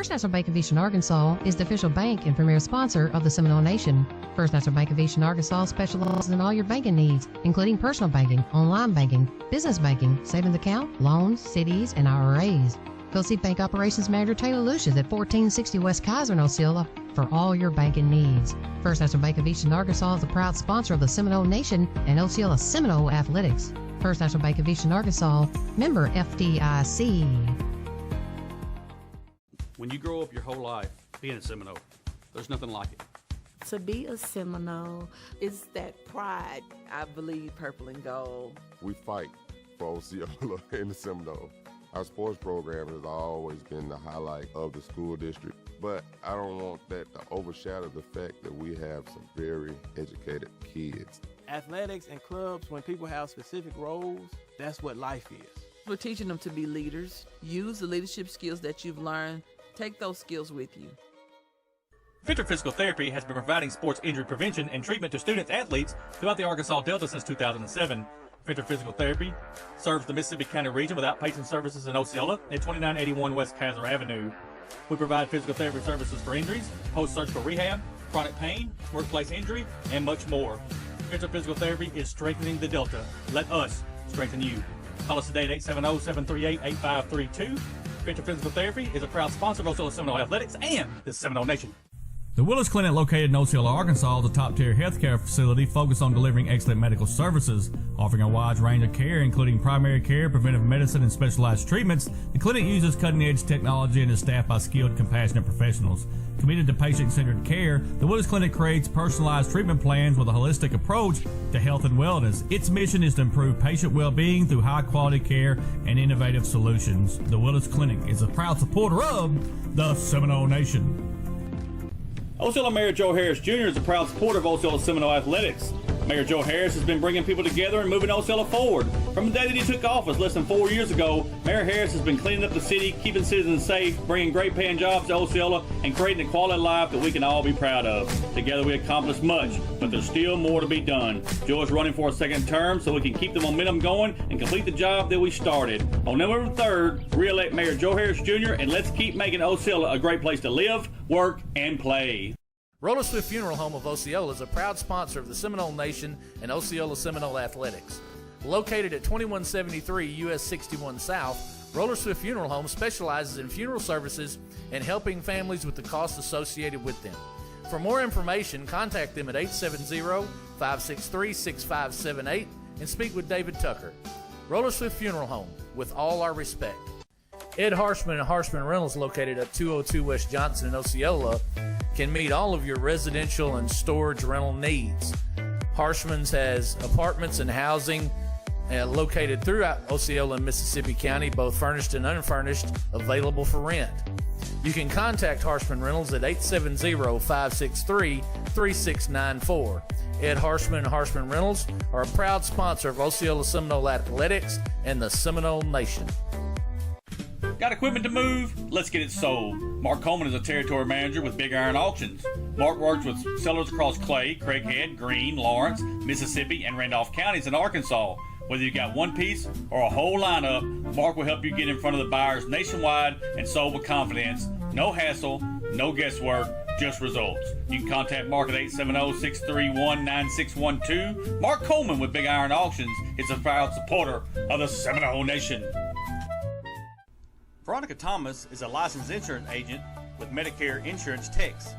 First National Bank of Eastern Arkansas is the official bank and premier sponsor of the Seminole Nation. First National Bank of Eastern Arkansas specializes in all your banking needs, including personal banking, online banking, business banking, savings account, loans, CDs, and IRAs. Go see Bank Operations Manager Taylor Lucius at 1460 West Kaiser in Osceola for all your banking needs. First National Bank of Eastern Arkansas is a proud sponsor of the Seminole Nation and Osceola Seminole Athletics. First National Bank of Eastern Arkansas, member FDIC. When you grow up your whole life being a Seminole, there's nothing like it. To be a Seminole is that pride. I believe purple and gold. We fight for Osceola and the Seminole. Our sports program has always been the highlight of the school district, but I don't want that to overshadow the fact that we have some very educated kids. Athletics and clubs, when people have specific roles, that's what life is. We're teaching them to be leaders. Use the leadership skills that you've learned. Take those skills with you. Venture Physical Therapy has been providing sports injury prevention and treatment to student-athletes throughout the Arkansas Delta since 2007. Venture Physical Therapy serves the Mississippi County region with outpatient services in Osceola at 2981 West Kaiser Avenue. We provide physical therapy services for injuries, post-surgical rehab, chronic pain, workplace injury, and much more. Venture Physical Therapy is strengthening the Delta. Let us strengthen you. Call us today at 870-738-8532. Venture Physical Therapy is a proud sponsor of Osceola Seminole Athletics and the Seminole Nation. The Willis Clinic, located in Osceola, Arkansas, is a top-tier healthcare facility focused on delivering excellent medical services. Offering a wide range of care, including primary care, preventive medicine, and specialized treatments, the clinic uses cutting-edge technology and is staffed by skilled, compassionate professionals. Committed to patient-centered care, the Willis Clinic creates personalized treatment plans with a holistic approach to health and wellness. Its mission is to improve patient well-being through high-quality care and innovative solutions. The Willis Clinic is a proud supporter of the Seminole Nation. Osceola Mayor Joe Harris Jr. is a proud supporter of Osceola Seminole Athletics. Mayor Joe Harris has been bringing people together and moving Osceola forward. From the day that he took office less than 4 years ago, Mayor Harris has been cleaning up the city, keeping citizens safe, bringing great paying jobs to Osceola, and creating a quality of life that we can all be proud of. Together we accomplished much, but there's still more to be done. Joe is running for a second term so we can keep the momentum going and complete the job that we started. On November 3rd, re-elect Mayor Joe Harris Jr. and let's keep making Osceola a great place to live, work, and play. Roller Swift Funeral Home of Osceola is a proud sponsor of the Seminole Nation and Osceola Seminole Athletics. Located at 2173 US 61 South, Roller Swift Funeral Home specializes in funeral services and helping families with the costs associated with them. For more information, contact them at 870-563-6578 and speak with David Tucker. Roller Swift Funeral Home, with all our respect. Ed Harshman and Harshman Rentals, located at 202 West Johnson in Osceola, can meet all of your residential and storage rental needs. Harshman's has apartments and housing located throughout Osceola and Mississippi County, both furnished and unfurnished, available for rent. You can contact Harshman Rentals at 870-563-3694. Ed Harshman and Harshman Rentals are a proud sponsor of Osceola Seminole Athletics and the Seminole Nation. Got equipment to move? Let's get it sold. Mark Coleman is a territory manager with Big Iron Auctions. Mark works with sellers across Clay, Craighead, Greene, Lawrence, Mississippi, and Randolph counties in Arkansas. Whether you got one piece or a whole lineup, Mark will help you get in front of the buyers nationwide and sold with confidence. No hassle, no guesswork, just results. You can contact Mark at 870-631-9612. Mark Coleman with Big Iron Auctions is a proud supporter of the Seminole Nation. Veronica Thomas is a licensed insurance agent with Medicare Insurance Techs.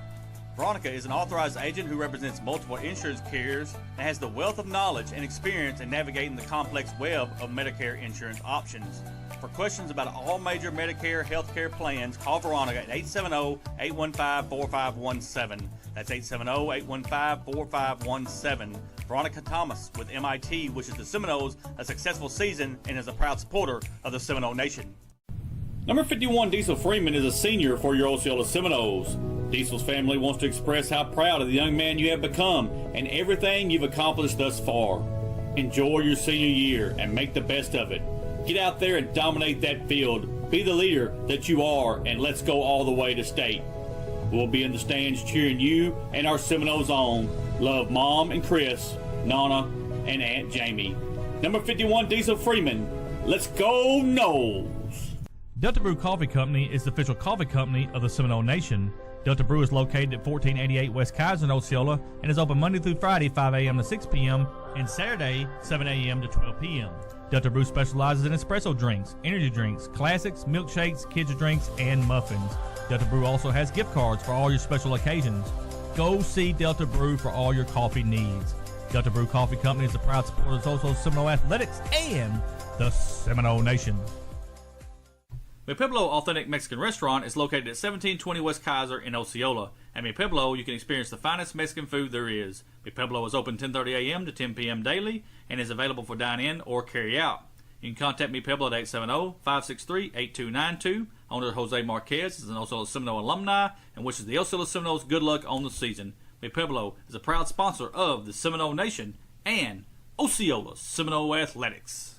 Veronica is an authorized agent who represents multiple insurance carriers and has the wealth of knowledge and experience in navigating the complex web of Medicare insurance options. For questions about all major Medicare healthcare plans, call Veronica at 870-815-4517. That's 870-815-4517. Veronica Thomas with MIT wishes the Seminoles a successful season and is a proud supporter of the Seminole Nation. Number 51 Diesel Freeman is a senior for your Osceola Seminoles. Diesel's family wants to express how proud of the young man you have become and everything you've accomplished thus far. Enjoy your senior year and make the best of it. Get out there and dominate that field. Be the leader that you are, and let's go all the way to state. We'll be in the stands cheering you and our Seminoles on. Love Mom and Chris, Nana, and Aunt Jamie. Number 51 Diesel Freeman. Let's go Noles! Delta Brew Coffee Company is the official coffee company of the Seminole Nation. Delta Brew is located at 1488 West Kaiser in Osceola and is open Monday through Friday 5 a.m. to 6 p.m. and Saturday 7 a.m. to 12 p.m. Delta Brew specializes in espresso drinks, energy drinks, classics, milkshakes, kids drinks, and muffins. Delta Brew also has gift cards for all your special occasions. Go see Delta Brew for all your coffee needs. Delta Brew Coffee Company is a proud supporter of Osceola Seminole Athletics and the Seminole Nation. Mi Pueblo Authentic Mexican Restaurant is located at 1720 West Kaiser in Osceola. At Mi Pueblo, you can experience the finest Mexican food there is. Mi Pueblo is open 10:30 a.m. to 10 p.m. daily and is available for dine-in or carry-out. You can contact Mi Pueblo at 870-563-8292. Owner Jose Marquez is an Osceola Seminole alumni and wishes the Osceola Seminoles good luck on the season. Mi Pueblo is a proud sponsor of the Seminole Nation and Osceola Seminole Athletics.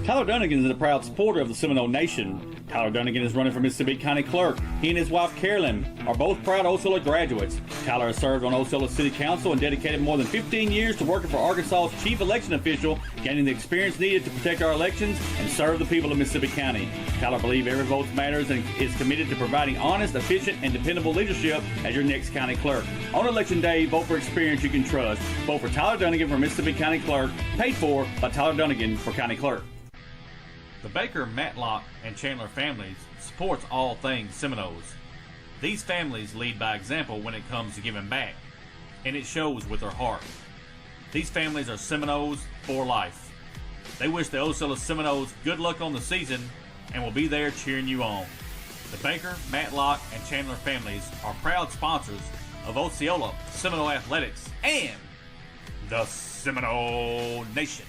Tyler Dunnigan is a proud supporter of the Seminole Nation. Tyler Dunnigan is running for Mississippi County Clerk. He and his wife Carolyn are both proud Osceola graduates. Tyler has served on Osceola City Council and dedicated more than 15 years to working for Arkansas's chief election official, gaining the experience needed to protect our elections and serve the people of Mississippi County. Tyler believes every vote matters and is committed to providing honest, efficient, and dependable leadership as your next county clerk. On Election Day, vote for experience you can trust. Vote for Tyler Dunnigan for Mississippi County Clerk, paid for by Tyler Dunnigan for County Clerk. The Baker, Matlock, and Chandler families supports all things Seminoles. These families lead by example when it comes to giving back, and it shows with their heart. These families are Seminoles for life. They wish the Osceola Seminoles good luck on the season and will be there cheering you on. The Baker, Matlock, and Chandler families are proud sponsors of Osceola Seminole Athletics and the Seminole Nation.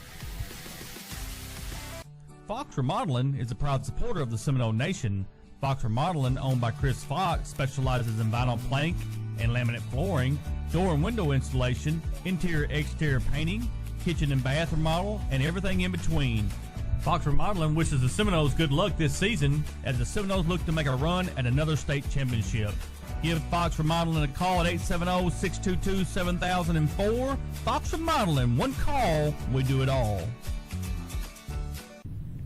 Fox Remodeling is a proud supporter of the Seminole Nation. Fox Remodeling, owned by Chris Fox, specializes in vinyl plank and laminate flooring, door and window installation, interior-exterior painting, kitchen and bath remodel, and everything in between. Fox Remodeling wishes the Seminoles good luck this season as the Seminoles look to make a run at another state championship. Give Fox Remodeling a call at 870-622-7004. Fox Remodeling, one call, we do it all.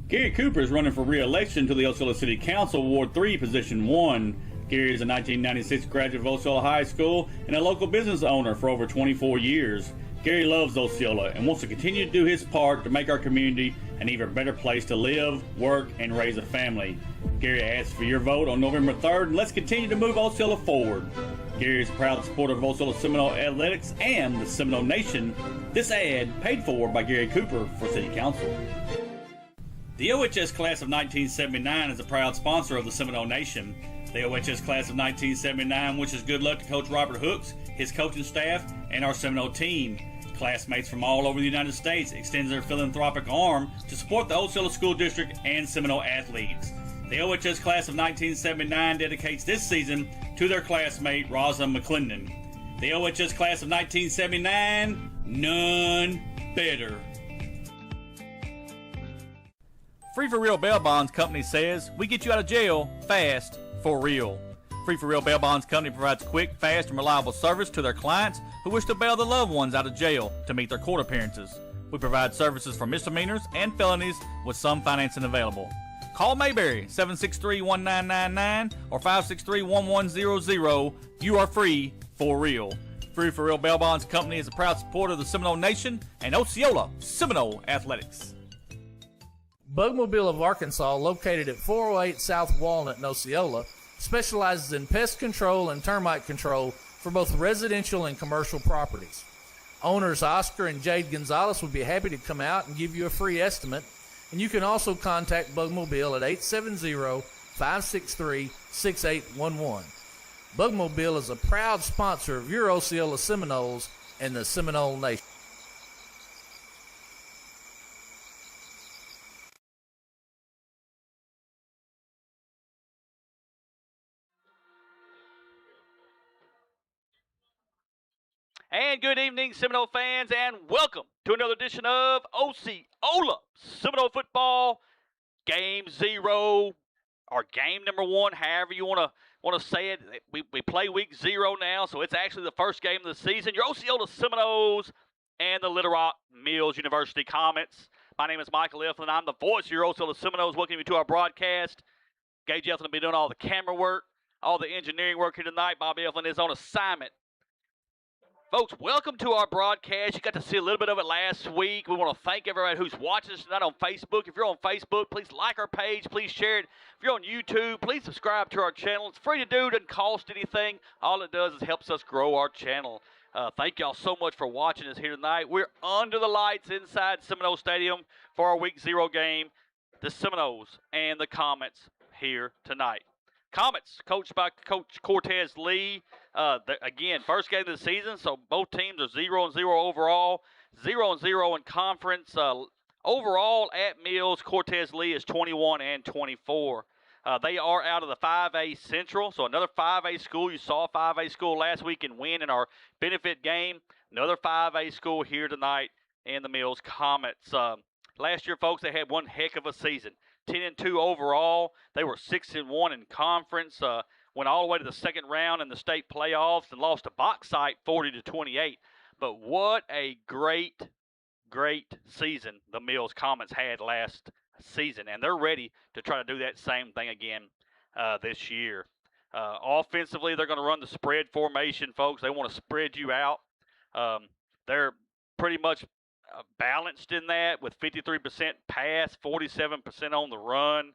Gary Cooper is running for re-election to the Osceola City Council, Ward 3, Position 1. Gary is a 1996 graduate of Osceola High School and a local business owner for over 24 years. Gary loves Osceola and wants to continue to do his part to make our community an even better place to live, work, and raise a family. Gary asks for your vote on November 3rd, and let's continue to move Osceola forward. Gary is a proud supporter of Osceola Seminole Athletics and the Seminole Nation. This ad paid for by Gary Cooper for City Council. The OHS Class of 1979 is a proud sponsor of the Seminole Nation. The OHS Class of 1979 wishes good luck to Coach Robert Hooks, his coaching staff, and our Seminole team. Classmates from all over the United States extends their philanthropic arm to support the Osceola School District and Seminole athletes. The OHS Class of 1979 dedicates this season to their classmate, Rosa McClendon. The OHS Class of 1979, none better. Free for Real Bail Bonds Company says, we get you out of jail fast for real. Free for Real Bail Bonds Company provides quick, fast, and reliable service to their clients who wish to bail their loved ones out of jail to meet their court appearances. We provide services for misdemeanors and felonies with some financing available. Call Mayberry 763-1999 or 563-1100. You are free for real. Free for Real Bail Bonds Company is a proud supporter of the Seminole Nation and Osceola Seminole Athletics. Bugmobile of Arkansas, located at 408 South Walnut in Osceola, specializes in pest control and termite control for both residential and commercial properties. Owners Oscar and Jade Gonzalez would be happy to come out and give you a free estimate, and you can also contact Bugmobile at 870-563-6811. Bugmobile is a proud sponsor of your Osceola Seminoles and the Seminole Nation. And good evening, Seminole fans, and welcome to another edition of Osceola Seminole Football Game 0, or Game number 1, however you want to say it. We play week 0 now, so it's actually the first game of the season. Your Osceola Seminoles and the Little Rock Mills University Comets. My name is Michael Eflin. I'm the voice of your Osceola Seminoles. Welcome you to our broadcast. Gage Eflin will be doing all the camera work, all the engineering work here tonight. Bobby Eflin is on assignment. Folks, welcome to our broadcast. You got to see a little bit of it last week. We want to thank everybody who's watching us tonight on Facebook. If you're on Facebook, please like our page. Please share it. If you're on YouTube, please subscribe to our channel. It's free to do. It doesn't cost anything. All it does is helps us grow our channel. Thank y'all so much for watching us here tonight. We're under the lights inside Seminole Stadium for our Week 0 game. The Seminoles and the Comets here tonight. Comets, coached by Coach Cortez Lee. Again, first game of the season, so both teams are 0-0 overall, 0-0 in conference. Overall at Mills, Cortez Lee is 21-24. They are out of the 5A Central, so another 5A school. You saw a 5A school last week and win in our benefit game. Another 5A school here tonight in the Mills Comets. Last year, folks, they had one heck of a season. 10-2 overall. They were 6-1 in conference. Went all the way to the second round in the state playoffs and lost to Bauxite 40-28. But what a great season the Mills Comets had last season, and they're ready to try to do that same thing again this year. Offensively, they're going to run the spread formation, folks. They want to spread you out. They're pretty much balanced in that with 53% pass, 47% on the run.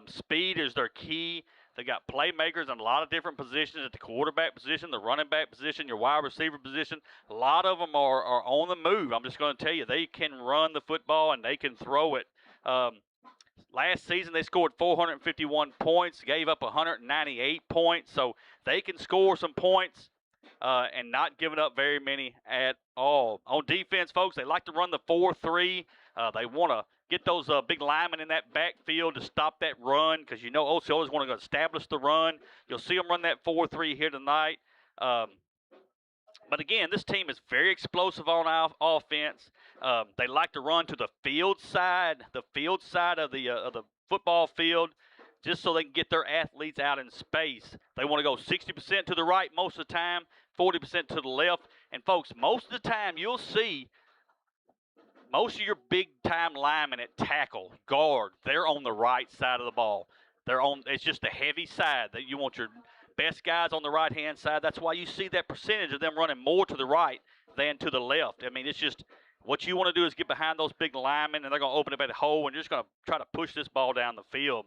Speed is their key. They got playmakers in a lot of different positions at the quarterback position, the running back position, your wide receiver position. A lot of them are on the move. I'm just going to tell you, they can run the football and they can throw it. Last season, they scored 451 points, gave up 198 points, so they can score some points and not giving up very many at all. On defense, folks, they like to run the 4-3. They want to get those big linemen in that backfield to stop that run because you know Osceola's want to establish the run. You'll see them run that 4-3 here tonight. But again, this team is very explosive on offense. They like to run to the field side of the football field, just so they can get their athletes out in space. They want to go 60% to the right most of the time, 40% to the left. And folks, most of the time you'll see most of your big-time linemen at tackle, guard, they're on the right side of the ball. It's just a heavy side that you want your best guys on the right-hand side. That's why you see that percentage of them running more to the right than to the left. I mean, it's just what you want to do is get behind those big linemen, and they're going to open up that hole, and you're just going to try to push this ball down the field.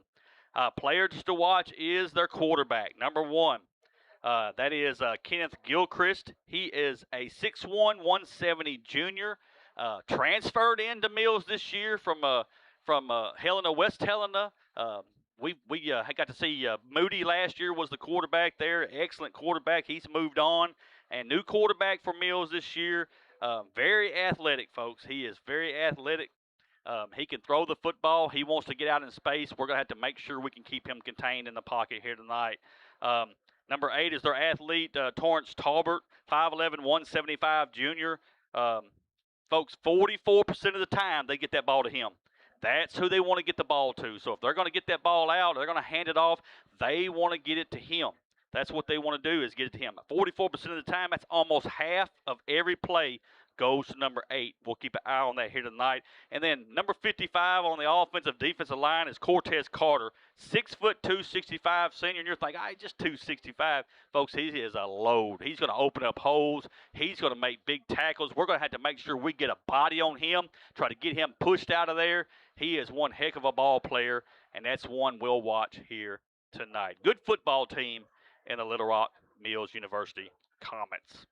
Player just to watch is their quarterback, number 1. That is Kenneth Gilchrist. He is a 6'1", 170 junior. Transferred into Mills this year from Helena, West Helena. We got to see Moody last year was the quarterback there. Excellent quarterback. He's moved on. And new quarterback for Mills this year. Very athletic, folks. He is very athletic. He can throw the football. He wants to get out in space. We're going to have to make sure we can keep him contained in the pocket here tonight. Number 8 is their athlete, Torrance Talbert, 5'11", 175 junior. Folks, 44% of the time they get that ball to him. That's who they want to get the ball to. So if they're going to get that ball out, they're going to hand it off, they want to get it to him. That's what they want to do is get it to him. 44% of the time, that's almost half of every play goes to number 8. We'll keep an eye on that here tonight. And then number 55 on the offensive defensive line is Cortez Carter, 6'2", 265 senior. And you're thinking, just 265. Folks, he is a load. He's going to open up holes. He's going to make big tackles. We're going to have to make sure we get a body on him, try to get him pushed out of there. He is one heck of a ball player, and that's one we'll watch here tonight. Good football team in the Little Rock Mills University Comets.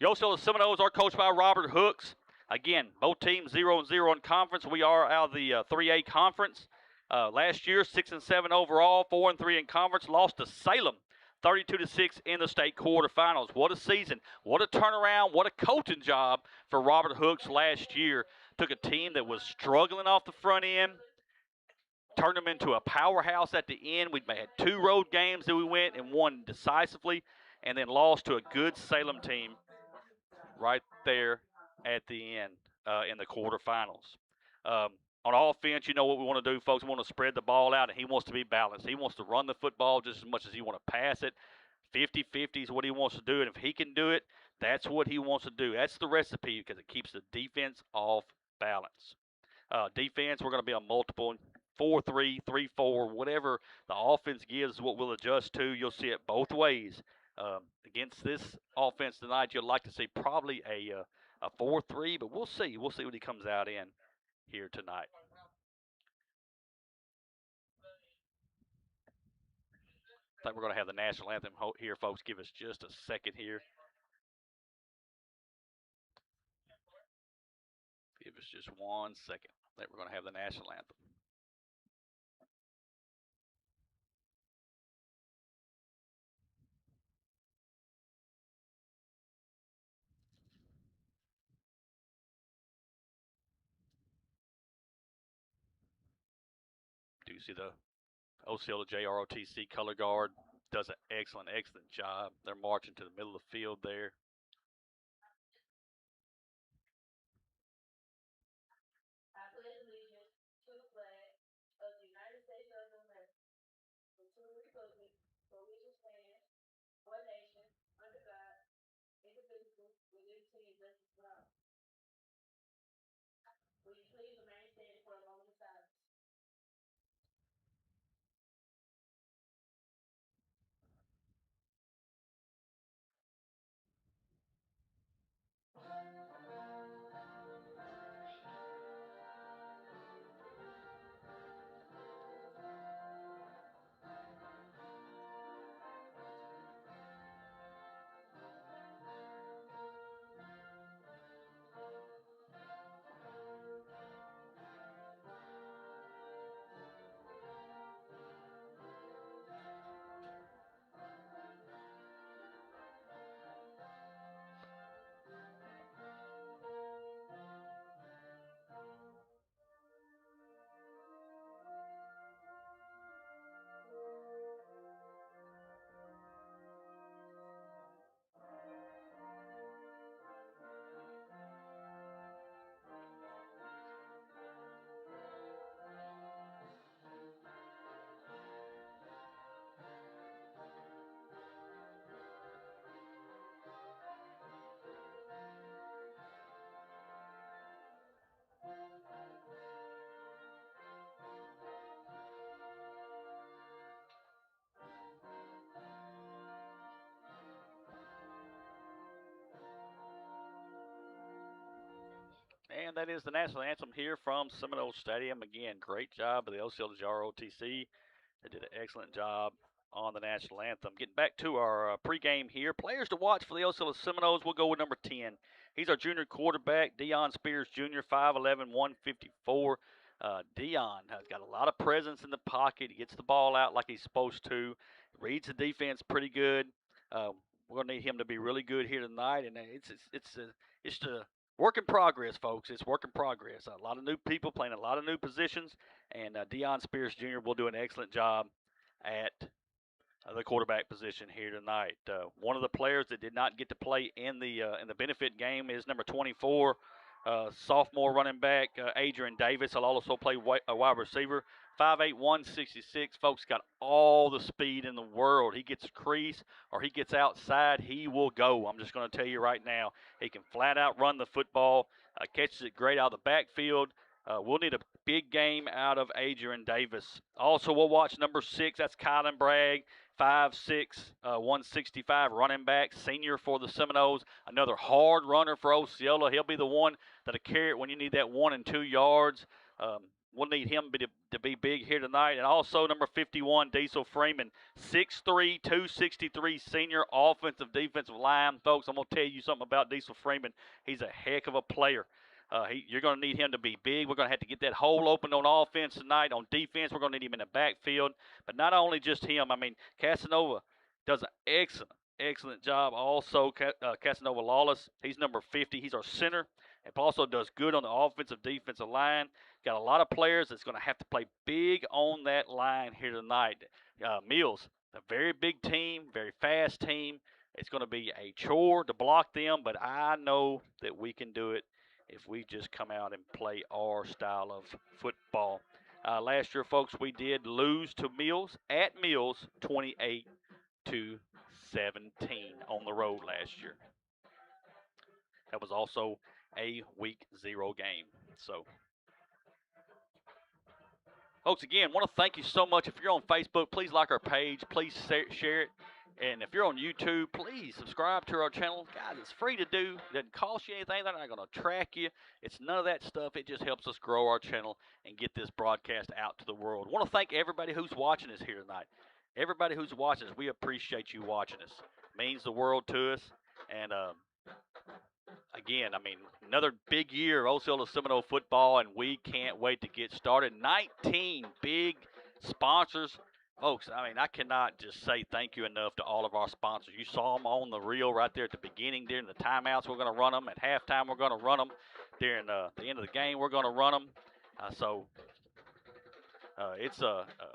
The Osceola Seminoles are coached by Robert Hooks. Again, both teams 0-0 in conference. We are out of the 3A conference. Last year, 6-7 overall, 4-3 in conference. Lost to Salem, 32-6 in the state quarterfinals. What a season! What a turnaround! What a coaching job for Robert Hooks last year. Took a team that was struggling off the front end, turned them into a powerhouse at the end. We had 2 road games that we went and won decisively, and then lost to a good Salem team right there at the end in the quarterfinals. On offense, you know what we want to do, folks. We want to spread the ball out, and he wants to be balanced. He wants to run the football just as much as he wants to pass it. 50-50 is what he wants to do, and if he can do it, that's what he wants to do. That's the recipe because it keeps the defense off balance. Defense, we're going to be on multiple 4-3, 3-4, whatever the offense gives, what we'll adjust to. You'll see it both ways. Against this offense tonight, you'll like to see probably a 4-3, but we'll see. We'll see what he comes out in here tonight. I think we're going to have the national anthem here, folks. Give us just a second here. Give us just 1 second. I think we're going to have the national anthem. Do you see the Osceola JROTC color guard? Does an excellent job. They're marching to the middle of the field there. And that is the national anthem here from Seminole Stadium. Again, great job of the Osceola ROTC. They did an excellent job on the national anthem. Getting back to our pregame here. Players to watch for the Osceola Seminoles. We'll go with number 10. He's our junior quarterback, Deion Spears Jr., 5'11", 154. Deion has got a lot of presence in the pocket. He gets the ball out like he's supposed to. Reads the defense pretty good. We're going to need him to be really good here tonight, and it's a work in progress, folks. It's work in progress. A lot of new people playing a lot of new positions, and Deion Spears Jr. will do an excellent job at the quarterback position here tonight. One of the players that did not get to play in the benefit game is number 24, sophomore running back Adrian Davis. He'll also play a wide receiver. 5'8", 166. Folks got all the speed in the world. He gets a crease or he gets outside, he will go. I'm just going to tell you right now. He can flat out run the football, catches it great out of the backfield. We'll need a big game out of Adrian Davis. Also, we'll watch number 6. That's Kylan Bragg, 5'6", 165, running back, senior for the Seminoles. Another hard runner for Osceola. He'll be the one that'll carry it when you need that 1 and 2 yards. We'll need him to be big here tonight. And also number 51, Diesel Freeman, 6'3", 263, senior offensive defensive line. Folks, I'm going to tell you something about Diesel Freeman. He's a heck of a player. You're going to need him to be big. We're going to have to get that hole open on offense tonight. On defense, we're going to need him in the backfield. But not only just him. I mean, Casanova does an excellent job. Also, Casanova Lawless, he's number 50. He's our center. And also does good on the offensive defensive line. Got a lot of players that's going to have to play big on that line here tonight. Mills, a very big team, very fast team. It's going to be a chore to block them, but I know that we can do it if we just come out and play our style of football. Last year, folks, we did lose to Mills, at Mills, 28-17 on the road last year. That was also a week 0 game. So Folks, again, want to thank you so much. If you're on Facebook, please like our page. Please share it. And if you're on YouTube, please subscribe to our channel. Guys, it's free to do. It doesn't cost you anything. They're not going to track you. It's none of that stuff. It just helps us grow our channel and get this broadcast out to the world. I want to thank everybody who's watching us here tonight. Everybody who's watching us, we appreciate you watching us. It means the world to us. And, again, I mean, another big year of Osceola Seminole football, and we can't wait to get started. 19 big sponsors. Folks, I mean, I cannot just say thank you enough to all of our sponsors. You saw them on the reel right there at the beginning. During the timeouts, we're going to run them. At halftime, we're going to run them. During the end of the game, we're going to run them.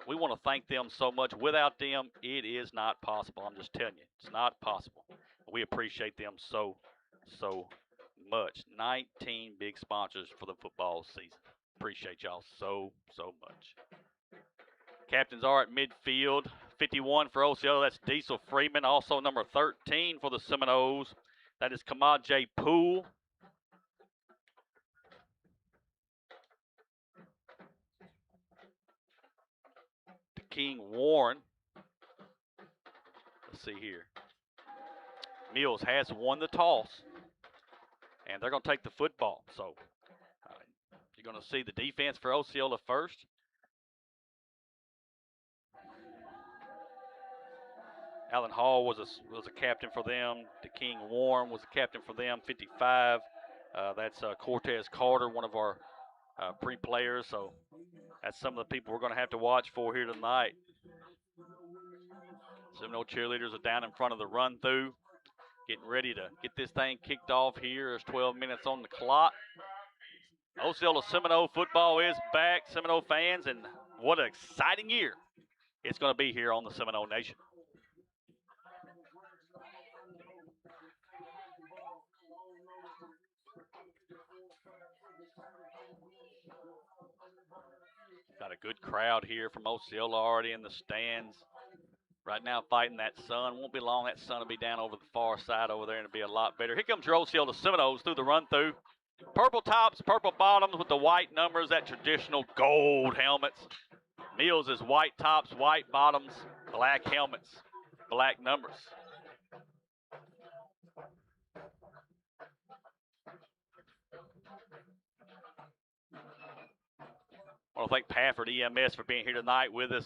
We want to thank them so much. Without them, it is not possible. I'm just telling you, it's not possible. We appreciate them so much. 19 big sponsors for the football season. Appreciate y'all so much. Captains are at midfield. 51 for Osceola. That's Diesel Freeman. Also number 13 for the Seminoles. That is Kamad J. Poole. King Warren. Let's see here. Mills has won the toss, and they're going to take the football. So you're going to see the defense for Osceola first. Alan Hall was a captain for them. The King Warren was a captain for them. 55. That's Cortez Carter, one of our pre-players. So that's some of the people we're going to have to watch for here tonight. Seminole cheerleaders are down in front of the run-through, getting ready to get this thing kicked off here. There's 12 minutes on the clock. Osceola Seminole football is back, Seminole fans, and what an exciting year it's going to be here on the Seminole Nation. Got a good crowd here from Osceola already in the stands. Right now fighting that sun. Won't be long, that sun will be down over the far side over there and it'll be a lot better. Here comes your Osceola Seminoles through the run-through. Purple tops, purple bottoms with the white numbers, that traditional gold helmets. Mills is white tops, white bottoms, black helmets, black numbers. I want to thank Pafford EMS for being here tonight with us.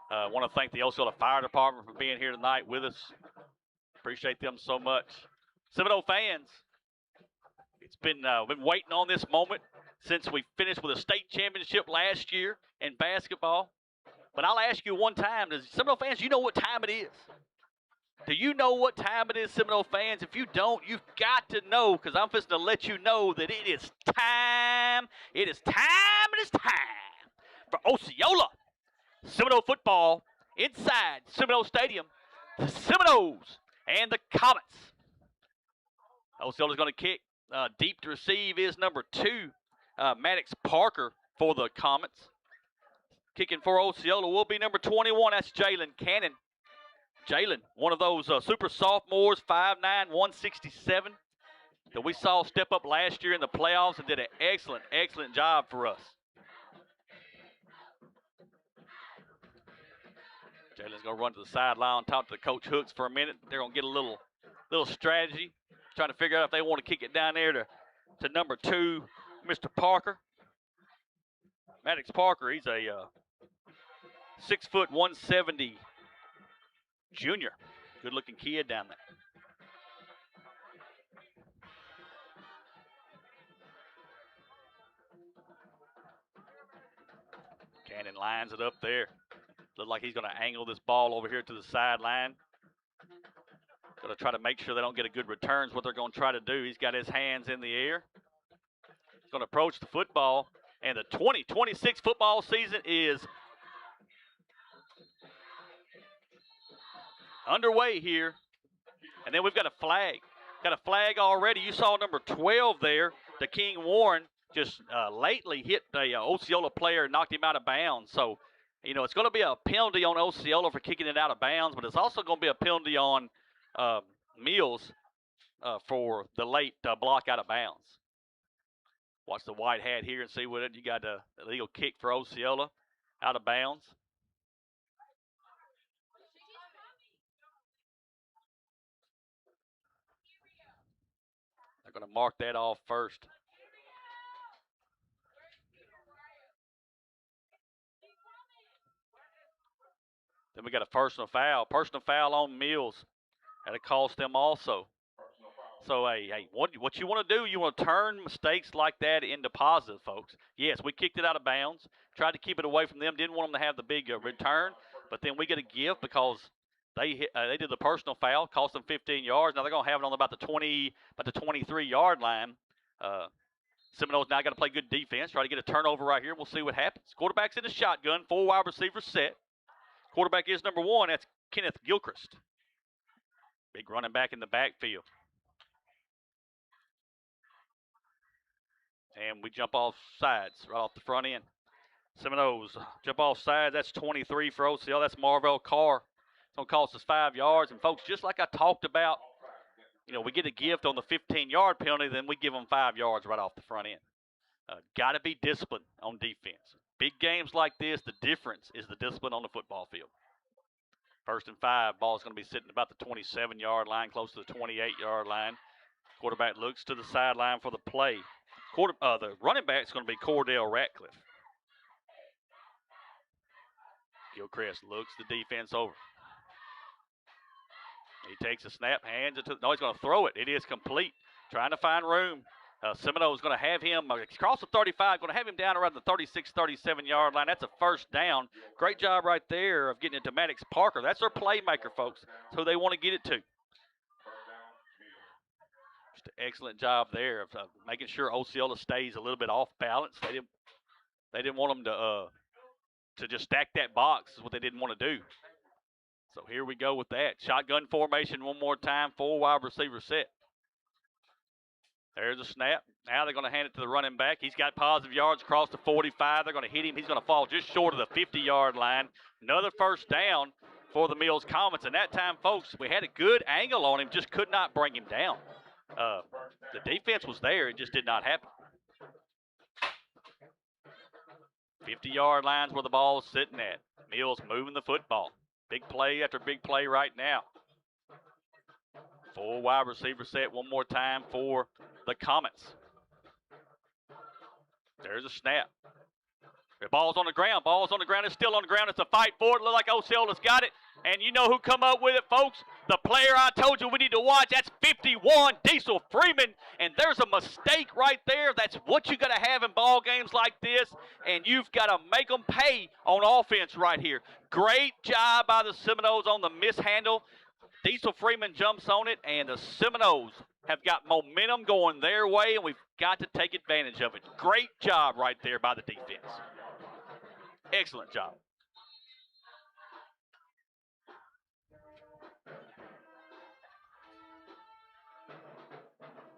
I want to thank the Osceola Fire Department for being here tonight with us. Appreciate them so much. Seminole fans, it's been waiting on this moment since we finished with a state championship last year in basketball. But I'll ask you one time, does Seminole fans, you know what time it is? Do you know what time it is, Seminole fans? If you don't, you've got to know, because I'm just going to let you know that it is time. It is time. It is time for Osceola Seminole football inside Seminole Stadium. The Seminoles and the Comets. Osceola's going to kick. Deep to receive is number 2, Maddox Parker for the Comets. Kicking for Osceola will be number 21. That's Jalen Cannon. Jalen, one of those super sophomores, 5'9", 167, that we saw step up last year in the playoffs and did an excellent job for us. Jalen's going to run to the sideline, talk to the coach Hooks for a minute. They're going to get a little strategy, trying to figure out if they want to kick it down there to number 2, Mr. Parker. Maddox Parker, he's a 6', 170 junior. Good-looking kid down there. Cannon lines it up there. Looks like he's going to angle this ball over here to the sideline. Going to try to make sure they don't get a good return is what they're going to try to do. He's got his hands in the air. He's going to approach the football. And the 2026 football season is underway here. And then we've got a flag. Got a flag already. You saw number 12 there. The King Warren just lately hit the Osceola player and knocked him out of bounds. So, you know, it's going to be a penalty on Osceola for kicking it out of bounds, but it's also going to be a penalty on Mills for the late block out of bounds. Watch the white hat here and see what you got. The illegal kick for Osceola. out of bounds. They're going to mark that off first. Then we got a personal foul. Personal foul on Mills. That'll cost them also. So, hey, what you want to do, you want to turn mistakes like that into positive, folks. Yes, we kicked it out of bounds, tried to keep it away from them, didn't want them to have the big return, but then we get a give because they did the personal foul, cost them 15 yards. Now they're going to have it on about the 23-yard line. Seminoles now got to play good defense, try to get a turnover right here. We'll see what happens. Quarterback's in the shotgun, 4 wide receivers set. Quarterback is number 1. That's Kenneth Gilchrist. Big running back in the backfield. And we jump off sides right off the front end. Seminoles jump off sides. That's 23 for Osceola. That's Marvell Carr. It's going to cost us 5 yards. And, folks, just like I talked about, we get a gift on the 15-yard penalty, then we give them 5 yards right off the front end. Got to be disciplined on defense. Big games like this, the difference is the discipline on the football field. 1st and 5, ball's going to be sitting about the 27-yard line, close to the 28-yard line. Quarterback looks to the sideline for the play. The running back is going to be Cordell Ratcliffe. Gilchrist looks the defense over. He takes a snap, hands it to. No, he's going to throw it. It is complete. Trying to find room. Seminoles is going to have him across the 35, going to have him down around the 36, 37-yard line. That's a first down. Great job right there of getting it to Maddox Parker. That's their playmaker, folks. That's who they want to get it to. Just an excellent job there of making sure Osceola stays a little bit off balance. They didn't want them to just stack that box. Is what they didn't want to do. So here we go with that. Shotgun formation one more time. 4 wide receivers set. There's a snap. Now they're going to hand it to the running back. He's got positive yards across the 45. They're going to hit him. He's going to fall just short of the 50-yard line. Another first down for the Mills Comets. And that time, folks, we had a good angle on him, just could not bring him down. The defense was there. It just did not happen. 50-yard line's where the ball is sitting at. Mills moving the football. Big play after big play right now. 4 wide receiver set one more time for the Comets. There's a snap. The ball's on the ground. Ball's on the ground. It's still on the ground. It's a fight for it. Look like Osceola's got it. And you know who come up with it, folks? The player I told you we need to watch. That's 51, Diesel Freeman. And there's a mistake right there. That's what you got to have in ball games like this. And you've got to make them pay on offense right here. Great job by the Seminoles on the mishandle. Diesel Freeman jumps on it, and the Seminoles have got momentum going their way, and we've got to take advantage of it. Great job right there by the defense. Excellent job.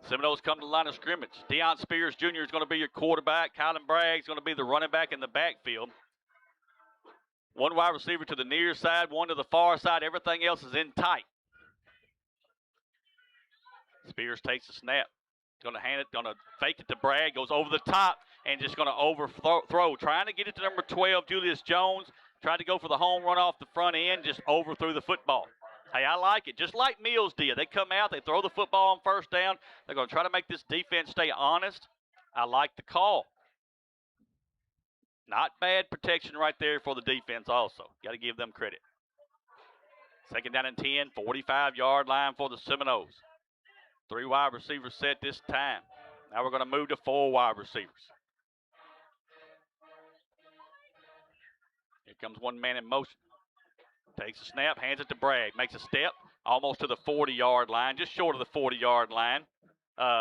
Seminoles come to the line of scrimmage. Deion Spears Jr. is going to be your quarterback. Kylan Bragg is going to be the running back in the backfield. 1 wide receiver to the near side, 1 to the far side. Everything else is in tight. Spears takes the snap. Going to hand it, going to fake it to Bragg. Goes over the top and just going to overthrow. Trying to get it to number 12, Julius Jones. Tried to go for the home run off the front end. Just overthrew the football. Hey, I like it. Just like Mills did. They come out, they throw the football on first down. They're going to try to make this defense stay honest. I like the call. Not bad protection right there for the defense also. Got to give them credit. 2nd down and 10, 45-yard line for the Seminoles. 3 wide receivers set this time. Now we're going to move to 4 wide receivers. Here comes one man in motion. Takes a snap, hands it to Bragg. Makes a step almost to the 40-yard line, just short of the 40-yard line.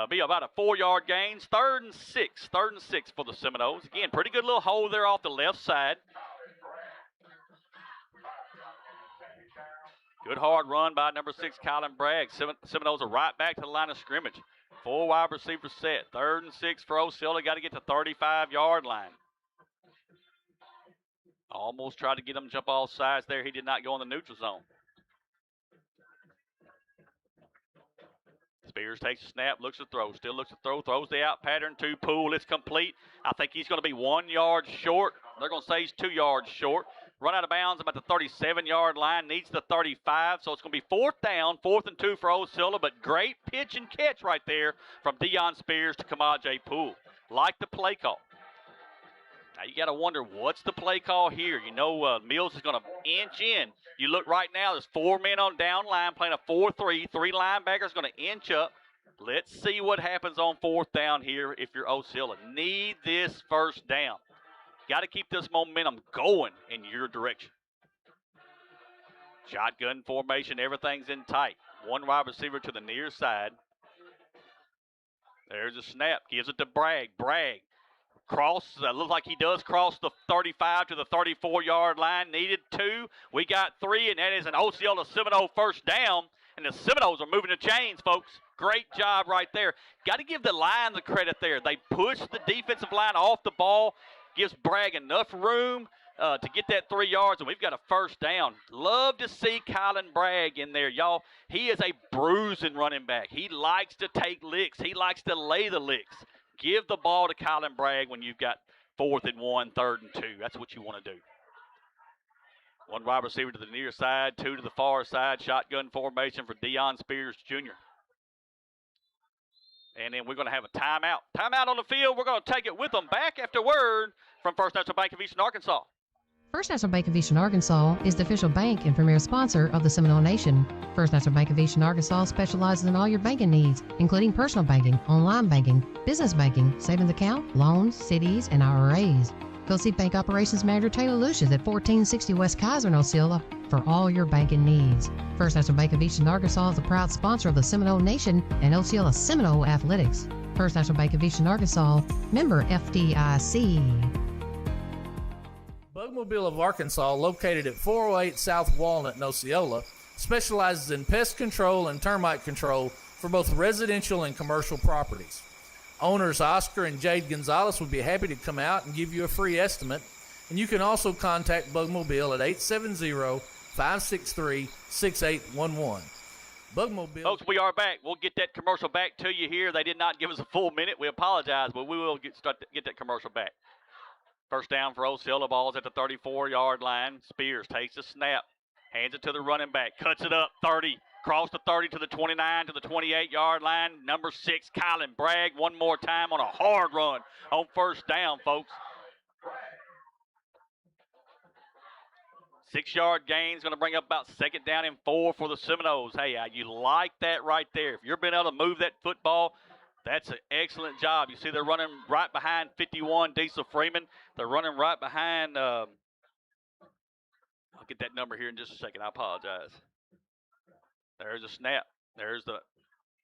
Be about a 4-yard gain. 3rd and 6. 3rd and 6 for the Seminoles. Again, pretty good little hole there off the left side. Good hard run by number 6, Kylan Bragg. Seminoles are right back to the line of scrimmage. 4 wide receivers set. 3rd and 6 for Osceola. Got to get to 35-yard line. Almost tried to get him to jump all sides there. He did not go in the neutral zone. Spears takes a snap, looks to throw, still looks to throw, throws the out pattern to Poole. It's complete. I think he's going to be 1 yard short They're going to say he's 2 yards short. Run out of bounds about the 37-yard line, needs the 35, so it's going to be 4th down, 4th and 2 for Osceola, but great pitch and catch right there from Deion Spears to Kamaje Poole. Like the play call. Now you got to wonder, what's the play call here? You know Mills is going to inch in. You look right now, there's 4 men on down line playing a 4-3. 3 linebackers going to inch up. Let's see what happens on 4th down here if you're Osceola. Need this 1st down. Got to keep this momentum going in your direction. Shotgun formation, everything's in tight. 1 wide receiver to the near side. There's a snap, gives it to Bragg. Bragg looks like he does cross the 35 to the 34-yard line. Needed 2. We got 3, and that is an Osceola Seminole 1st down. And the Seminoles are moving the chains, folks. Great job right there. Got to give the line the credit there. They pushed the defensive line off the ball. Gives Bragg enough room to get that 3 yards, and we've got a 1st down. Love to see Kylan Bragg in there, y'all. He is a bruising running back. He likes to take licks. He likes to lay the licks. Give the ball to Kylan Bragg when you've got 4th and 1, 3rd and 2. That's what you want to do. 1 wide receiver to the near side, 2 to the far side. Shotgun formation for Deion Spears Jr. And then we're going to have a timeout. Timeout on the field. We're going to take it with them back after word from First National Bank of Eastern Arkansas. First National Bank of Eastern Arkansas is the official bank and premier sponsor of the Seminole Nation. First National Bank of Eastern Arkansas specializes in all your banking needs, including personal banking, online banking, business banking, savings account, loans, CDs, and IRAs. Go see Bank Operations Manager Taylor Lucius at 1460 West Kaiser in Osceola for all your banking needs. First National Bank of Eastern Arkansas is a proud sponsor of the Seminole Nation and Osceola Seminole Athletics. First National Bank of Eastern Arkansas, member FDIC. Bugmobile of Arkansas, located at 408 South Walnut in Osceola, specializes in pest control and termite control for both residential and commercial properties. Owners Oscar and Jade Gonzalez would be happy to come out and give you a free estimate, and you can also contact Bugmobile at 870-563-6811. Bugmobile. Folks, we are back. We'll get that commercial back to you here. They did not give us a full minute. We apologize, but we will get that commercial back. 1st down for Osceola. Ball's at the 34-yard line. Spears takes the snap, hands it to the running back, cuts it up, 30, cross the 30 to the 29 to the 28-yard line. Number 6, Kylan Bragg, one more time on a hard run on 1st down, folks. 6-yard gain is going to bring up about 2nd down and 4 for the Seminoles. Hey, you like that right there. If you're being able to move that football, that's an excellent job. You see they're running right behind 51, Diesel Freeman. They're running right behind, I'll get that number here in just a second. I apologize. There's a snap. There's the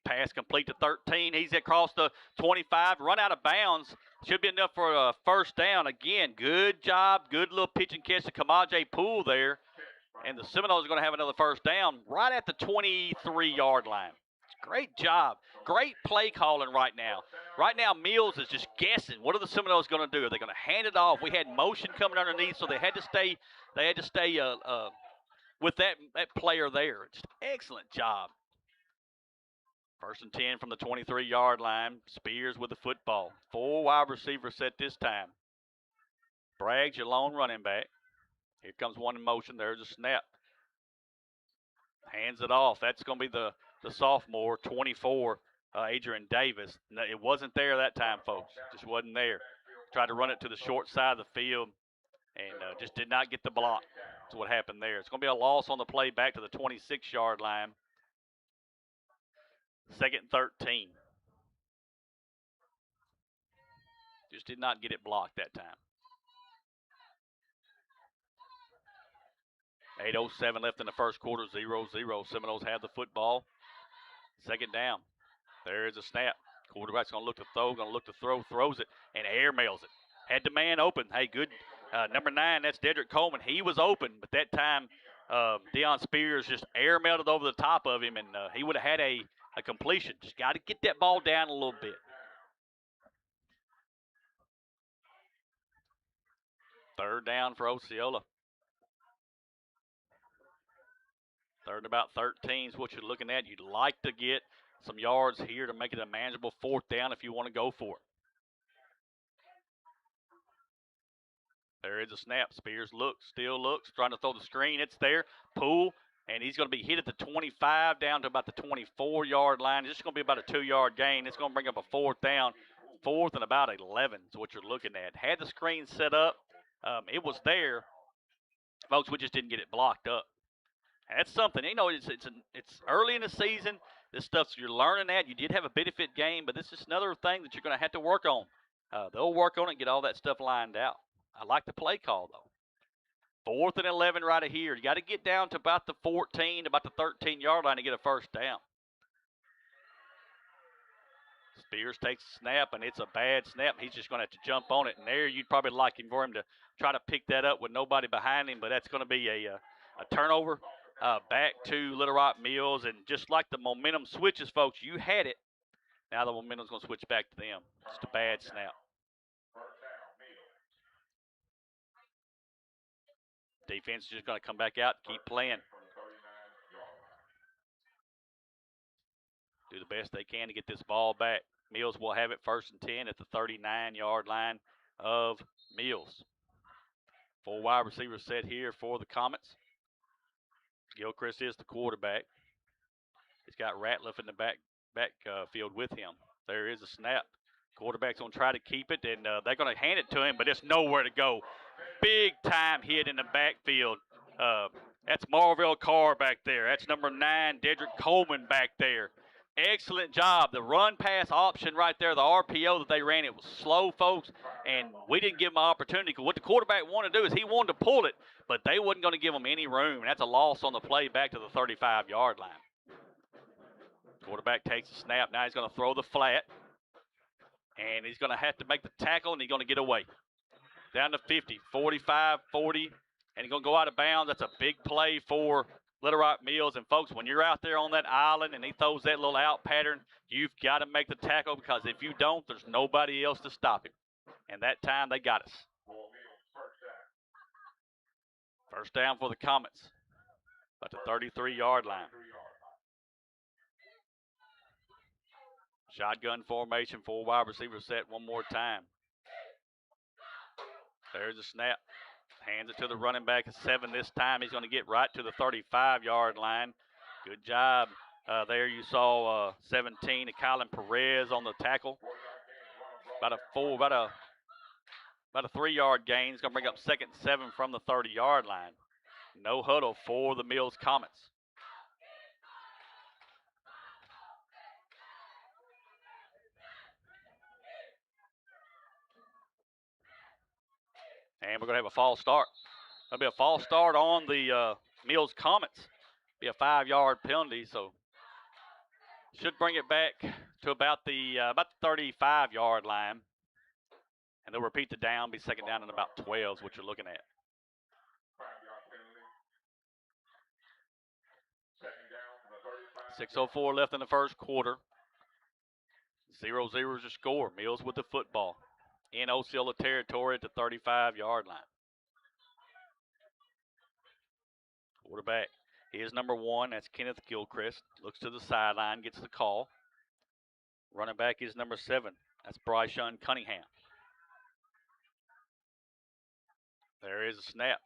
pass complete to 13. He's across the 25, run out of bounds. Should be enough for a 1st down. Again, good job, good little pitch and catch to Kamaje Poole there. And the Seminoles are going to have another 1st down right at the 23-yard line. Great job. Great play calling right now. Right now, Mills is just guessing. What are the Seminoles going to do? Are they going to hand it off? We had motion coming underneath, so they had to stay. They had to stay with that player there. Just excellent job. 1st and 10 from the 23-yard line. Spears with the football. 4 wide receivers set this time. Bragg's your lone running back. Here comes one in motion. There's a snap. Hands it off. That's going to be the sophomore, 24, Adrian Davis. No, it wasn't there that time, folks. Just wasn't there. Tried to run it to the short side of the field and just did not get the block. That's what happened there. It's going to be a loss on the play back to the 26-yard line. 2nd and 13. Just did not get it blocked that time. 8:07 left in the 1st quarter, 0-0. Seminoles have the football. 2nd down. There is a snap. Quarterback's going to look to throw, throws it, and airmails it. Had the man open. Hey, good. Number 9, that's Dedrick Coleman. He was open, but that time Deion Spears just airmailed it over the top of him, and he would have had a completion. Just got to get that ball down a little bit. Third down for Osceola. 3rd and about 13 is what you're looking at. You'd like to get some yards here to make it a manageable 4th down if you want to go for it. There is a snap. Spears still looks, trying to throw the screen. It's there. Pull, and he's going to be hit at the 25 down to about the 24-yard line. It's just going to be about a 2-yard gain. It's going to bring up a 4th down. 4th and about 11 is what you're looking at. Had the screen set up. It was there. Folks, we just didn't get it blocked up. And that's something. You know, it's early in the season. This stuff's you're learning at. You did have a benefit game, but this is another thing that you're going to have to work on. They'll work on it and get all that stuff lined out. I like the play call, though. 4th and 11 right here. You got to get down to about the 14, about the 13-yard line to get a first down. Spears takes a snap, and it's a bad snap. He's just going to have to jump on it. And there you'd probably like him for him to try to pick that up with nobody behind him, but that's going to be a turnover back to Little Rock Mills. And just like the momentum switches, folks, you had it. Now the momentum's going to switch back to them. Just a bad snap. Defense is just going to come back out and keep playing. Do the best they can to get this ball back. Mills will have it 1st and 10 at the 39-yard line of Mills. 4 wide receivers set here for the Comets. Gilchrist is the quarterback. He's got Ratliff in the backfield with him. There is a snap. Quarterback's going to try to keep it, and they're going to hand it to him, but it's nowhere to go. Big time hit in the backfield. That's Marvell Carr back there. That's number 9, Dedrick Coleman back there. Excellent job. The run-pass option right there, the RPO that they ran, it was slow, folks, and we didn't give them an opportunity. Because what the quarterback wanted to do is he wanted to pull it, but they wasn't going to give them any room. And that's a loss on the play back to the 35-yard line. Quarterback takes a snap. Now he's going to throw the flat, and he's going to have to make the tackle, and he's going to get away. Down to 50, 45, 40, and he's going to go out of bounds. That's a big play for Little Rock Mills. And, folks, when you're out there on that island and he throws that little out pattern, you've got to make the tackle because if you don't, there's nobody else to stop him. And that time they got us. First down for the Comets at the 33-yard line. Shotgun formation, 4 wide receivers set one more time. There's a snap. Hands it to the running back at 7 this time. He's going to get right to the 35-yard line. Good job. There you saw 17 of Kylan Perez on the tackle. About a 3-yard gain. He's going to bring up 2nd and 7 from the 30-yard line. No huddle for the Mills Comets. And we're going to have a false start. There'll be a false start on the Mills Comets. Be a 5-yard penalty, so should bring it back to about the 35-yard line. And they'll repeat the down, be 2nd down and about 12 is what you're looking at. .6:04 left in the first quarter. 0-0 is your score. Mills with the football in Osceola territory at the 35-yard line. Quarterback is number 1. That's Kenneth Gilchrist. Looks to the sideline, gets the call. Running back is number 7. That's Bryshon Cunningham. There is a snap.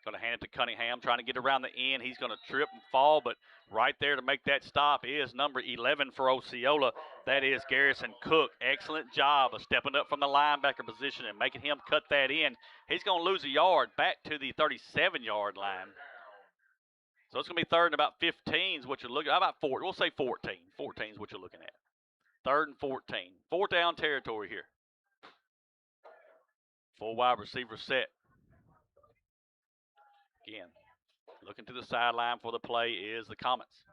Going to hand it to Cunningham, trying to get around the end. He's going to trip and fall, but right there to make that stop is number 11 for Osceola. That is Garrison Cook. Excellent job of stepping up from the linebacker position and making him cut that in. He's going to lose a yard back to the 37-yard line. So it's going to be 3rd and about 15 is what you're looking at. How about 4? We'll say 14. 14 is what you're looking at. 3rd and 14. 4th down territory here. 4 wide receivers set. Again, looking to the sideline for the play is the Comets.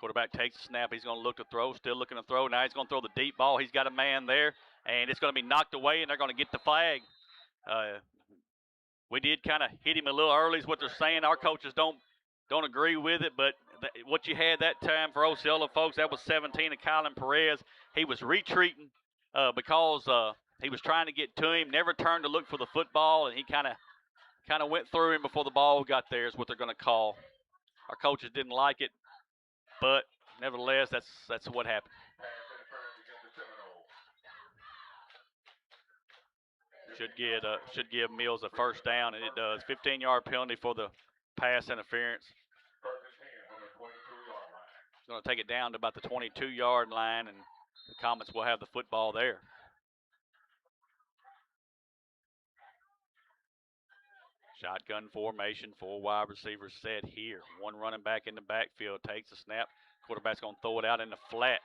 Quarterback takes a snap. He's going to look to throw, still looking to throw. Now he's going to throw the deep ball. He's got a man there, and it's going to be knocked away, and they're going to get the flag. We did kind of hit him a little early is what they're saying. Our coaches don't agree with it, but what you had that time for Osceola, folks, that was 17 of Kylan Perez. He was retreating because he was trying to get to him, never turned to look for the football, and he kind of went through him before the ball got there is what they're going to call. Our coaches didn't like it, but nevertheless, that's what happened. should give Mills a first down, and it does. 15-yard penalty for the pass interference. It's going to take it down to about the 22-yard line, and the Comets will have the football there. Shotgun formation, 4 wide receivers set here. 1 running back in the backfield, takes the snap. Quarterback's going to throw it out in the flat,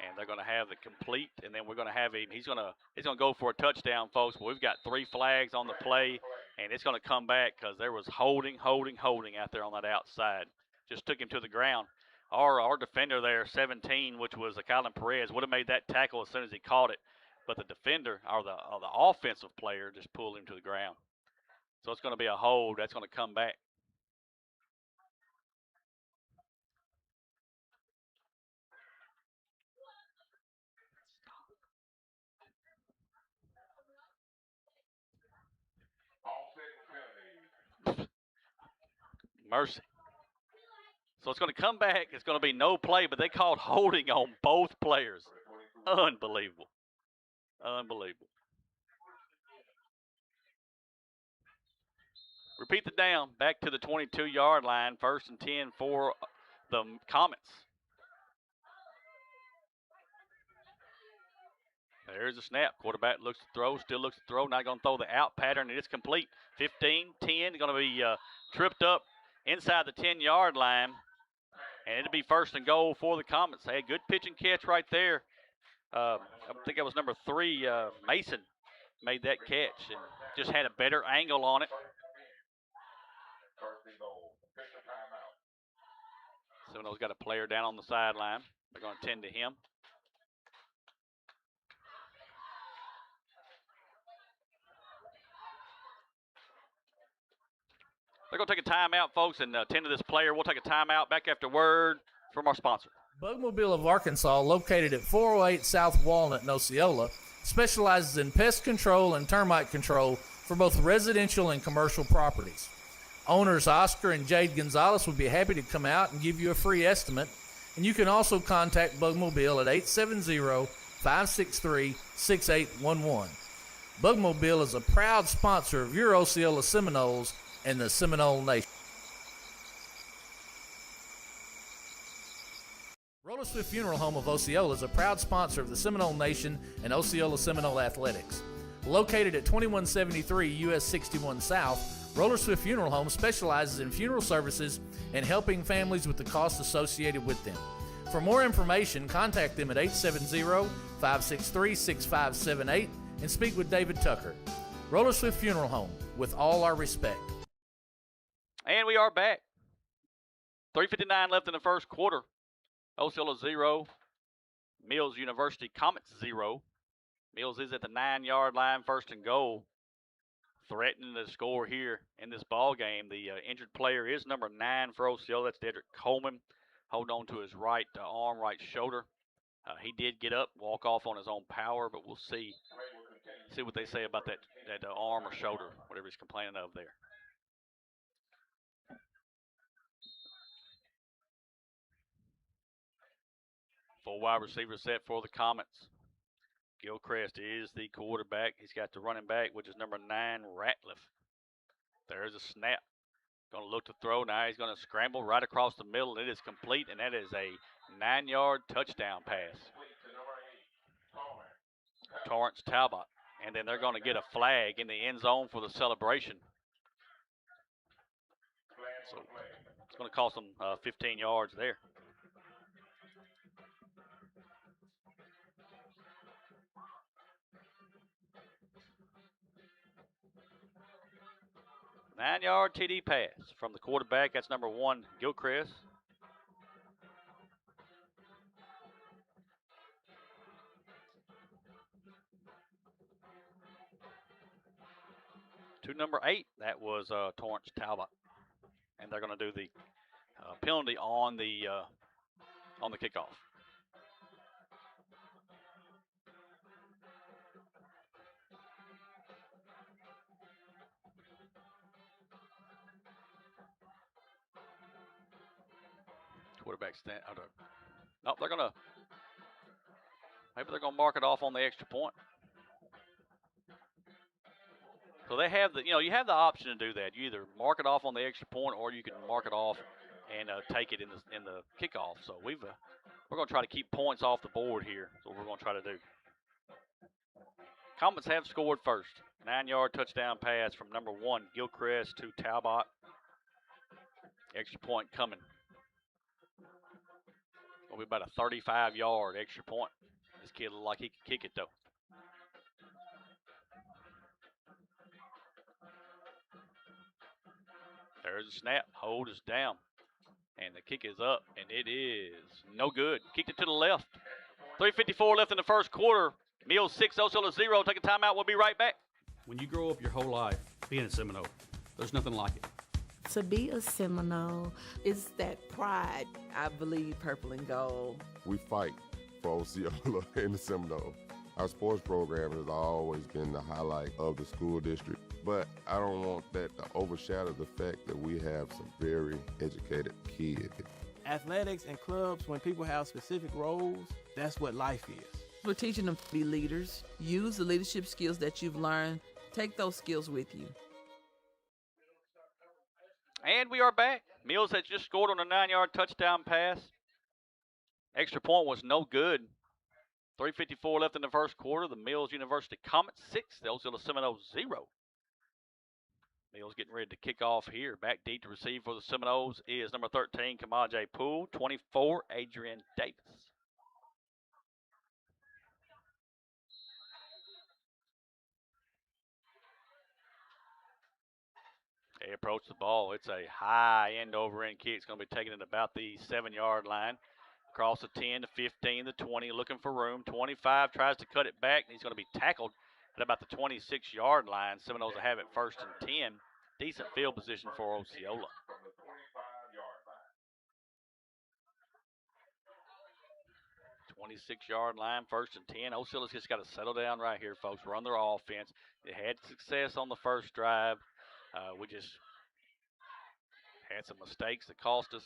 and they're going to have the complete, and then we're going to have him. He's going to go for a touchdown, folks. But we've got 3 flags on the play, and it's going to come back because there was holding out there on that outside. Just took him to the ground. Our defender there, 17, which was Kylan Perez, would have made that tackle as soon as he caught it, but the defender or the offensive player just pulled him to the ground. So it's going to be a hold. That's going to come back. Mercy. So it's going to come back. It's going to be no play, but they called holding on both players. Unbelievable. Unbelievable. Repeat the down. Back to the 22-yard line. 1st and 10 for the Comets. There's a snap. Quarterback looks to throw, still looks to throw. Not going to throw the out pattern, and it's complete. 15-10. Going to be tripped up inside the 10-yard line. And it'll be 1st and goal for the Comets. Hey, good pitch and catch right there. I think that was number 3, Mason, made that catch and just had a better angle on it. Seminoles got a player down on the sideline. They're going to tend to him. They're going to take a timeout, folks, and tend to this player. We'll take a timeout back after word from our sponsor. Bugmobile of Arkansas, located at 408 South Walnut in Osceola, specializes in pest control and termite control for both residential and commercial properties. Owners Oscar and Jade Gonzalez would be happy to come out and give you a free estimate, and you can also contact Bugmobile at 870-563-6811. Bugmobile is a proud sponsor of your Osceola Seminoles and the Seminole Nation. Roller Swift Funeral Home of Osceola is a proud sponsor of the Seminole Nation and Osceola Seminole Athletics. Located at 2173 US 61 South, Roller Swift Funeral Home specializes in funeral services and helping families with the costs associated with them. For more information, contact them at 870-563-6578 and speak with David Tucker. Roller Swift Funeral Home, with all our respect. And we are back. 3:59 left in the first quarter. Osceola 0, Mills University Comets 0. Mills is at the 9-yard line, 1st and goal, threatening to score here in this ball game. The injured player is number 9 for Osceola. That's Dedrick Coleman. Hold on to his right arm, right shoulder. He did get up, walk off on his own power, but we'll see what they say about that arm or shoulder, whatever he's complaining of there. Full wide receiver set for the Comets. Gilchrist is the quarterback. He's got the running back, which is number 9, Ratliff. There's a snap. Going to look to throw. Now he's going to scramble right across the middle. It is complete, and that is a 9-yard touchdown pass. Torrance Talbot. And then they're going to get a flag in the end zone for the celebration. So it's going to cost them 15 yards there. Nine-yard TD pass from the quarterback. That's number 1, Gilchrist. To number 8, that was Torrance Talbot. And they're going to do the penalty on the kickoff. Quarterback stand. Nope, maybe they're gonna mark it off on the extra point. So they have the, you have the option to do that. You either mark it off on the extra point, or you can mark it off and take it in the kickoff. So we're going to try to keep points off the board here. That's what we're going to try to do. Comets have scored first. 9-yard touchdown pass from number 1, Gilchrist, to Talbot. Extra point coming. Will be about a 35-yard extra point. This kid looked like he could kick it, though. There's a snap. Hold is down. And the kick is up, and it is no good. Kicked it to the left. 3:54 left in the first quarter. Mills 6, Osceola 0. Take a timeout. We'll be right back. When you grow up your whole life being a Seminole, there's nothing like it. To be a Seminole is that pride. I believe purple and gold. We fight for Osceola and the Seminoles. Our sports program has always been the highlight of the school district, but I don't want that to overshadow the fact that we have some very educated kids. Athletics and clubs, when people have specific roles, that's what life is. We're teaching them to be leaders. Use the leadership skills that you've learned. Take those skills with you. And we are back. Mills has just scored on a 9-yard touchdown pass. Extra point was no good. 3:54 left in the first quarter. The Mills University Comets 6, the Osceola Seminoles 0. Mills getting ready to kick off here. Back deep to receive for the Seminoles is number 13, Kamaje Poole. 24, Adrian Davis. They approach the ball. It's a high end over end kick. It's going to be taken at about the 7-yard line. Across the 10, the 15, the 20, looking for room. 25 tries to cut it back, and he's going to be tackled at about the 26-yard line. Seminoles will have it 1st and 10. Decent field position for Osceola. The 26-yard line, 1st and 10. Osceola's just got to settle down right here, folks. Run their offense. They had success on the first drive. We just had some mistakes that cost us.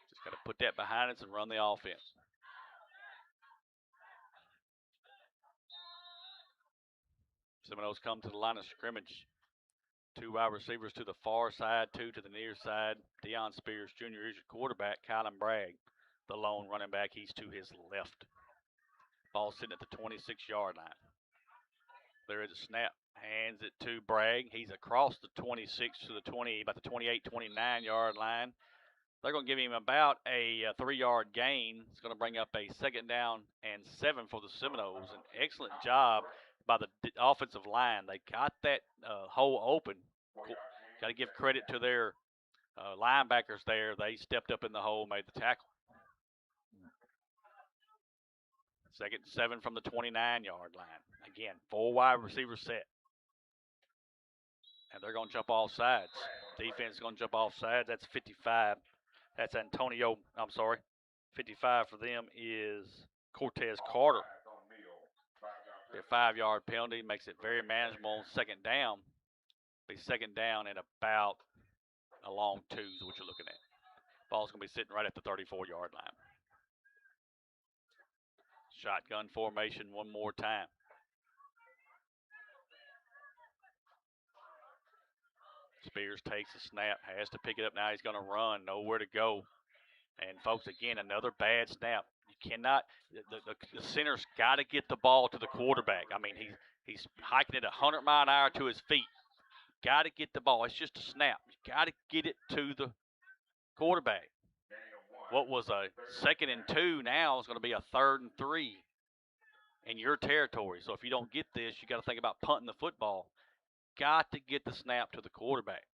Just got to put that behind us and run the offense. Seminoles come to the line of scrimmage. 2 wide receivers to the far side, 2 to the near side. Deion Spears Jr. is your quarterback. Kylan Bragg, the lone running back, he's to his left. Ball sitting at the 26-yard line. There is a snap. Hands it to Bragg. He's across the 26 to the 20, about the 28, 29-yard line. They're going to give him about a 3-yard gain. It's going to bring up a 2nd down and 7 for the Seminoles. An excellent job by the offensive line. They got that hole open. Got to give credit to their linebackers there. They stepped up in the hole, made the tackle. 2nd and 7 from the 29-yard line. Again, 4 wide receivers set. And they're going to jump off sides. Defense is going to jump off sides. That's 55. That's 55 for them is Cortez Carter. A 5-yard penalty makes it very manageable on 2nd down. Be 2nd down and about a long 2 is what you're looking at. Ball's going to be sitting right at the 34-yard line. Shotgun formation one more time. Spears takes a snap, has to pick it up now. He's going to run, nowhere to go. And, folks, again, another bad snap. You cannot – the center's got to get the ball to the quarterback. I mean, he's hiking it 100 mile an hour to his feet. Got to get the ball. It's just a snap. You got to get it to the quarterback. What was a 2nd and 2 now is going to be a 3rd and 3 in your territory. So if you don't get this, you got to think about punting the football. Got to get the snap to the quarterback.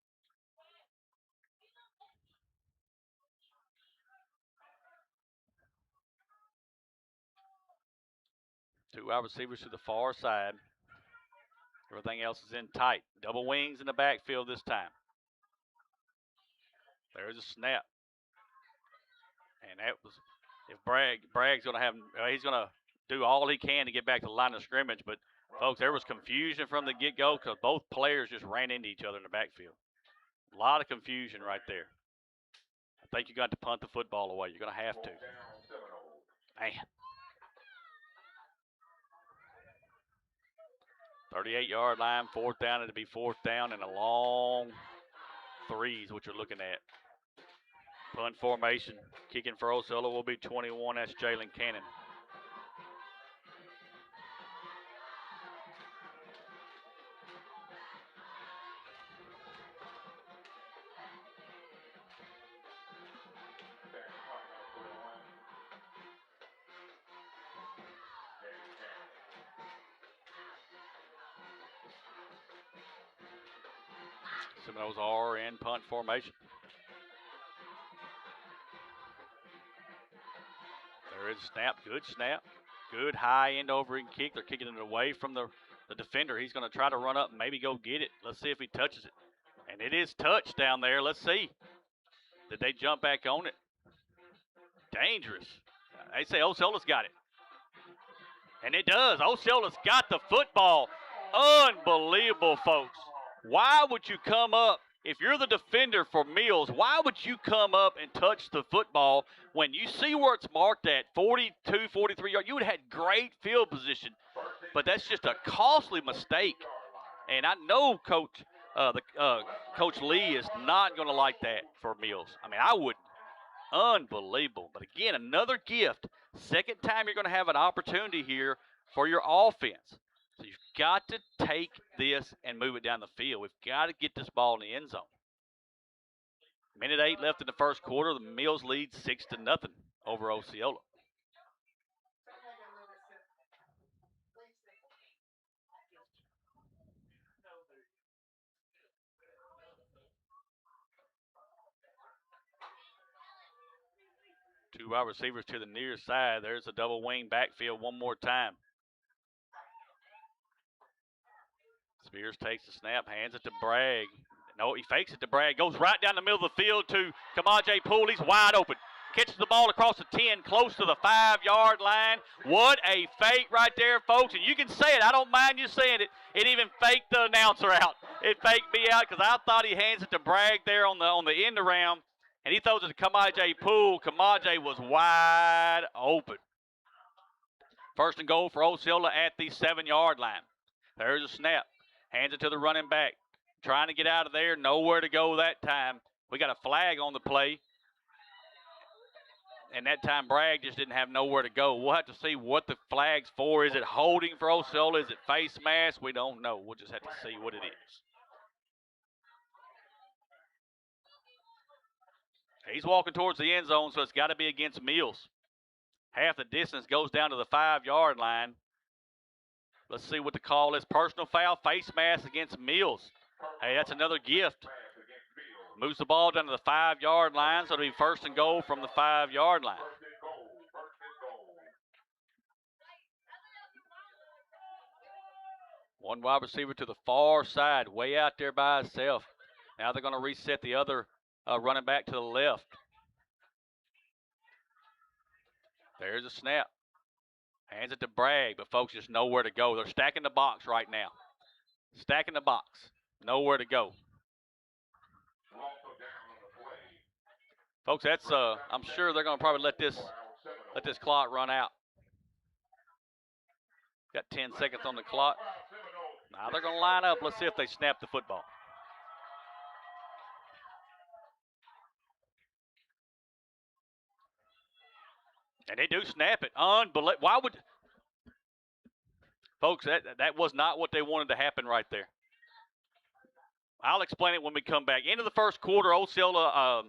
Two wide receivers to the far side. Everything else is in tight. Double wings in the backfield this time. There's a snap. And that was, if Bragg's going to have, he's going to do all he can to get back to the line of scrimmage. But, folks, there was confusion from the get-go because both players just ran into each other in the backfield. A lot of confusion right there. I think you got to punt the football away. You're going to have to. Man. 38-yard line, fourth down. It'll be fourth down and a long threes, which you're looking at. Punt formation. Kicking for Osceola will be 21. That's Jalen Cannon. Seminoles are in punt formation. There is a snap. Good snap. Good high end over and kick. They're kicking it away from the defender. He's going to try to run up and maybe go get it. Let's see if he touches it. And it is touched down there. Let's see. Did they jump back on it? Dangerous. They say Osceola's got it. And it does. Osceola's got the football. Unbelievable, folks. Why would you come up, if you're the defender for Mills, why would you come up and touch the football when you see where it's marked at, 42, 43 yards? You would have had great field position, but that's just a costly mistake. And I know Coach Lee is not going to like that for Mills. I mean, I wouldn't. Unbelievable. But again, another gift. Second time you're going to have an opportunity here for your offense. So you've got to take this and move it down the field. We've got to get this ball in the end zone. Minute 8 left in the first quarter. The Mills lead 6-0 over Osceola. Two wide receivers to the near side. There's a double wing backfield one more time. Spears takes the snap, hands it to Bragg. No, he fakes it to Bragg. Goes right down the middle of the field to Kamaje Poole. He's wide open. Catches the ball across the 10, close to the 5-yard line. What a fake right there, folks. And you can say it. I don't mind you saying it. It even faked the announcer out. It faked me out because I thought he hands it to Bragg there on the end around. And he throws it to Kamaje Poole. Kamaje was wide open. First and goal for Osceola at the 7-yard line. There's a snap. Hands it to the running back. Trying to get out of there. Nowhere to go that time. We got a flag on the play. And that time Bragg just didn't have nowhere to go. We'll have to see what the flag's for. Is it holding for Osceola? Is it face mask? We don't know. We'll just have to see what it is. He's walking towards the end zone, so it's got to be against Mills. Half the distance goes down to the 5-yard line. Let's see what the call is. Personal foul, face mask against Mills. Hey, that's another gift. Moves the ball down to the 5-yard line, so it'll be first and goal from the 5-yard line. One wide receiver to the far side, way out there by himself. Now they're going to reset the other running back to the left. There's a snap. Hands it to Bragg, but folks just nowhere to go. They're stacking the box right now. Stacking the box. Nowhere to go. Folks, that's I'm sure they're going to probably let this clock run out. Got 10 seconds on the clock. Now they're going to line up. Let's see if they snap the football. And they do snap it. Unbelievable. Why would... Folks, that was not what they wanted to happen right there. I'll explain it when we come back. Into the first quarter, Osceola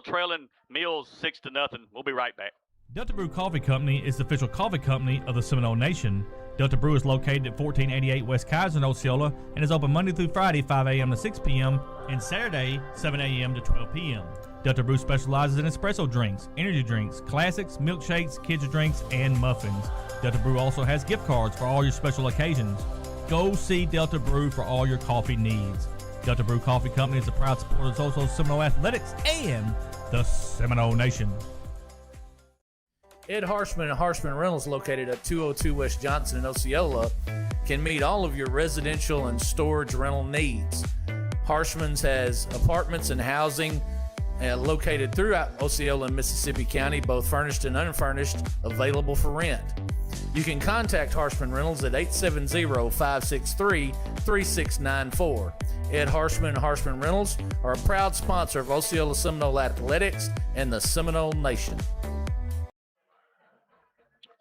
trailing Mills 6-0. We'll be right back. Delta Brew Coffee Company is the official coffee company of the Seminole Nation. Delta Brew is located at 1488 West Kaiser in Osceola and is open Monday through Friday, 5 a.m. to 6 p.m. and Saturday, 7 a.m. to 12 p.m. Delta Brew specializes in espresso drinks, energy drinks, classics, milkshakes, kids' drinks, and muffins. Delta Brew also has gift cards for all your special occasions. Go see Delta Brew for all your coffee needs. Delta Brew Coffee Company is a proud supporter of Osceola Seminole Athletics and the Seminole Nation. Ed Harshman and Harshman Rentals, located at 202 West Johnson in Osceola, can meet all of your residential and storage rental needs. Harshman's has apartments and housing located throughout Osceola and Mississippi County, both furnished and unfurnished, available for rent. You can contact Harshman Reynolds at 870-563-3694. Ed Harshman and Harshman Reynolds are a proud sponsor of Osceola Seminole Athletics and the Seminole Nation.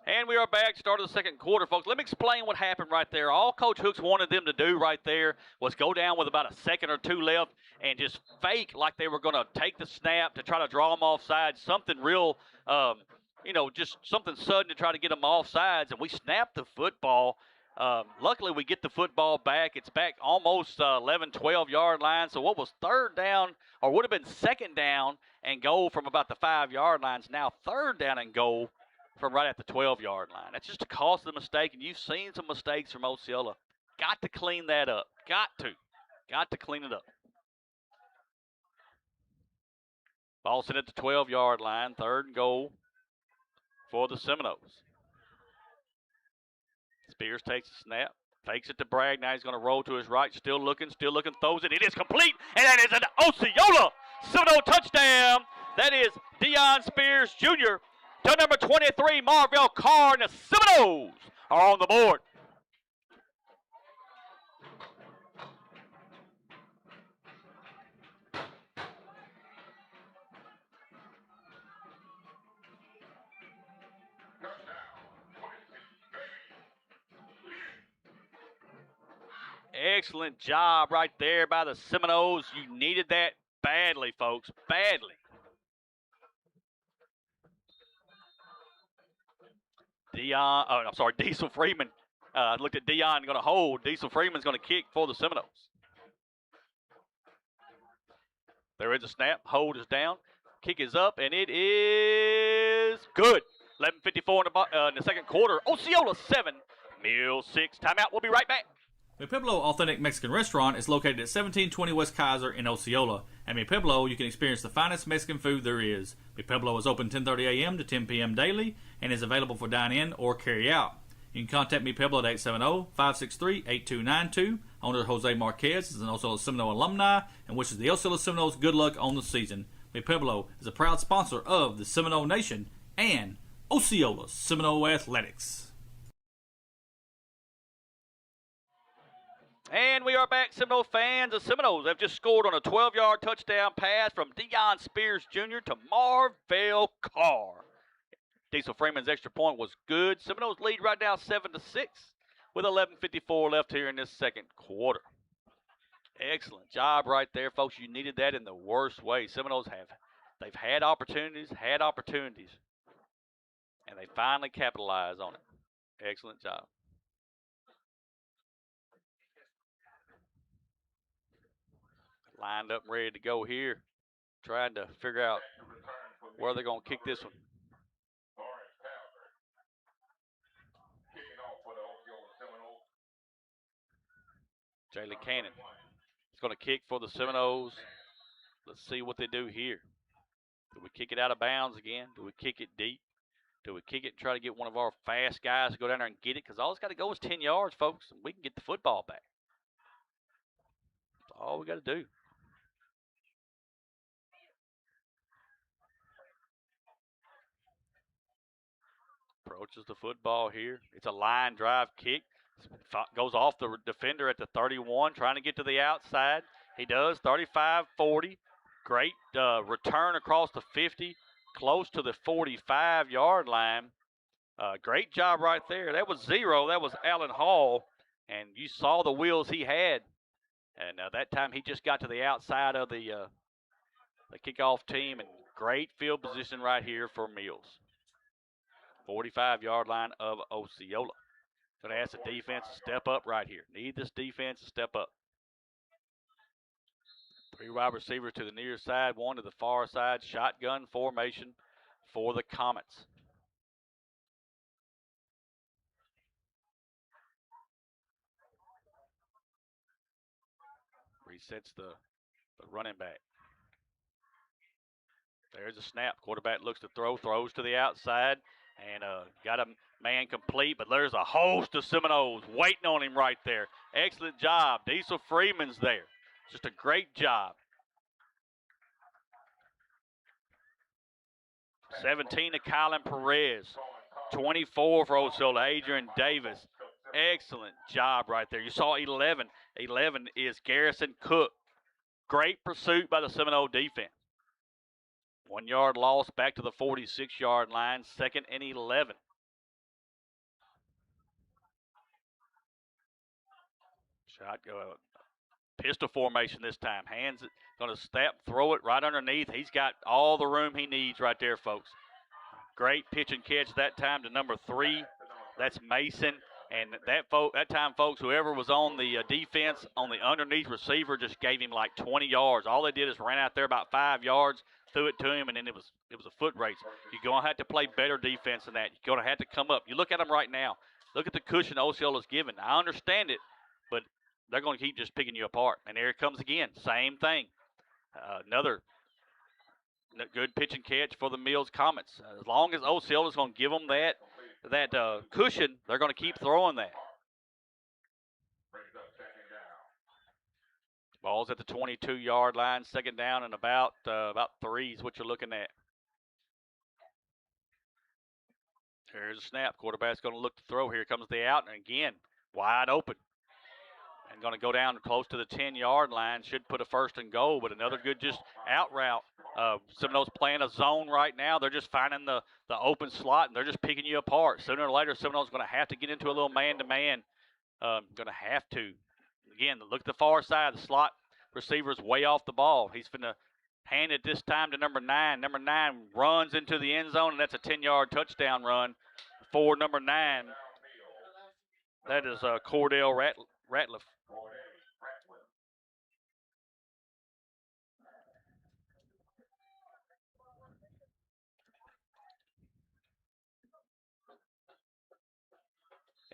And we are back, start of the second quarter, folks. Let me explain what happened right there. All Coach Hooks wanted them to do right there was go down with about a second or two left and just fake like they were going to take the snap to try to draw them off sides, something real, just something sudden to try to get them off sides. And we snapped the football. Luckily, we get the football back. It's back almost 11, 12-yard line. So what was third down or would have been second down and goal from about the 5-yard line is now third down and goal from right at the 12-yard line. That's just a costly mistake, and you've seen some mistakes from Osceola. Got to clean that up. Got to clean it up. Ball sent at the 12-yard line, third and goal for the Seminoles. Spears takes the snap, fakes it to Bragg. Now he's going to roll to his right, still looking, throws it. It is complete, and that is an Osceola Seminole touchdown. That is Deion Spears Jr. to number 23, Marvell Carr, and the Seminoles are on the board. Excellent job right there by the Seminoles. You needed that badly, folks, badly. Diesel Freeman. Looked at Deion going to hold. Diesel Freeman's going to kick for the Seminoles. There is a snap. Hold is down. Kick is up, and it is good. 11:54 in the second quarter. Osceola 7, Mills 6. Timeout. We'll be right back. Mi Pueblo Authentic Mexican Restaurant is located at 1720 West Kaiser in Osceola. At Mi Pueblo, you can experience the finest Mexican food there is. Mi Pueblo is open 10:30 a.m. to 10 p.m. daily and is available for dine-in or carry-out. You can contact Mi Pueblo at 870-563-8292. Owner Jose Marquez is an Osceola Seminole alumni and wishes the Osceola Seminoles good luck on the season. Mi Pueblo is a proud sponsor of the Seminole Nation and Osceola Seminole Athletics. And we are back, Seminole fans. The Seminoles have just scored on a 12-yard touchdown pass from Deion Spears Jr. to Marvell Carr. Diesel Freeman's extra point was good. Seminoles lead right now 7-6 with 11:54 left here in this second quarter. Excellent job right there, folks. You needed that in the worst way. Seminoles they've had opportunities, and they finally capitalized on it. Excellent job. Lined up and ready to go here. Trying to figure out where they're going to kick this one. Jalen Cannon is going to kick for the Seminoles. Let's see what they do here. Do we kick it out of bounds again? Do we kick it deep? Do we kick it and try to get one of our fast guys to go down there and get it? Because all it's got to go is 10 yards, folks, and we can get the football back. That's all we got to do. Approaches the football here. It's a line drive kick. Goes off the defender at the 31, trying to get to the outside. He does, 35-40. Great return across the 50, close to the 45-yard line. Great job right there. That was zero. That was Allen Hall, and you saw the wheels he had. And that time he just got to the outside of the kickoff team, and great field position right here for Mills. 45-yard line of Osceola. Going to ask the defense to step up right here. Need this defense to step up. 3 wide receivers to the near side, 1 to the far side. Shotgun formation for the Comets. Resets the running back. There's a snap. Quarterback looks to throw, throws to the outside. And got a man complete, but there's a host of Seminoles waiting on him right there. Excellent job. Diesel Freeman's there. Just a great job. 17 to Kylan Perez. 24 for Osceola, Adrian Davis. Excellent job right there. You saw 11. 11 is Garrison Cook. Great pursuit by the Seminole defense. 1 yard loss back to the 46-yard line, 2nd and 11. Shot go pistol formation this time. Hands it, going to step, throw it right underneath. He's got all the room he needs right there, folks. Great pitch and catch that time to number 3. That's Mason. And that time, folks, whoever was on the defense on the underneath receiver just gave him like 20 yards. All they did is ran out there about 5 yards, threw it to him, and then it was a foot race. You're going to have to play better defense than that. You're going to have to come up. You look at them right now. Look at the cushion Osceola's given. I understand it, but they're going to keep just picking you apart. And there it comes again. Same thing. Another good pitch and catch for the Mills Comets. As long as Osceola's going to give them that cushion, they're going to keep throwing that. Ball's at the 22-yard line, 2nd down and about 3 is what you're looking at. There's a snap. Quarterback's going to look to throw. Here comes the out, and again, wide open. And going to go down close to the 10-yard line. Should put a 1st and goal, but another good just out route. Seminoles playing a zone right now. They're just finding the open slot, and they're just picking you apart. Sooner or later, Seminoles going to have to get into a little man-to-man. Going to have to. Again, look at the far side. The slot receiver's way off the ball. He's going to hand it this time to number 9. Number 9 runs into the end zone, and that's a 10-yard touchdown run for number 9. That is Cordell Ratliff.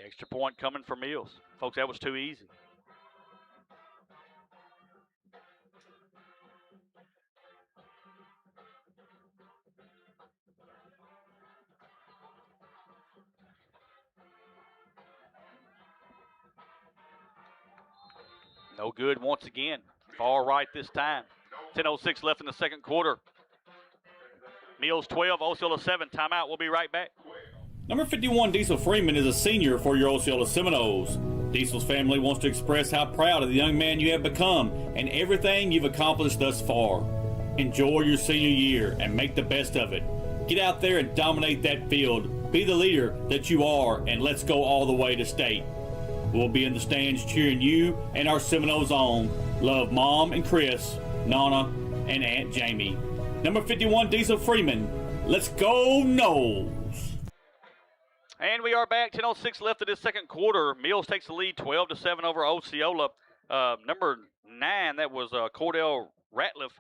Extra point coming for Mills. Folks, that was too easy. No good once again. Far right this time. 10:06 left in the 2nd quarter. Mills 12, Osceola 7. Timeout. We'll be right back. Number 51, Diesel Freeman, is a senior for your Osceola Seminoles. Diesel's family wants to express how proud of the young man you have become and everything you've accomplished thus far. Enjoy your senior year and make the best of it. Get out there and dominate that field. Be the leader that you are, and let's go all the way to state. We'll be in the stands cheering you and our Seminoles on. Love Mom and Chris, Nana, and Aunt Jamie. Number 51, Diesel Freeman. Let's go Noles. And we are back. 10:06 left in this 2nd quarter. Mills takes the lead 12-7 over Osceola. Number 9, that was Cordell Ratliff.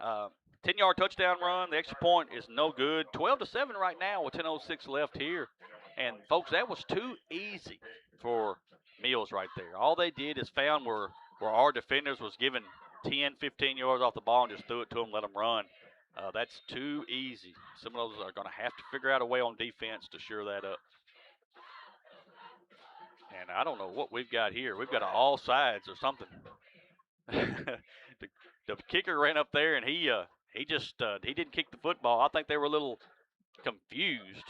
10-yard touchdown run. The extra point is no good. 12-7 right now with 10:06 left here. And, folks, that was too easy for Mills right there. All they did is found where our defenders was given 10, 15 yards off the ball and just threw it to them, let them run. That's too easy. Some of those are going to have to figure out a way on defense to shore that up. And I don't know what we've got here. We've got an all sides or something. the kicker ran up there, and he didn't kick the football. I think they were a little confused.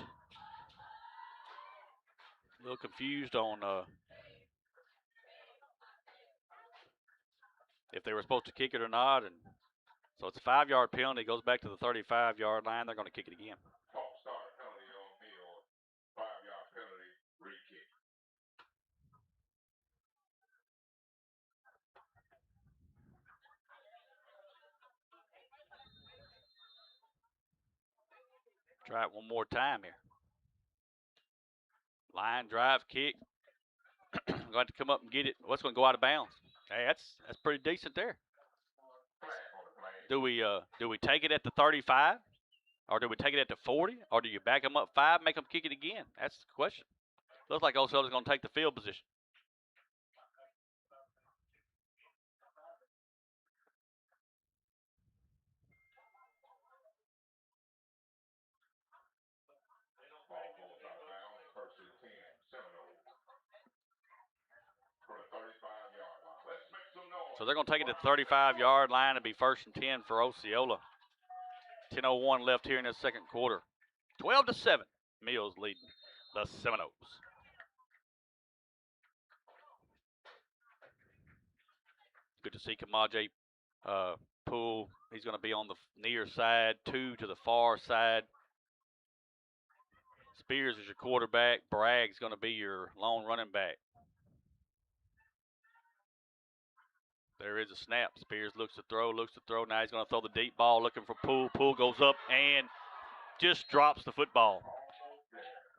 On if they were supposed to kick it or not. And so it's a 5-yard penalty. It goes back to the 35-yard line. They're going to kick it again. Try it one more time here. Line drive kick. I'm going to come up and get it. What's going to go out of bounds? Hey, that's pretty decent there. Do we take it at the 35, or do we take it at the 40, or do you back them up 5, make them kick it again? That's the question. Looks like Osceola's going to take the field position. So they're going to take it to the 35-yard line and be 1st and 10 for Osceola. 10:01 left here in the 2nd quarter. 12-7, Mills leading. the Seminoles. Good to see Kamaje Poole. He's going to be on the near side, 2 to the far side. Spears is your quarterback. Bragg's going to be your lone running back. There is a snap. Spears looks to throw. Now he's going to throw the deep ball, looking for Poole. Poole goes up and just drops the football.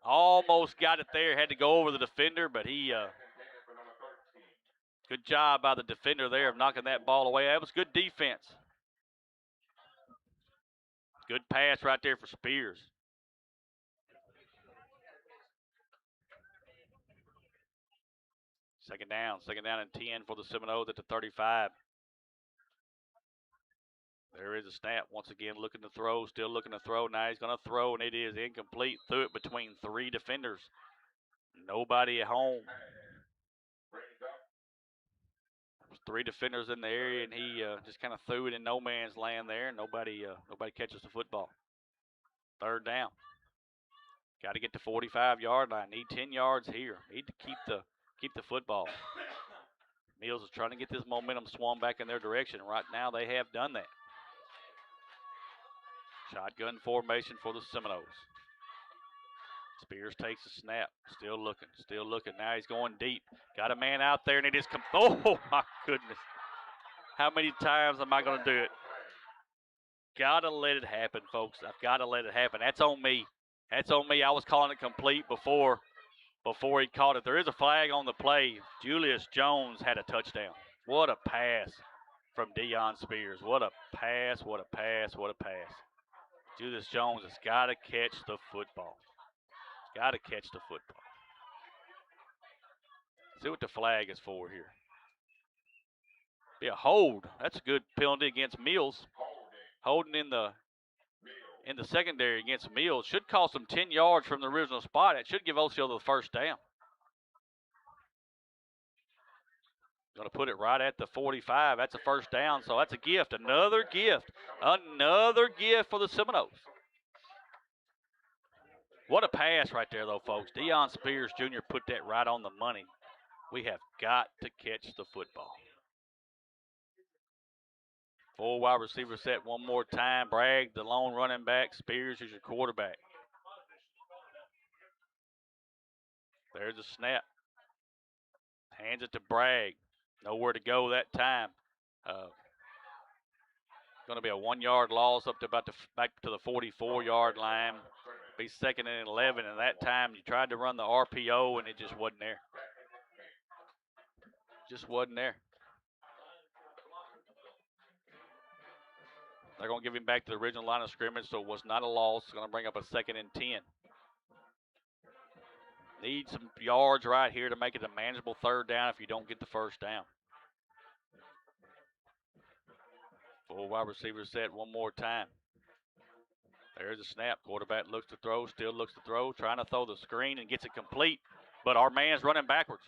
Almost got it there. Had to go over the defender, but he good job by the defender there of knocking that ball away. That was good defense. Good pass right there for Spears. Second down and 10 for the Seminoles at the 35. There is a snap. Once again, looking to throw, still looking to throw. Now he's going to throw, and it is incomplete. Threw it between 3 defenders. Nobody at home. There's 3 defenders in the area, and he just kind of threw it in no man's land there. Nobody catches the football. Third down. Got to get to 45-yard line. Need 10 yards here. Need to keep the football. Mills is trying to get this momentum swung back in their direction. Right now, they have done that. Shotgun formation for the Seminoles. Spears takes a snap. Still looking. Now he's going deep. Got a man out there, and it is oh, my goodness. How many times am I going to do it? Got to let it happen, folks. I've got to let it happen. That's on me. I was calling it complete before he caught it. There is a flag on the play. Julius Jones had a touchdown. What a pass from Deion Spears. What a pass. Julius Jones has got to catch the football. See what the flag is for here. Be a hold. That's a good penalty against Mills. Holding in the secondary against Mills. Should cost them 10 yards from the original spot. It should give Osceola the first down. Going to put it right at the 45. That's a first down, so that's a gift. Another gift for the Seminoles. What a pass right there, though, folks. Deion Spears Jr. put that right on the money. We have got to catch the football. 4 wide receiver set one more time. Bragg, the lone running back. Spears is your quarterback. There's a snap. Hands it to Bragg. Nowhere to go that time. Going to be a 1-yard loss up to back to the 44-yard line. Be second and 11, and that time you tried to run the RPO, and it just wasn't there. They're going to give him back to the original line of scrimmage, so it was not a loss. It's going to bring up a second and 10. Need some yards right here to make it a manageable third down if you don't get the first down. 4 wide receivers set one more time. There's a snap. Quarterback looks to throw, still looks to throw, trying to throw the screen and gets it complete, but our man's running backwards.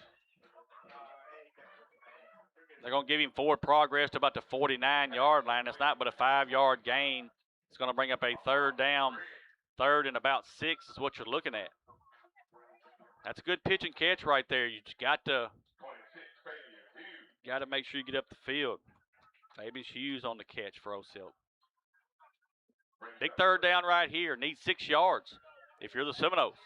They're going to give him forward progress to about the 49-yard line. It's not but a 5-yard gain. It's going to bring up a third down. Third and about 6 is what you're looking at. That's a good pitch and catch right there. You just got to make sure you get up the field. Fabian Hughes on the catch for Osceola. Big third down right here. Need 6 yards if you're the Seminoles.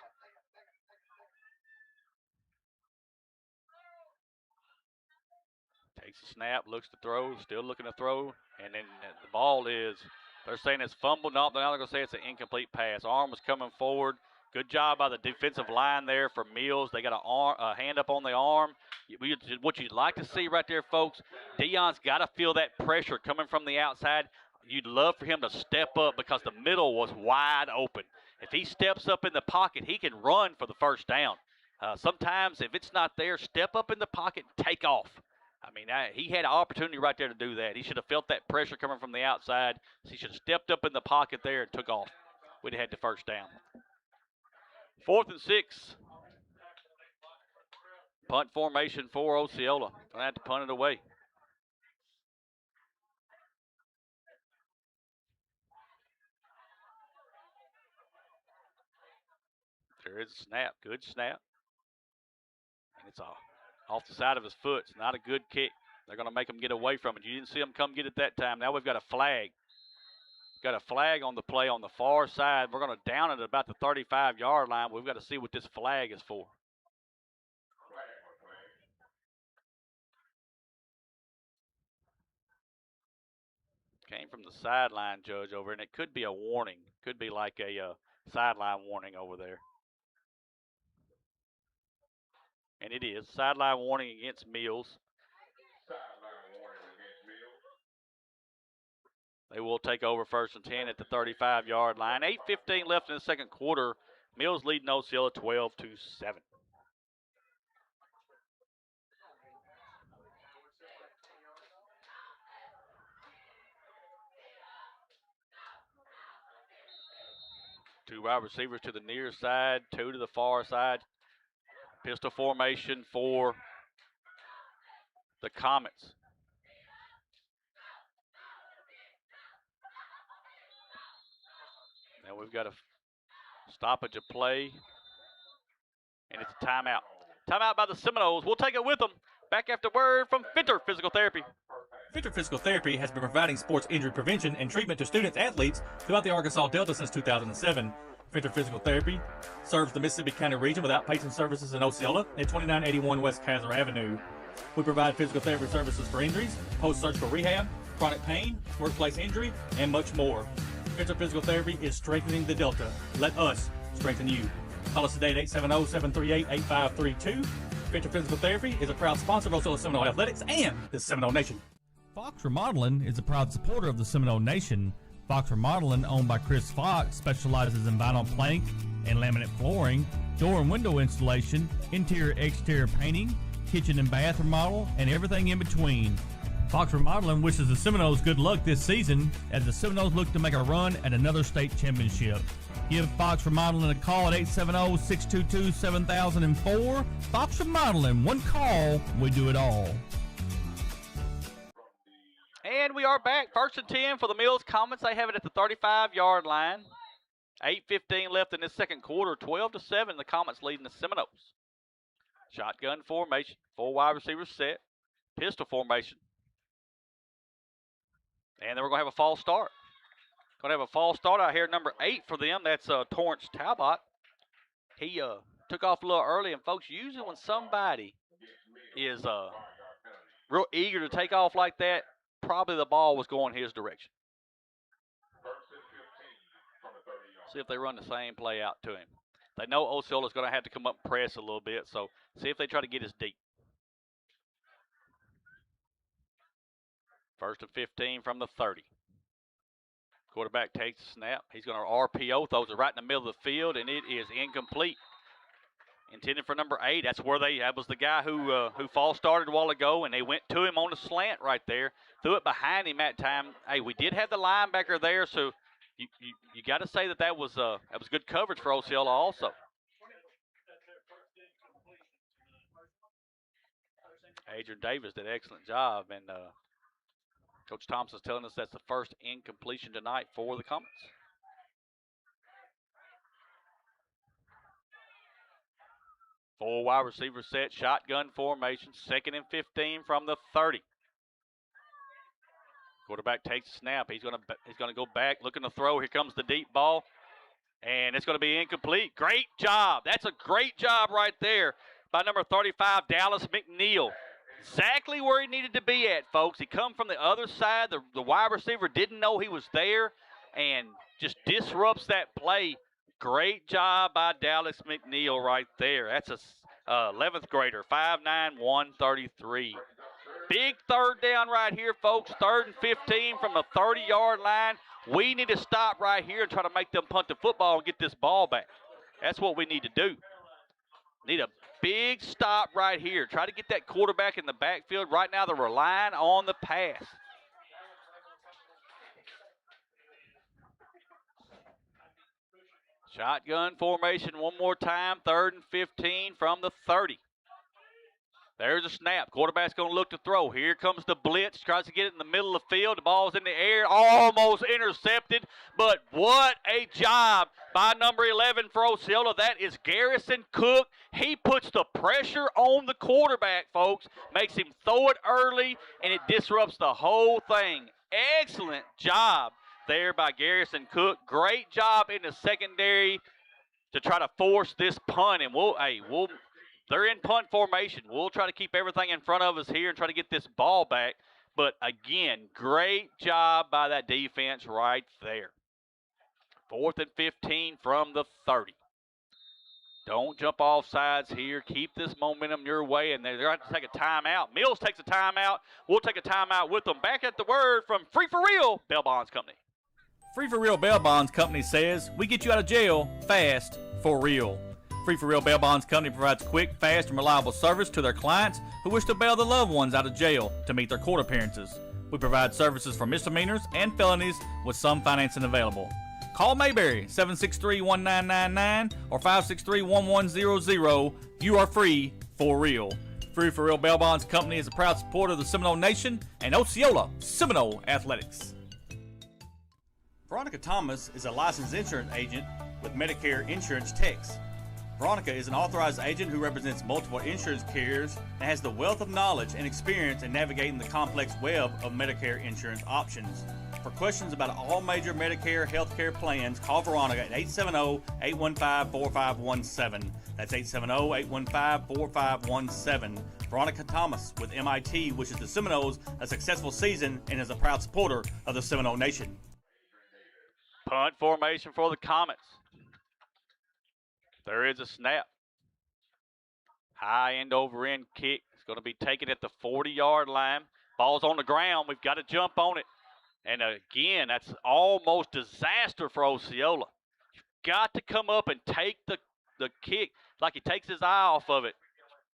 Takes a snap, looks to throw, still looking to throw, and then the ball is, they're saying it's fumbled. No, they're not going to say it's an incomplete pass. Arm was coming forward. Good job by the defensive line there for Mills. They got a hand up on the arm. What you'd like to see right there, folks, Deion's got to feel that pressure coming from the outside. You'd love for him to step up because the middle was wide open. If he steps up in the pocket, he can run for the first down. Sometimes if it's not there, step up in the pocket and take off. I mean, he had an opportunity right there to do that. He should have felt that pressure coming from the outside. So he should have stepped up in the pocket there and took off. We'd have had the first down. 4th and 6. Punt formation for Osceola. Going to have to punt it away. There is a snap. Good snap. And it's off the side of his foot. It's not a good kick. They're going to make him get away from it. You didn't see him come get it that time. Now we've got a flag. Got a flag on the play on the far side. We're going to down it at about the 35-yard line. We've got to see what this flag is for. Came from the sideline judge over, and it could be a warning. Could be like a sideline warning over there. And it is. Sideline warning against Mills. They will take over 1st and 10 at the 35-yard line. 8:15 left in the second quarter. Mills leading Osceola 12-7. Two wide receivers to the near side, two to the far side. Pistol formation for the Comets. Now we've got a stoppage of play, and it's a timeout. Timeout by the Seminoles. We'll take it with them. Back after word from Finter Physical Therapy. Finter Physical Therapy has been providing sports injury prevention and treatment to students athletes throughout the Arkansas Delta since 2007. Finter Physical Therapy serves the Mississippi County region with outpatient services in Osceola at 2981 West Kaiser Avenue. We provide physical therapy services for injuries, post-surgical rehab, chronic pain, workplace injury, and much more. Finter Physical Therapy is strengthening the Delta. Let us strengthen you. Call us today at 870-738-8532. Finter Physical Therapy is a proud sponsor of Osceola Seminole Athletics and the Seminole Nation. Fox Remodeling is a proud supporter of the Seminole Nation. Fox Remodeling, owned by Chris Fox, specializes in vinyl plank and laminate flooring, door and window installation, interior-exterior painting, kitchen and bath remodel, and everything in between. Fox Remodeling wishes the Seminoles good luck this season as the Seminoles look to make a run at another state championship. Give Fox Remodeling a call at 870-622-7004. Fox Remodeling, one call, we do it all. And we are back. 1st and 10 for the Mills Comets. They have it at the 35-yard line. 8:15 left in this second quarter. 12-7, the Comets leading the Seminoles. Shotgun formation. 4 wide receivers set. Pistol formation. And then we're going to have a false start. Going to have a false start out here, number 8 for them. That's Torrance Talbot. He took off a little early. And, folks, usually when somebody is real eager to take off like that, probably the ball was going his direction. See if they run the same play out to him. They know Osceola's going to have to come up and press a little bit, so see if they try to get us deep. 1st and 15 from the 30. Quarterback takes the snap. He's going to RPO, throws it right in the middle of the field, and it is incomplete. Intended for number 8. That was the guy who false started a while ago, and they went to him on the slant right there. Threw it behind him that time. Hey, we did have the linebacker there, so you got to say that was good coverage for Osceola also. Adrian Davis did an excellent job, and Coach Thompson's telling us that's the first incompletion tonight for the Comets. Four wide receiver set, shotgun formation, 2nd and 15 from the 30. Quarterback takes the snap. He's going to go back, looking to throw. Here comes the deep ball, and it's going to be incomplete. Great job. That's a great job right there by number 35, Dallas McNeil. Exactly where he needed to be at, folks. He come from the other side. The wide receiver didn't know he was there and just disrupts that play. Great job by Dallas McNeil right there. That's a 11th grader, 5'9", 133. Big third down right here, folks. 3rd and 15 from the 30-yard line. We need to stop right here and try to make them punt the football and get this ball back. That's what we need to do. Need a big stop right here. Try to get that quarterback in the backfield. Right now they're relying on the pass. Shotgun formation one more time. 3rd and 15 from the 30. There's a snap. Quarterback's going to look to throw. Here comes the blitz. Tries to get it in the middle of the field. The ball's in the air. Almost intercepted. But what a job by number 11 for Osceola. That is Garrison Cook. He puts the pressure on the quarterback, folks. Makes him throw it early, and it disrupts the whole thing. Excellent job there by Garrison Cook. Great job in the secondary to try to force this punt. And they're in punt formation. We'll try to keep everything in front of us here and try to get this ball back. But again, great job by that defense right there. 4th and 15 from the 30. Don't jump off sides here. Keep this momentum your way, and they're going to take a timeout. Mills takes a timeout. We'll take a timeout with them. Back at the word from Free for Real Bail Bonds Company. Free for Real Bail Bonds Company says, we get you out of jail fast for real. Free for Real Bail Bonds Company provides quick, fast, and reliable service to their clients who wish to bail their loved ones out of jail to meet their court appearances. We provide services for misdemeanors and felonies with some financing available. Call Mayberry 763-1999 or 563-1100. You are free for real. Free for Real Bail Bonds Company is a proud supporter of the Seminole Nation and Osceola Seminole Athletics. Veronica Thomas is a licensed insurance agent with Medicare Insurance Techs. Veronica is an authorized agent who represents multiple insurance carriers and has the wealth of knowledge and experience in navigating the complex web of Medicare insurance options. For questions about all major Medicare healthcare plans, call Veronica at 870-815-4517. That's 870-815-4517. Veronica Thomas with MIT wishes the Seminoles a successful season and is a proud supporter of the Seminole Nation. Punt formation for the Comets. There is a snap. High end over end kick. It's going to be taken at the 40-yard line. Ball's on the ground. We've got to jump on it. And again, that's almost disaster for Osceola. You've got to come up and take the kick like he takes his eye off of it.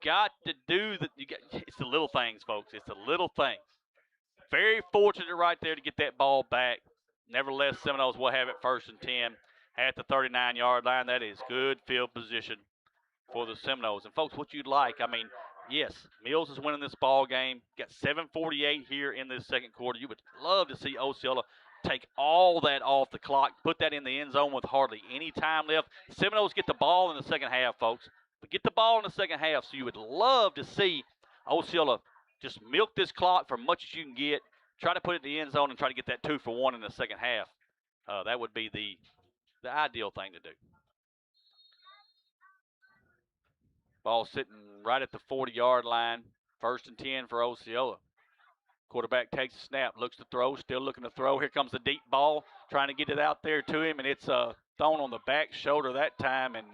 Got to do it's the little things, folks. It's the little things. Very fortunate right there to get that ball back. Nevertheless, Seminoles will have it 1st and 10 at the 39-yard line. That is good field position for the Seminoles. And, folks, what you'd like, I mean, yes, Mills is winning this ball game. Got 7:48 here in this second quarter. You would love to see Osceola take all that off the clock, put that in the end zone with hardly any time left. Seminoles get the ball in the second half, folks. But get the ball in the second half, so you would love to see Osceola just milk this clock for much as you can get. Try to put it in the end zone and try to get that 2-for-1 in the second half. That would be the ideal thing to do. Ball sitting right at the 40-yard line. 1st and 10 for Osceola. Quarterback takes a snap, looks to throw, still looking to throw. Here comes the deep ball, trying to get it out there to him, and it's thrown on the back shoulder that time and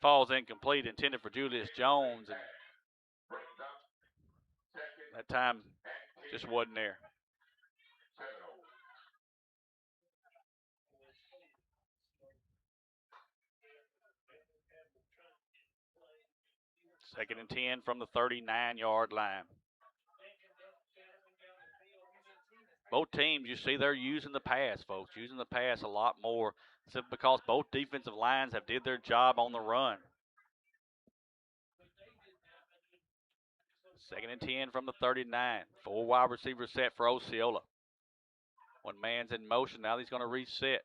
falls incomplete, intended for Julius Jones. And that time just wasn't there. Second and 10 from the 39-yard line. Both teams, you see, they're using the pass, folks, using the pass a lot more simply because both defensive lines have did their job on the run. Second and 10 from the 39. 4 wide receivers set for Osceola. One man's in motion. Now he's going to reset.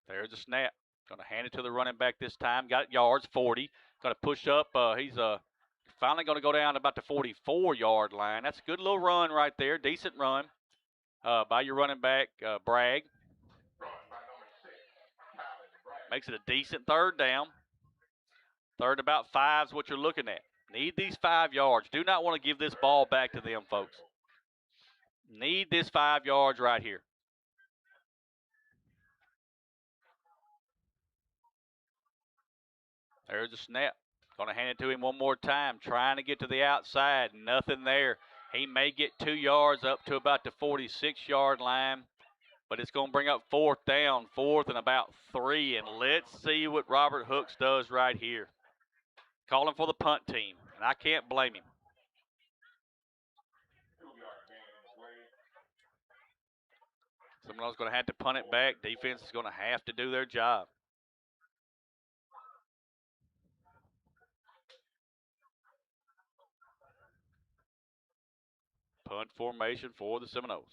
There's a snap. Going to hand it to the running back this time. Got it yards, 40. Going to push up. He's finally going to go down to about the 44-yard line. That's a good little run right there. Decent run by your running back, Bragg. Makes it a decent 3rd down. 3rd about 5 is what you're looking at. Need these 5 yards. Do not want to give this ball back to them, folks. Need this 5 yards right here. There's a snap. Going to hand it to him one more time. Trying to get to the outside. Nothing there. He may get 2 yards up to about the 46-yard line. But it's going to bring up 4th down. 4th and about 3. And let's see what Robert Hooks does right here. Calling for the punt team. And I can't blame him. Someone's going to have to punt it back. Defense is going to have to do their job. Punt formation for the Seminoles.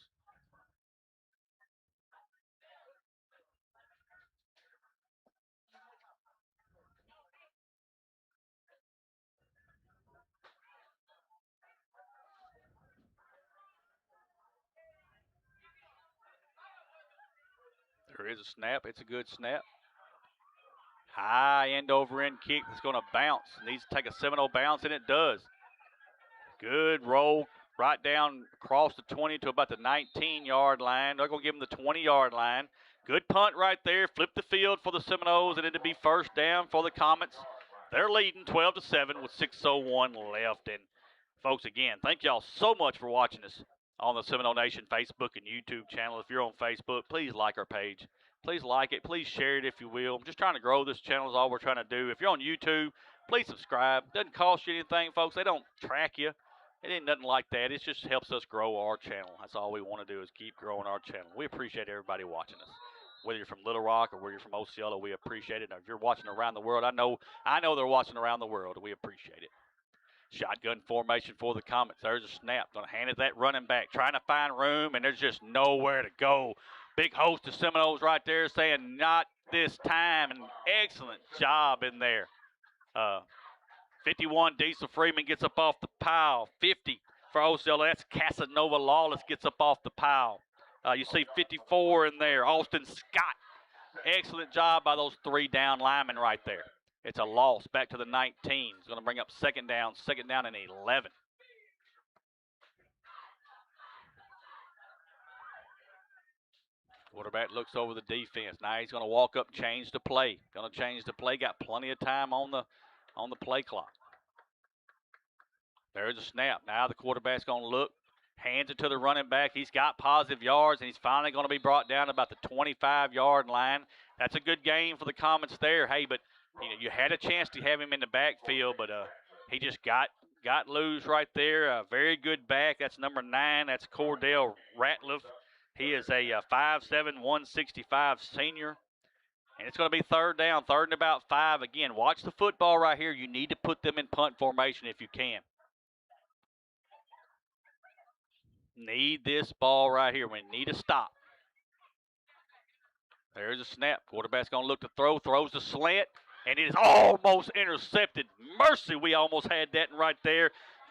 There is a snap. It's a good snap. High end over end kick that's going to bounce. Needs to take a Seminole bounce, and it does. Good roll right down across the 20 to about the 19-yard line. They're going to give him the 20-yard line. Good punt right there. Flip the field for the Seminoles, and it'll be first down for the Comets. They're leading 12-7 with 6:01 left. And folks, again, thank y'all so much for watching us on the Seminole Nation Facebook and YouTube channel. If you're on Facebook, please like our page. Please like it. Please share it if you will. I'm just trying to grow this channel is all we're trying to do. If you're on YouTube, please subscribe. Doesn't cost you anything, folks. They don't track you. It ain't nothing like that. It just helps us grow our channel. That's all we want to do is keep growing our channel. We appreciate everybody watching us. Whether you're from Little Rock or whether you're from Osceola, we appreciate it. Now, if you're watching around the world, I know they're watching around the world, and we appreciate it. Shotgun formation for the Comets. There's a snap. Going to hand it that running back. Trying to find room, and there's just nowhere to go. Big host of Seminoles right there saying, not this time, and excellent job in there. 51, Diesel Freeman gets up off the pile. 50 for Osceola. That's Casanova Lawless gets up off the pile. You see 54 in there. Austin Scott. Excellent job by those 3 down linemen right there. It's a loss back to the 19. It's going to bring up second down and 11. Quarterback looks over the defense. Now he's going to walk up, change the play. Going to change the play. Got plenty of time on the play clock. There's a snap. Now the quarterback's going to look. Hands it to the running back. He's got positive yards, and he's finally going to be brought down about the 25-yard line. That's a good game for the Comets there. Hey, but you had a chance to have him in the backfield, but he just got loose right there. A very good back. That's number 9. That's Cordell Ratliff. He is a 5'7", 165 senior. And it's going to be third down, third and about 5. Again, watch the football right here. You need to put them in punt formation if you can. Need this ball right here. We need a stop. There's a snap. Quarterback's going to look to throw. Throws the slant. And it is almost intercepted. Mercy, we almost had that right there.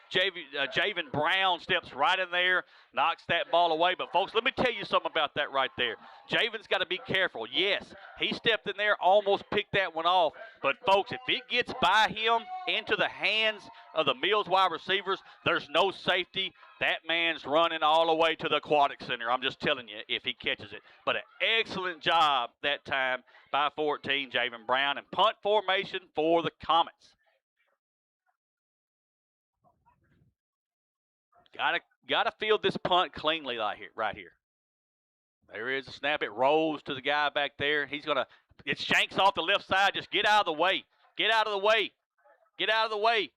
Javen Brown steps right in there, knocks that ball away. But, folks, let me tell you something about that right there. Javen's got to be careful. Yes, he stepped in there, almost picked that one off. But, folks, if it gets by him into the hands of the Mills wide receivers, there's no safety. That man's running all the way to the Aquatic Center. I'm just telling you if he catches it. But an excellent job that time by 14, Javen Brown. And punt formation for the Comets. Gotta field this punt cleanly right here. There is a snap. It rolls to the guy back there. It shanks off the left side. Just get out of the way. Get out of the way. Get out of the way.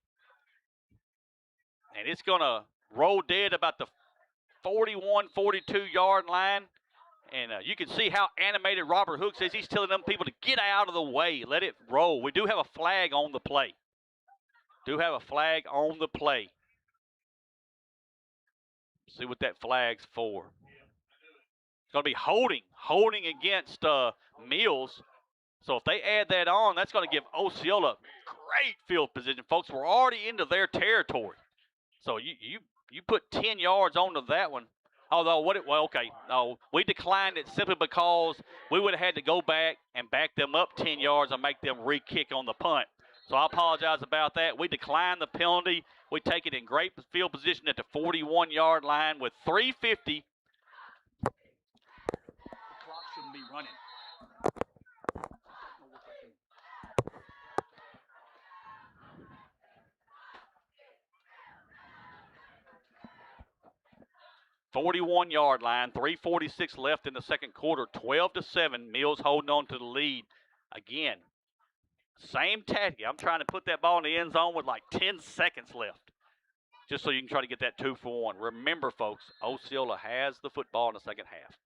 And it's gonna roll dead about the 41, 42-yard line. And you can see how animated Robert Hooks is. He's telling them people to get out of the way. Let it roll. We do have a flag on the play. See what that flag's for. It's going to be holding against Mills. So if they add that on, that's going to give Osceola great field position. Folks, we're already into their territory. So you put 10 yards onto that one. Although, we declined it simply because we would have had to go back and back them up 10 yards and make them re-kick on the punt. So I apologize about that. We declined the penalty. We take it in great field position at the 41-yard line with 3:50. The clock shouldn't be running. "41-yard line, 3:46 left in the second quarter, 12-7. Mills holding on to the lead again. Same tactic. I'm trying to put that ball in the end zone with like 10 seconds left, just so you can try to get that 2-for-1. Remember, folks, Osceola has the football in the second half.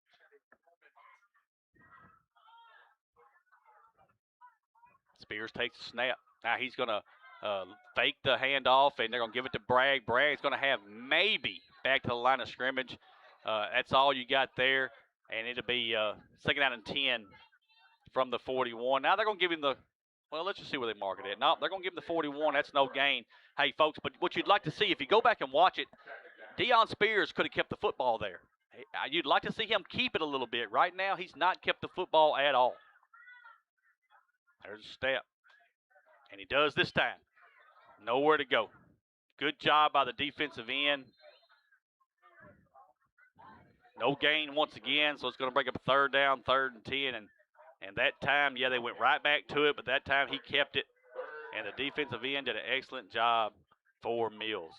Spears takes the snap. Now he's going to fake the handoff, and they're going to give it to Bragg. Bragg's going to have maybe back to the line of scrimmage. That's all you got there, and it'll be 2nd down and 10 from the 41. Now they're going to give him the, well, let's just see where they mark it at. No, they're going to give him the 41. That's no gain. Hey, folks, but what you'd like to see, if you go back and watch it, Deion Spears could have kept the football there. You'd like to see him keep it a little bit. Right now, he's not kept the football at all. There's a step. And he does this time. Nowhere to go. Good job by the defensive end. No gain once again, so it's going to break up a 3rd down, 3rd and 10. And that time, yeah, they went right back to it, but that time he kept it. And the defensive end did an excellent job for Mills.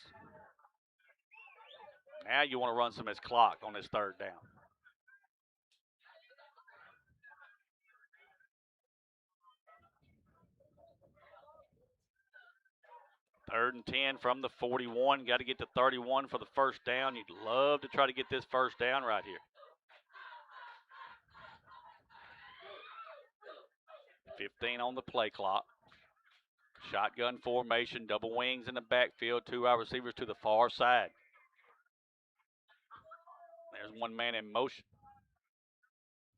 Now you want to run some of this clock on this 3rd down. Third and 10 from the 41. Got to get to 31 for the 1st down. You'd love to try to get this 1st down right here. 15 on the play clock. Shotgun formation, double wings in the backfield, 2 wide receivers to the far side. There's one man in motion.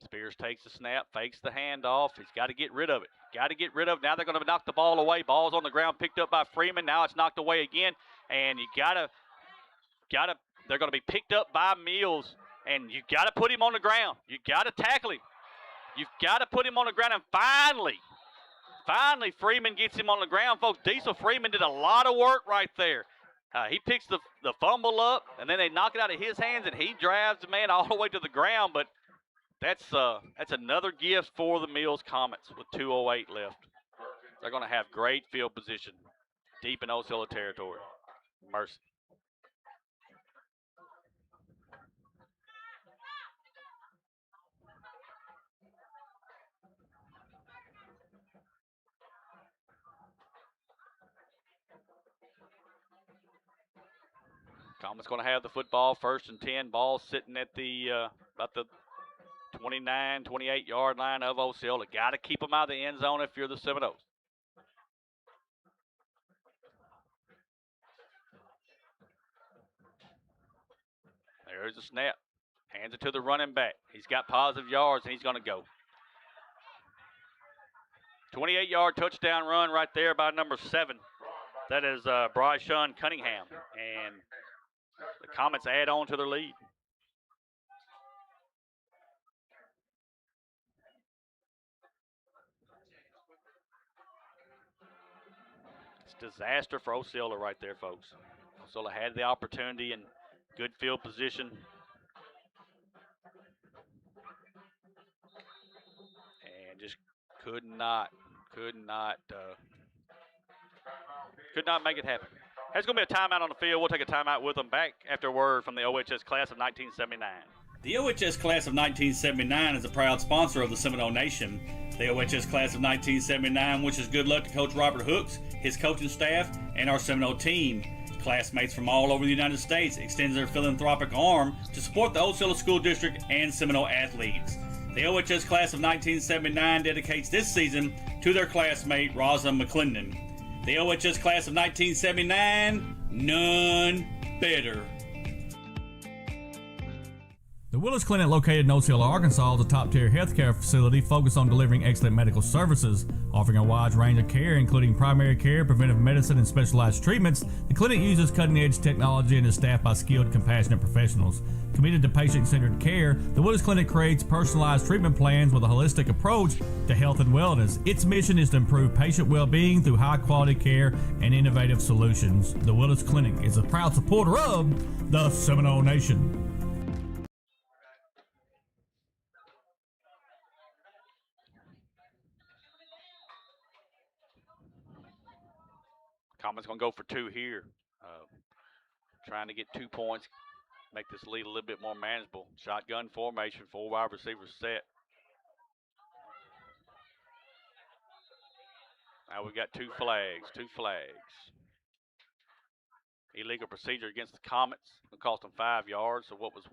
Spears takes the snap, fakes the handoff. He's got to get rid of it. Got to get rid of it. Now they're going to knock the ball away. Ball's on the ground, picked up by Freeman. Now it's knocked away again. And they're going to be picked up by Mills. And you got to put him on the ground. You got to tackle him. You've got to put him on the ground. And finally, Freeman gets him on the ground, folks. Diesel Freeman did a lot of work right there. He picks the fumble up, and then they knock it out of his hands, and he drives the man all the way to the ground. But that's another gift for the Mills Comets with 2:08 left. They're going to have great field position deep in Osceola territory. Mercy. Comets going to have the football, 1st and 10. Ball sitting at about the 29, 28-yard line of Osceola. Got to keep them out of the end zone if you're the Seminoles. There's the snap. Hands it to the running back. He's got positive yards, and he's going to go. 28-yard touchdown run right there by number 7. That is Bryshun Cunningham. And the Comets add on to their lead. It's disaster for Osceola right there, folks. Osceola had the opportunity and good field position. And just could not make it happen. There's going to be a timeout on the field. We'll take a timeout with them. Back after a word from the OHS class of 1979. The OHS class of 1979 is a proud sponsor of the Seminole Nation. The OHS class of 1979 wishes good luck to Coach Robert Hooks, his coaching staff, and our Seminole team. Classmates from all over the United States extends their philanthropic arm to support the Osceola School District and Seminole athletes. The OHS class of 1979 dedicates this season to their classmate, Rosa McClendon. The OHS class of 1979, none better. The Willis Clinic, located in Osceola, Arkansas, is a top-tier healthcare facility focused on delivering excellent medical services. Offering a wide range of care, including primary care, preventive medicine, and specialized treatments, the clinic uses cutting-edge technology and is staffed by skilled, compassionate professionals. Committed to patient-centered care, the Willis Clinic creates personalized treatment plans with a holistic approach to health and wellness. Its mission is to improve patient well-being through high-quality care and innovative solutions. The Willis Clinic is a proud supporter of the Seminole Nation. Comets going to go for 2 here. Trying to get 2 points, make this lead a little bit more manageable. Shotgun formation, 4 wide receivers set. Now we've got 2 flags. Illegal procedure against the Comets. It cost them 5 yards. So what was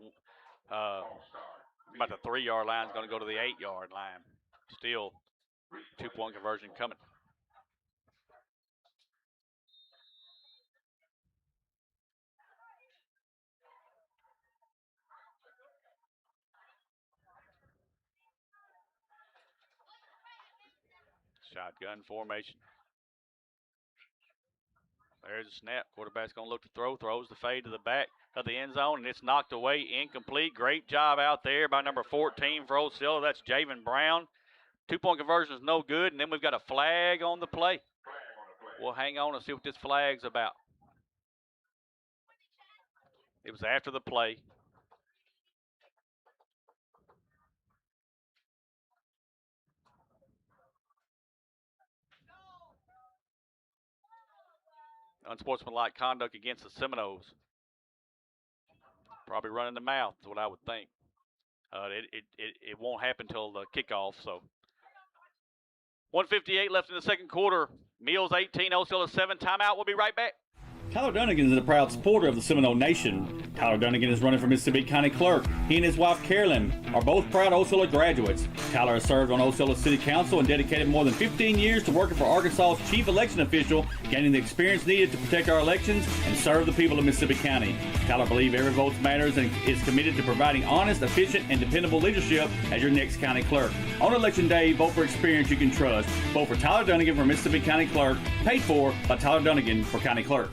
about the 3-yard line is going to go to the 8-yard line. Still 2-point conversion coming. Shotgun formation. There's a snap. Quarterback's going to look to throw. Throws the fade to the back of the end zone, and it's knocked away, incomplete. Great job out there by number 14 for Osceola. That's Javen Brown. 2-point conversion is no good, and then we've got a flag on the play. We'll hang on and see what this flag's about. It was after the play. Unsportsmanlike conduct against the Seminoles. Probably running the mouth is what I would think. It won't happen till the kickoff. So 1:58 left in the second quarter. Mills 18, Osceola 7. Timeout. We'll be right back. Tyler Dunnigan is a proud supporter of the Seminole Nation. Tyler Dunnigan is running for Mississippi County Clerk. He and his wife Carolyn are both proud Osceola graduates. Tyler has served on Osceola City Council and dedicated more than 15 years to working for Arkansas's chief election official, gaining the experience needed to protect our elections and serve the people of Mississippi County. Tyler believes every vote matters and is committed to providing honest, efficient, and dependable leadership as your next county clerk. On Election Day, vote for experience you can trust. Vote for Tyler Dunnigan for Mississippi County Clerk, paid for by Tyler Dunnigan for County Clerk.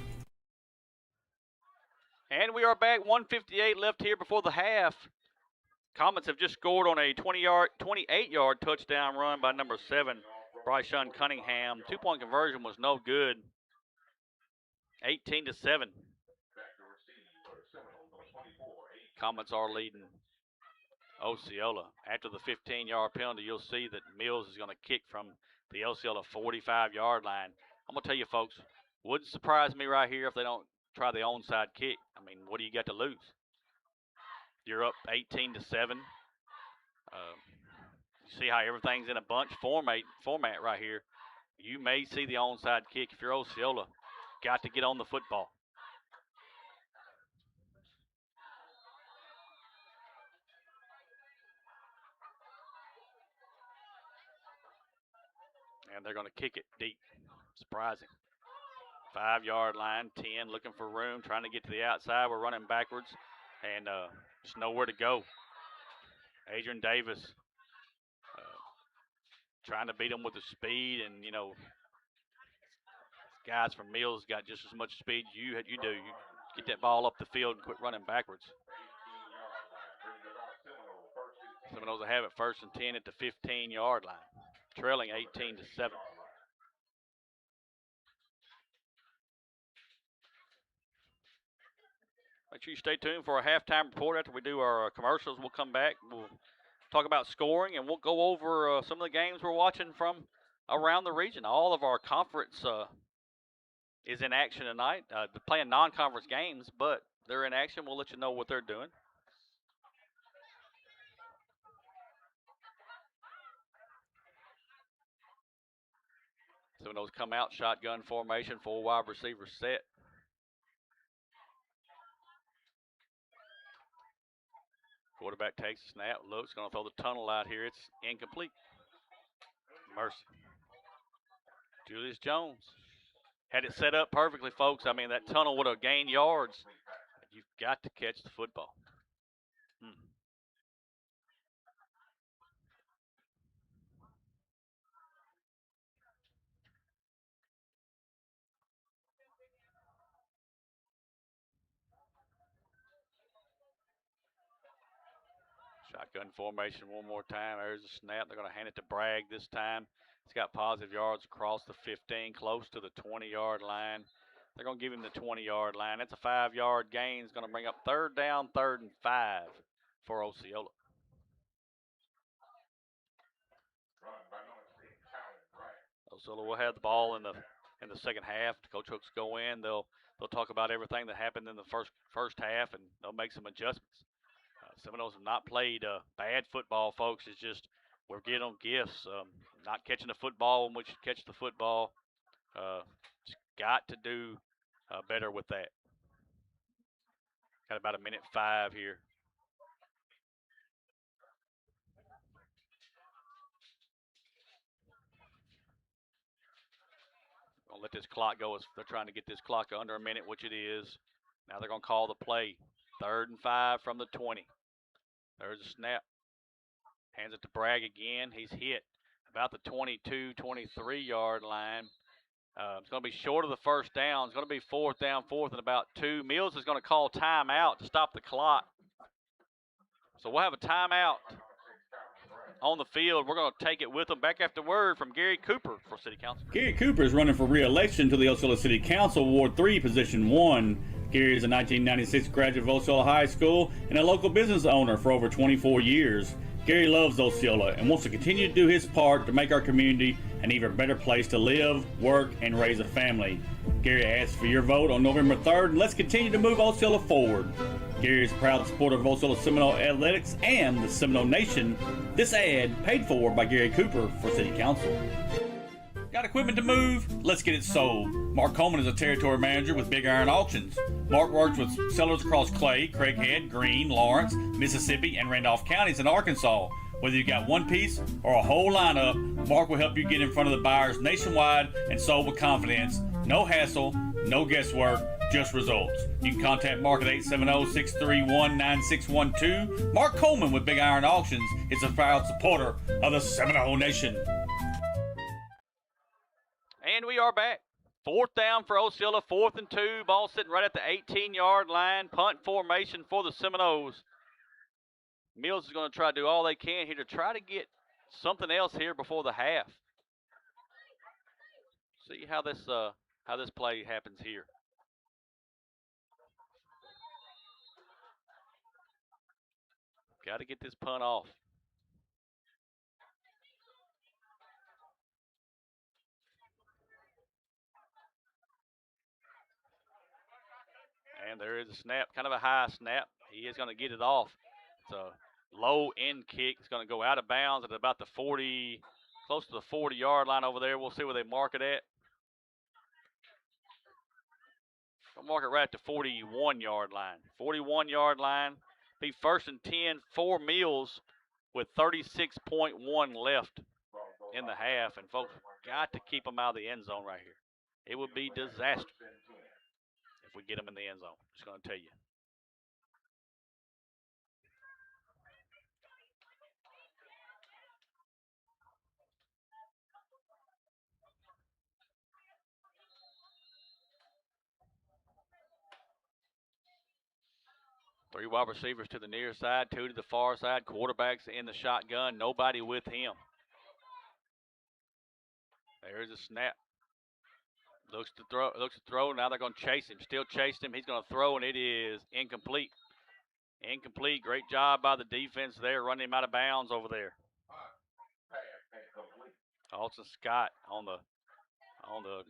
And we are back. 1:58 left here before the half. Comets have just scored on a 28-yard touchdown run by number 7, Bryshon Cunningham. 2-point conversion was no good. 18-7. Comets are leading Osceola. After the 15-yard penalty, you'll see that Mills is going to kick from the Osceola 45-yard line. I'm going to tell you, folks, wouldn't surprise me right here if they don't try the onside kick. I mean, what do you got to lose? You're up 18-7. You see how everything's in a bunch format right here. You may see the onside kick if you're Osceola. Got to get on the football. And they're going to kick it deep. Surprising. 5-yard line, 10, looking for room, trying to get to the outside. We're running backwards, and just nowhere to go. Adrian Davis trying to beat him with the speed, and, you know, guys from Mills got just as much speed as you do. You get that ball up the field and quit running backwards. Seminoles will have it 1st and 10 at the 15-yard line, trailing 18-7. Make sure you stay tuned for our halftime report. After we do our commercials, we'll come back. We'll talk about scoring, and we'll go over some of the games we're watching from around the region. All of our conference is in action tonight. They're playing non-conference games, but they're in action. We'll let you know what they're doing. Seminoles come out, shotgun formation, 4 wide receivers set. Quarterback takes a snap, looks, going to throw the tunnel out here. It's incomplete. Mercy. Julius Jones had it set up perfectly, folks. I mean, that tunnel would have gained yards. You've got to catch the football. Shotgun formation one more time. There's a snap. They're going to hand it to Bragg this time. He's got positive yards across the 15, close to the 20-yard line. They're going to give him the 20-yard line. That's a 5-yard gain. It's going to bring up 3rd down, 3rd and 5 for Osceola. Osceola will have the ball in the second half. Coach Hooks go in. They'll talk about everything that happened in the first half, and they'll make some adjustments. Seminoles have not played bad football, folks. It's just we're getting them gifts. Not catching the football when we should catch the football. Just got to do better with that. Got about 1:05 here. Gonna let this clock go as they're trying to get this clock under a minute, which it is. Now they're gonna call the play. 3rd and 5 from the 20. There's a snap. Hands it to Bragg again. He's hit. about the 22, 23-yard line. It's going to be short of the first down. It's going to be 4th down, 4th and about 2. Mills is going to call timeout to stop the clock. So we'll have a timeout on the field. We're going to take it with them. Back after word from Gary Cooper for City Council. Gary Cooper is running for re-election to the Osceola City Council, Ward 3, Position 1. Gary is a 1996 graduate of Osceola High School and a local business owner for over 24 years. Gary loves Osceola and wants to continue to do his part to make our community an even better place to live, work, and raise a family. Gary asks for your vote on November 3rd, and let's continue to move Osceola forward. Gary is a proud supporter of Osceola Seminole Athletics and the Seminole Nation. This ad paid for by Gary Cooper for City Council. Got equipment to move? Let's get it sold. Mark Coleman is a territory manager with Big Iron Auctions. Mark works with sellers across Clay, Craighead, Greene, Lawrence, Mississippi, and Randolph counties in Arkansas. Whether you got one piece or a whole lineup, Mark will help you get in front of the buyers nationwide and sold with confidence. No hassle, no guesswork, just results. You can contact Mark at 870-631-9612. Mark Coleman with Big Iron Auctions is a proud supporter of the Seminole Nation. And we are back. 4th down for Osceola, 4th and 2. Ball sitting right at the 18-yard line. Punt formation for the Seminoles. Mills is going to try to do all they can here to try to get something else here before the half. See how this play happens here. Got to get this punt off. And there is a snap, kind of a high snap. He is going to get it off. It's a low end kick. It's going to go out of bounds at about the 40, close to the 40-yard line over there. We'll see where they mark it at. I'll mark it right at the 41-yard line. 41-yard line. Be 1st and 10 for Mills with 36.1 left in the half. And folks, got to keep them out of the end zone right here. It would be disaster if we get them in the end zone. Just going to tell you. Three wide receivers to the near side, 2 to the far side. Quarterback's in the shotgun. Nobody with him. There's a snap. Looks to throw. Now they're going to chase him. Still chasing him. He's going to throw, and it is incomplete. Incomplete. Great job by the defense there, running him out of bounds over there. Alton Scott on the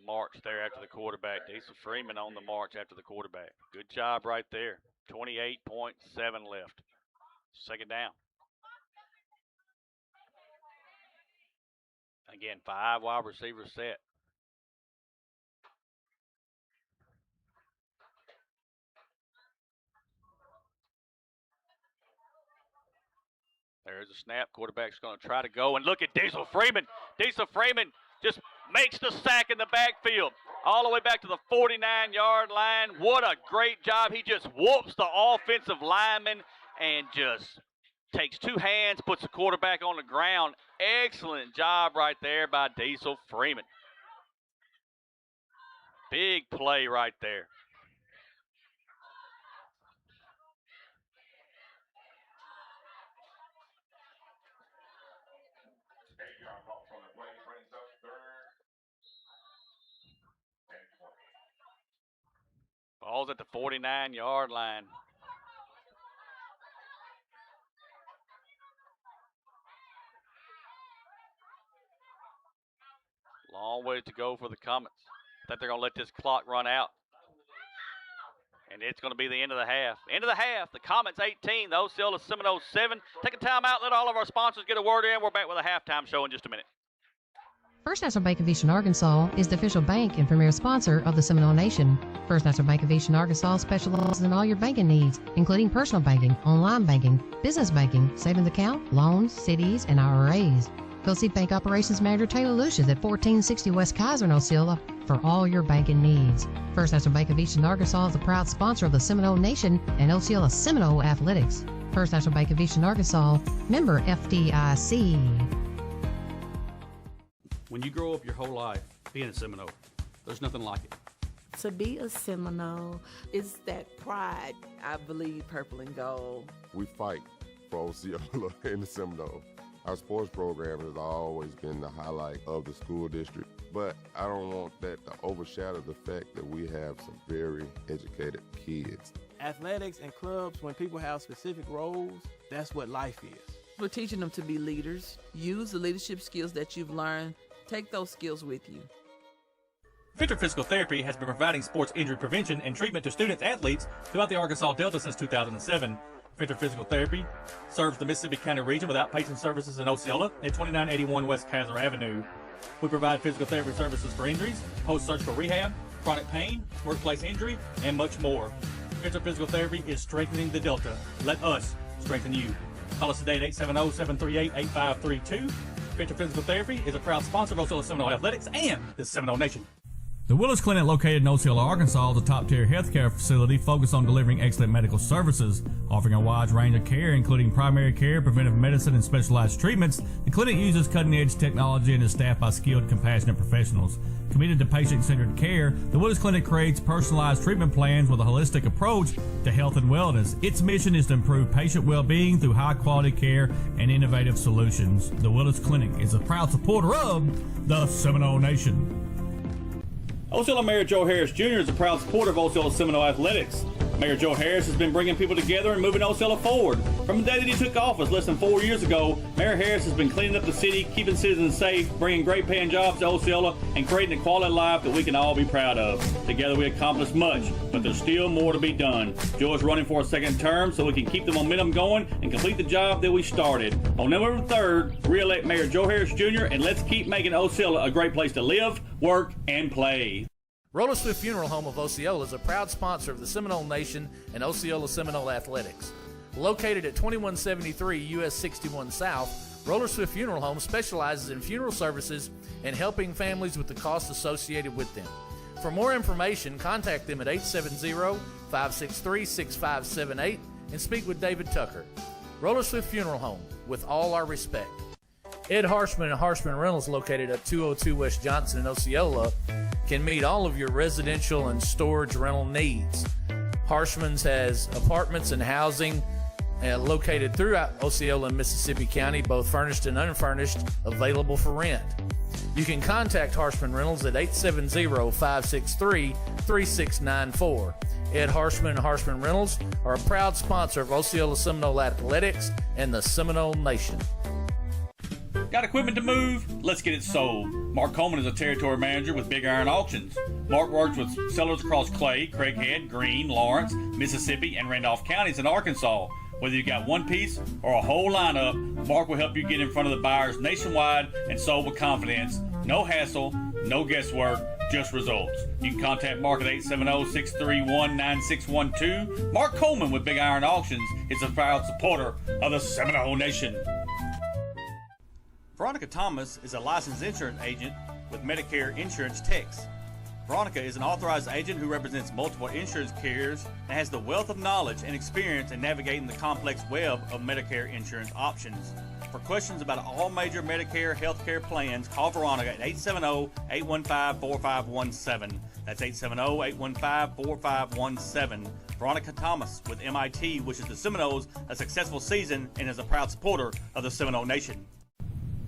march there after the quarterback. Diesel Freeman on the march after the quarterback. Good job right there. 28.7 left. 2nd down. Again, 5 wide receivers set. There's a snap. Quarterback's going to try to go. And look at Diesel Freeman. Diesel Freeman just makes the sack in the backfield. All the way back to the 49-yard line. What a great job. He just whoops the offensive lineman and just takes 2 hands, puts the quarterback on the ground. Excellent job right there by Diesel Freeman. Big play right there. Ball's at the 49-yard line. Long way to go for the Comets. I think they're going to let this clock run out. And it's going to be the end of the half. End of the half. The Comets 18, the Osceola Seminoles 7. Take a timeout. Let all of our sponsors get a word in. We're back with a halftime show in just a minute. First National Bank of Eastern Arkansas is the official bank and premier sponsor of the Seminole Nation. First National Bank of Eastern Arkansas specializes in all your banking needs, including personal banking, online banking, business banking, savings account, loans, CDs, and IRAs. Go see Bank Operations Manager Taylor Lucius at 1460 West Kaiser in Osceola for all your banking needs. First National Bank of Eastern Arkansas is a proud sponsor of the Seminole Nation and Osceola Seminole Athletics. First National Bank of Eastern Arkansas, member FDIC. When you grow up your whole life being a Seminole, there's nothing like it. To be a Seminole is that pride. I believe purple and gold. We fight for Osceola and the Seminoles. Our sports program has always been the highlight of the school district, but I don't want that to overshadow the fact that we have some very educated kids. Athletics and clubs, when people have specific roles, that's what life is. We're teaching them to be leaders. Use the leadership skills that you've learned. Take those skills with you. Venture Physical Therapy has been providing sports injury prevention and treatment to student-athletes throughout the Arkansas Delta since 2007. Venture Physical Therapy serves the Mississippi County region with outpatient services in Osceola at 2981 West Kaiser Avenue. We provide physical therapy services for injuries, post-surgical rehab, chronic pain, workplace injury, and much more. Venture Physical Therapy is strengthening the Delta. Let us strengthen you. Call us today at 870-738-8532. Venture Physical Therapy is a proud sponsor of Osceola Seminole Athletics and the Seminole Nation. The Willis Clinic, located in Osceola, Arkansas, is a top-tier healthcare facility focused on delivering excellent medical services. Offering a wide range of care, including primary care, preventive medicine, and specialized treatments, the clinic uses cutting-edge technology and is staffed by skilled, compassionate professionals. Committed to patient-centered care, the Willis Clinic creates personalized treatment plans with a holistic approach to health and wellness. Its mission is to improve patient well-being through high-quality care and innovative solutions. The Willis Clinic is a proud supporter of the Seminole Nation. Osceola Mayor Joe Harris Jr. is a proud supporter of Osceola Seminole Athletics. Mayor Joe Harris has been bringing people together and moving Osceola forward. From the day that he took office less than 4 years ago, Mayor Harris has been cleaning up the city, keeping citizens safe, bringing great paying jobs to Osceola, and creating a quality of life that we can all be proud of. Together we accomplished much, but there's still more to be done. Joe is running for a second term so we can keep the momentum going and complete the job that we started. On November 3rd, re-elect Mayor Joe Harris Jr. and let's keep making Osceola a great place to live, work, and play. Roller Swift Funeral Home of Osceola is a proud sponsor of the Seminole Nation and Osceola Seminole Athletics. Located at 2173 US 61 South, Roller Swift Funeral Home specializes in funeral services and helping families with the costs associated with them. For more information, contact them at 870-563-6578 and speak with David Tucker. Roller Swift Funeral Home, with all our respect. Ed Harshman and Harshman Rentals, located at 202 West Johnson in Osceola, can meet all of your residential and storage rental needs. Harshman's has apartments and housing located throughout Osceola and Mississippi County, both furnished and unfurnished, available for rent. You can contact Harshman Rentals at 870-563-3694. Ed Harshman and Harshman Rentals are a proud sponsor of Osceola Seminole Athletics and the Seminole Nation. Got equipment to move? Let's get it sold. Mark Coleman is a territory manager with Big Iron Auctions. Mark works with sellers across Clay, Craighead, Greene, Lawrence, Mississippi, and Randolph counties in Arkansas. Whether you got one piece or a whole lineup, Mark will help you get in front of the buyers nationwide and sold with confidence. No hassle, no guesswork, just results. You can contact Mark at 870-631-9612. Mark Coleman with Big Iron Auctions is a proud supporter of the Seminole Nation. Veronica Thomas is a licensed insurance agent with Medicare Insurance Techs. Veronica is an authorized agent who represents multiple insurance carriers and has the wealth of knowledge and experience in navigating the complex web of Medicare insurance options. For questions about all major Medicare healthcare plans, call Veronica at 870-815-4517. That's 870-815-4517. Veronica Thomas with MIT wishes the Seminoles a successful season and is a proud supporter of the Seminole Nation.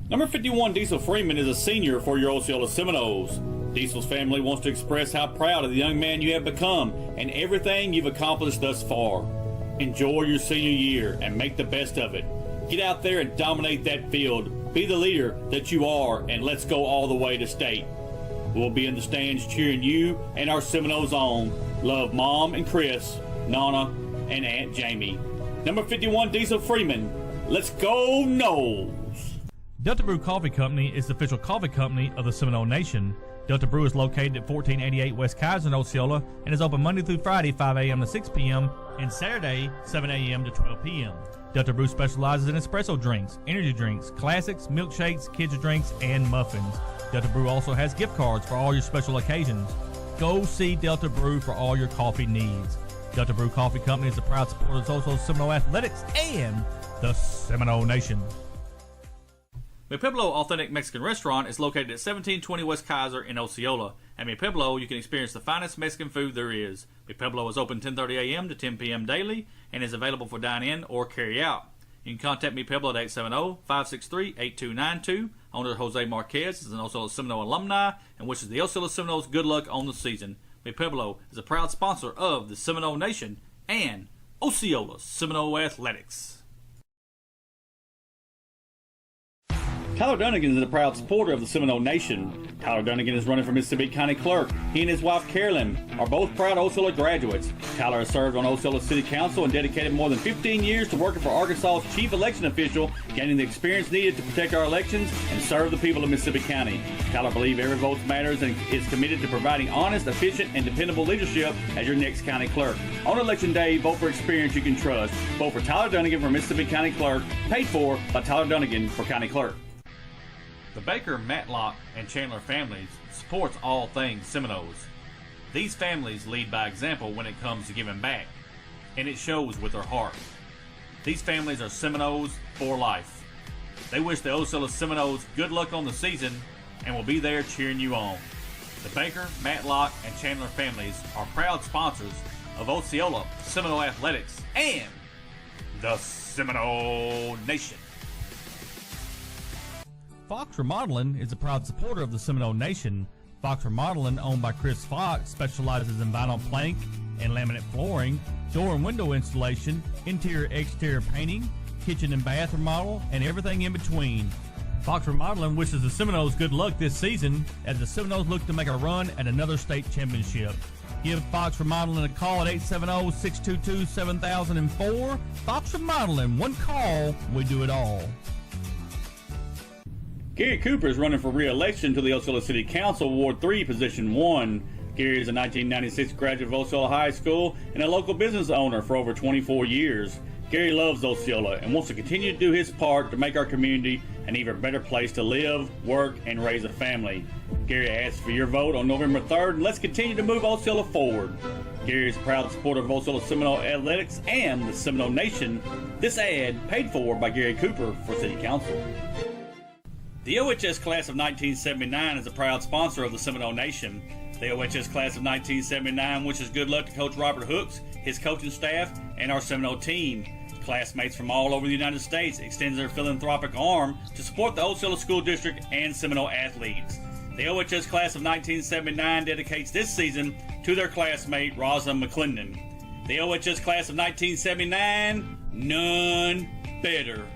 Number 51 Diesel Freeman is a senior for your Osceola Seminoles. Diesel's family wants to express how proud of the young man you have become and everything you've accomplished thus far. Enjoy your senior year and make the best of it. Get out there and dominate that field. Be the leader that you are, and let's go all the way to state. We'll be in the stands cheering you and our Seminoles on. Love Mom and Chris, Nana, and Aunt Jamie. Number 51 Diesel Freeman. Let's go Noles! Delta Brew Coffee Company is the official coffee company of the Seminole Nation. Delta Brew is located at 1488 West Kaiser in Osceola and is open Monday through Friday 5 a.m. to 6 p.m. and Saturday 7 a.m. to 12 p.m. Delta Brew specializes in espresso drinks, energy drinks, classics, milkshakes, kids drinks, and muffins. Delta Brew also has gift cards for all your special occasions. Go see Delta Brew for all your coffee needs. Delta Brew Coffee Company is a proud supporter of Osceola Seminole Athletics and the Seminole Nation. Mi Pueblo Authentic Mexican Restaurant is located at 1720 West Kaiser in Osceola. At Mi Pueblo, you can experience the finest Mexican food there is. Mi Pueblo is open 10:30 a.m. to 10 p.m. daily and is available for dine-in or carry-out. You can contact Mi Pueblo at 870-563-8292. Owner Jose Marquez is an Osceola Seminole alumni and wishes the Osceola Seminoles good luck on the season. Mi Pueblo is a proud sponsor of the Seminole Nation and Osceola Seminole Athletics. Tyler Dunnigan is a proud supporter of the Seminole Nation. Tyler Dunnigan is running for Mississippi County Clerk. He and his wife Carolyn are both proud Osceola graduates. Tyler has served on Osceola City Council and dedicated more than 15 years to working for Arkansas's chief election official, gaining the experience needed to protect our elections and serve the people of Mississippi County. Tyler believes every vote matters and is committed to providing honest, efficient, and dependable leadership as your next county clerk. On Election Day, vote for experience you can trust. Vote for Tyler Dunnigan for Mississippi County Clerk, paid for by Tyler Dunnigan for County Clerk. The Baker, Matlock, and Chandler families supports all things Seminoles. These families lead by example when it comes to giving back, and it shows with their heart. These families are Seminoles for life. They wish the Osceola Seminoles good luck on the season and will be there cheering you on. The Baker, Matlock, and Chandler families are proud sponsors of Osceola Seminole Athletics and the Seminole Nation. Fox Remodeling is a proud supporter of the Seminole Nation. Fox Remodeling, owned by Chris Fox, specializes in vinyl plank and laminate flooring, door and window installation, interior-exterior painting, kitchen and bath remodel, and everything in between. Fox Remodeling wishes the Seminoles good luck this season as the Seminoles look to make a run at another state championship. Give Fox Remodeling a call at 870-622-7004. Fox Remodeling, one call, we do it all. Gary Cooper is running for re-election to the Osceola City Council, Ward 3, Position 1. Gary is a 1996 graduate of Osceola High School and a local business owner for over 24 years. Gary loves Osceola and wants to continue to do his part to make our community an even better place to live, work, and raise a family. Gary asks for your vote on November 3rd, and let's continue to move Osceola forward. Gary is a proud supporter of Osceola Seminole Athletics and the Seminole Nation. This ad paid for by Gary Cooper for City Council. The OHS Class of 1979 is a proud sponsor of the Seminole Nation. The OHS Class of 1979 wishes good luck to Coach Robert Hooks, his coaching staff, and our Seminole team. Classmates from all over the United States extends their philanthropic arm to support the Osceola School District and Seminole athletes. The OHS Class of 1979 dedicates this season to their classmate, Rosa McClendon. The OHS Class of 1979, none better.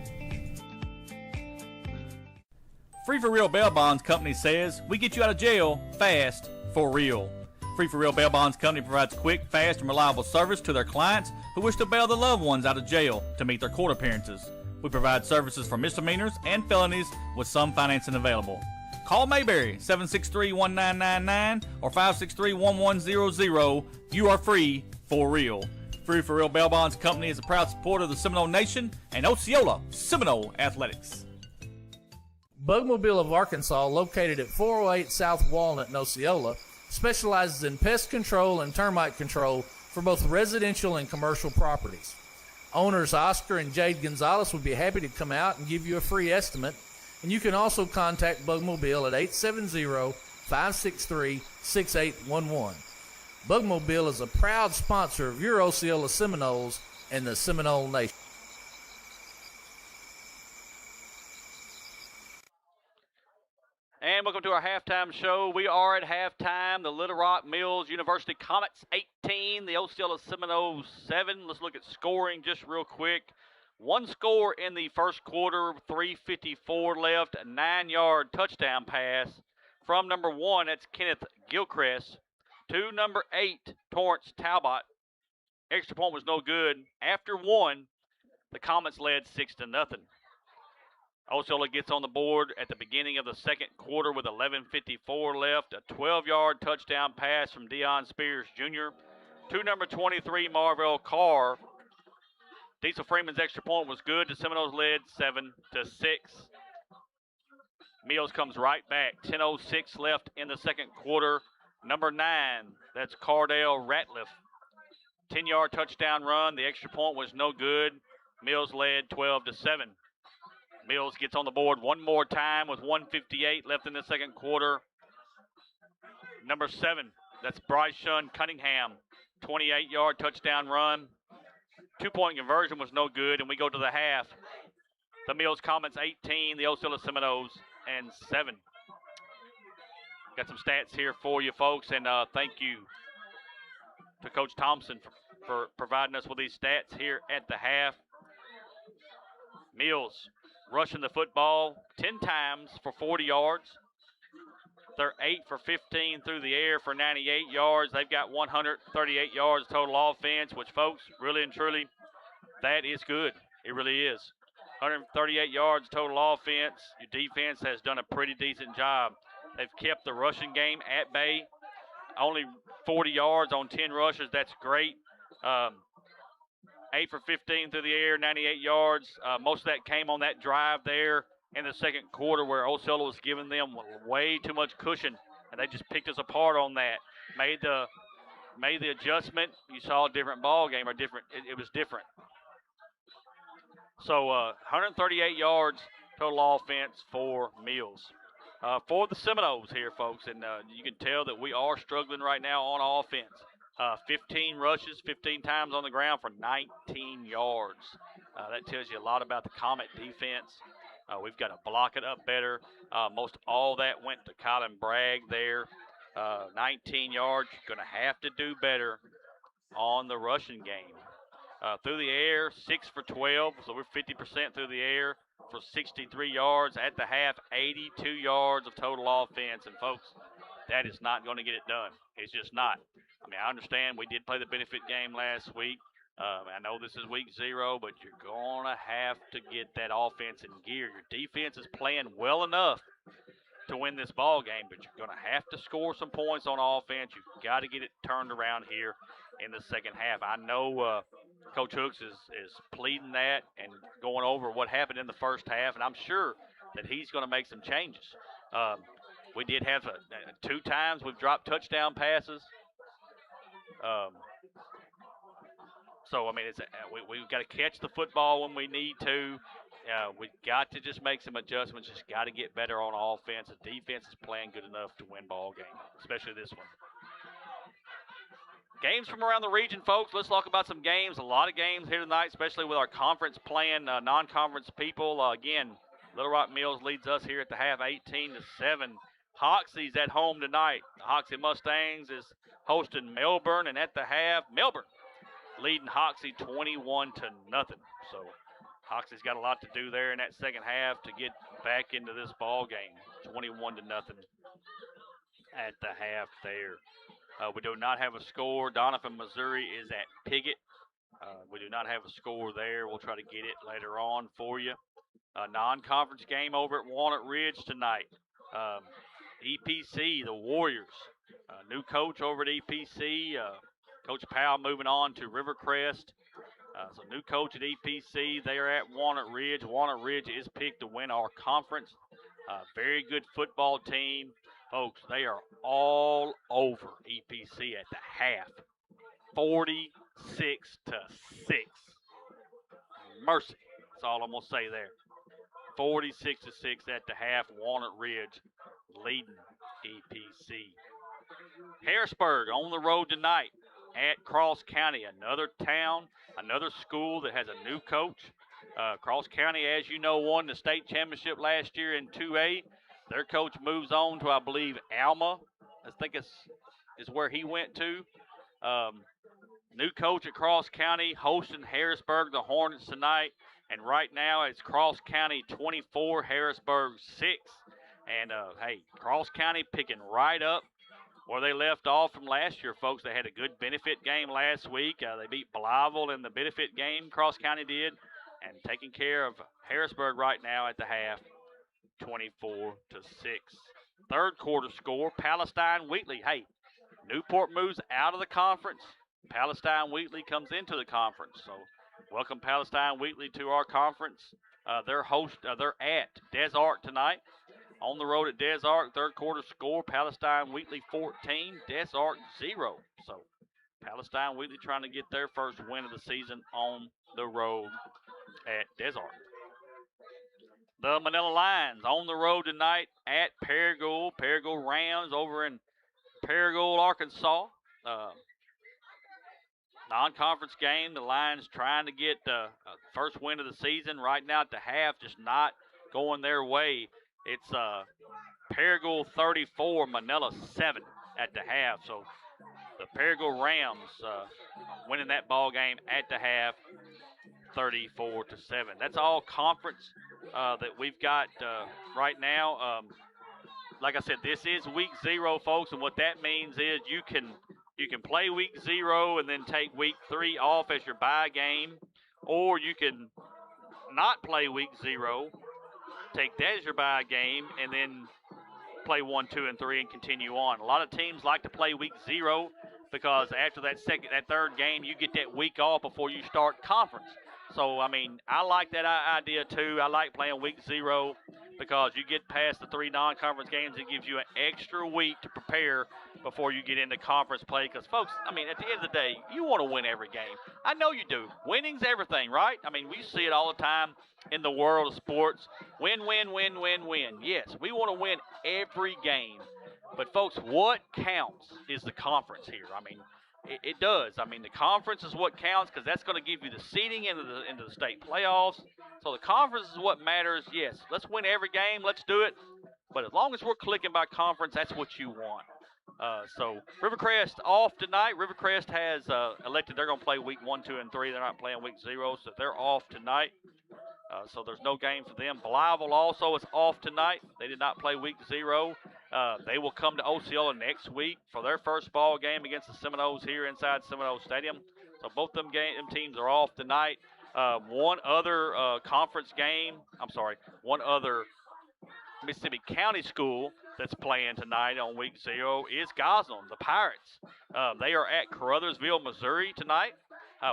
Free for Real Bail Bonds Company says, we get you out of jail fast for real. Free for Real Bail Bonds Company provides quick, fast, and reliable service to their clients who wish to bail their loved ones out of jail to meet their court appearances. We provide services for misdemeanors and felonies with some financing available. Call Mayberry 763-1999 or 563-1100. You are free for real. Free for Real Bail Bonds Company is a proud supporter of the Seminole Nation and Osceola Seminole Athletics. Bugmobile of Arkansas, located at 408 South Walnut in Osceola, specializes in pest control and termite control for both residential and commercial properties. Owners Oscar and Jade Gonzalez would be happy to come out and give you a free estimate, and you can also contact Bugmobile at 870-563-6811. Bugmobile is a proud sponsor of your Osceola Seminoles and the Seminole Nation. And welcome to our halftime show. We are at halftime. The Little Rock Mills University Comets 18, the Osceola Seminoles 7. Let's look at scoring just real quick. One score in the first quarter, 3:54 left, a 9-yard touchdown pass from number 1, that's Kenneth Gilchrist, to number 8, Torrance Talbot. Extra point was no good. After 1, the Comets led 6-0. Osceola gets on the board at the beginning of the second quarter with 11:54 left. A 12-yard touchdown pass from Deion Spears Jr. to number 23, Marvell Carr. Diesel Freeman's extra point was good. The Seminoles led 7-6. Mills comes right back. 10:06 left in the second quarter. Number 9, that's Cardell Ratliff. 10-yard touchdown run. The extra point was no good. Mills led 12-7. Mills gets on the board one more time with 1:58 left in the second quarter. Number 7, that's Bryce Shun Cunningham, 28-yard touchdown run. 2-point conversion was no good, and we go to the half. The Mills Comets 18, the Osceola Seminoles and 7. Got some stats here for you folks, and thank you to Coach Thompson for providing us with these stats here at the half. Mills rushing the football 10 times for 40 yards. They're 8 for 15 through the air for 98 yards. They've got 138 yards total offense, which, folks, really and truly, that is good. It really is. 138 yards total offense. Your defense has done a pretty decent job. They've kept the rushing game at bay. Only 40 yards on 10 rushes. That's great. 8 for 15 through the air, 98 yards. Most of that came on that drive there in the second quarter where Osceola was giving them way too much cushion, and they just picked us apart on that. Made the adjustment. You saw a different ball game, or different. It was different. So 138 yards total offense for Mills. For the Seminoles here, folks, and you can tell that we are struggling right now on offense. 15 rushes, 15 times on the ground for 19 yards. That tells you a lot about the Comet defense. We've got to block it up better. Most all that went to Colin Bragg there. 19 yards. You're going to have to do better on the rushing game. Through the air, 6 for 12, so we're 50% through the air for 63 yards. At the half, 82 yards of total offense. And, folks, that is not going to get it done. It's just not. I mean, I understand we did play the benefit game last week. I know this is week 0, but you're going to have to get that offense in gear. Your defense is playing well enough to win this ball game, but you're going to have to score some points on offense. You've got to get it turned around here in the second half. I know Coach Hooks is pleading that and going over what happened in the first half, and I'm sure that he's going to make some changes. We did have 2 times we've dropped touchdown passes. So, I mean, we've got to catch the football when we need to. We've got to just make some adjustments. Just got to get better on offense. The defense is playing good enough to win ball game, especially this one. Games from around the region, folks. Let's talk about some games. A lot of games here tonight, especially with our conference playing non-conference people. Again, Little Rock Mills leads us here at the half 18-7. Hoxie's at home tonight. The Hoxie Mustangs is hosting Melbourne, and at the half, Melbourne leading Hoxie 21-0. So Hoxie's got a lot to do there in that second half to get back into this ball game. 21-0 at the half there. We do not have a score. Donovan, Missouri is at Piggott. We do not have a score there. We'll try to get it later on for you. Non-conference game over at Walnut Ridge tonight. EPC, the Warriors. New coach over at EPC. Coach Powell moving on to Rivercrest. So new coach at EPC. They are at Walnut Ridge. Walnut Ridge is picked to win our conference. Very good football team. Folks, they are all over EPC at the half. 46-6. Mercy. That's all I'm going to say there. 46-6 at the half. Walnut Ridge leading EPC. Harrisburg on the road tonight at Cross County. Another town, another school that has a new coach. Cross County, as you know, won the state championship last year in 2A. Their coach moves on to, I believe, Alma. I think is where he went to. New coach at Cross County hosting Harrisburg, the Hornets, tonight. And right now it's Cross County 24, Harrisburg 6. And, hey, Cross County picking right up where they left off from last year, folks. They had a good benefit game last week. They beat Blytheville in the benefit game, Cross County did. And taking care of Harrisburg right now at the half, 24-6. Third quarter score, Palestine Wheatley. Hey, Newport moves out of the conference. Palestine Wheatley comes into the conference. So welcome Palestine Wheatley to our conference. They're at Des Arc tonight. On the road at Des Arc, third quarter score, Palestine Wheatley 14, Des Arc 0. So Palestine Wheatley trying to get their first win of the season on the road at Des Arc. The Manila Lions on the road tonight at Paragould. Paragould Rams over in Paragould, Arkansas. Non-conference game. The Lions trying to get the first win of the season. Right now at the half, just not going their way. It's Paragould 34, Manila 7 at the half. So the Paragould Rams winning that ball game at the half, 34-7. That's all conference that we've got right now. Like I said, this is week 0, folks, and what that means is you can play week 0 and then take week 3 off as your bye game, or you can not play week 0, take that as your bye game, and then play 1, 2, and 3 and continue on. A lot of teams like to play week 0 because after that third game, you get that week off before you start conference. So, I mean, I like that idea too. I like playing week 0 because you get past the 3 non-conference games. It gives you an extra week to prepare before you get into conference play. Because, folks, I mean, at the end of the day, you want to win every game. I know you do. Winning's everything, right? I mean, we see it all the time in the world of sports. Win, win, win, win, win. Yes, we want to win every game. But, folks, what counts is the conference here. I mean, it does. I mean, the conference is what counts because that's going to give you the seeding into the state playoffs. So the conference is what matters. Yes, let's win every game. Let's do it. But as long as we're clicking by conference, that's what you want. So Rivercrest off tonight. Rivercrest has elected they're going to play week 1, 2, and 3. They're not playing week 0, so they're off tonight. So there's no game for them. Blytheville also is off tonight. They did not play week 0. They will come to Osceola next week for their first ball game against the Seminoles here inside Seminole Stadium. So both them teams are off tonight. One other one other Mississippi County school that's playing tonight on week 0 is Gosnell, the Pirates. They are at Caruthersville, Missouri tonight.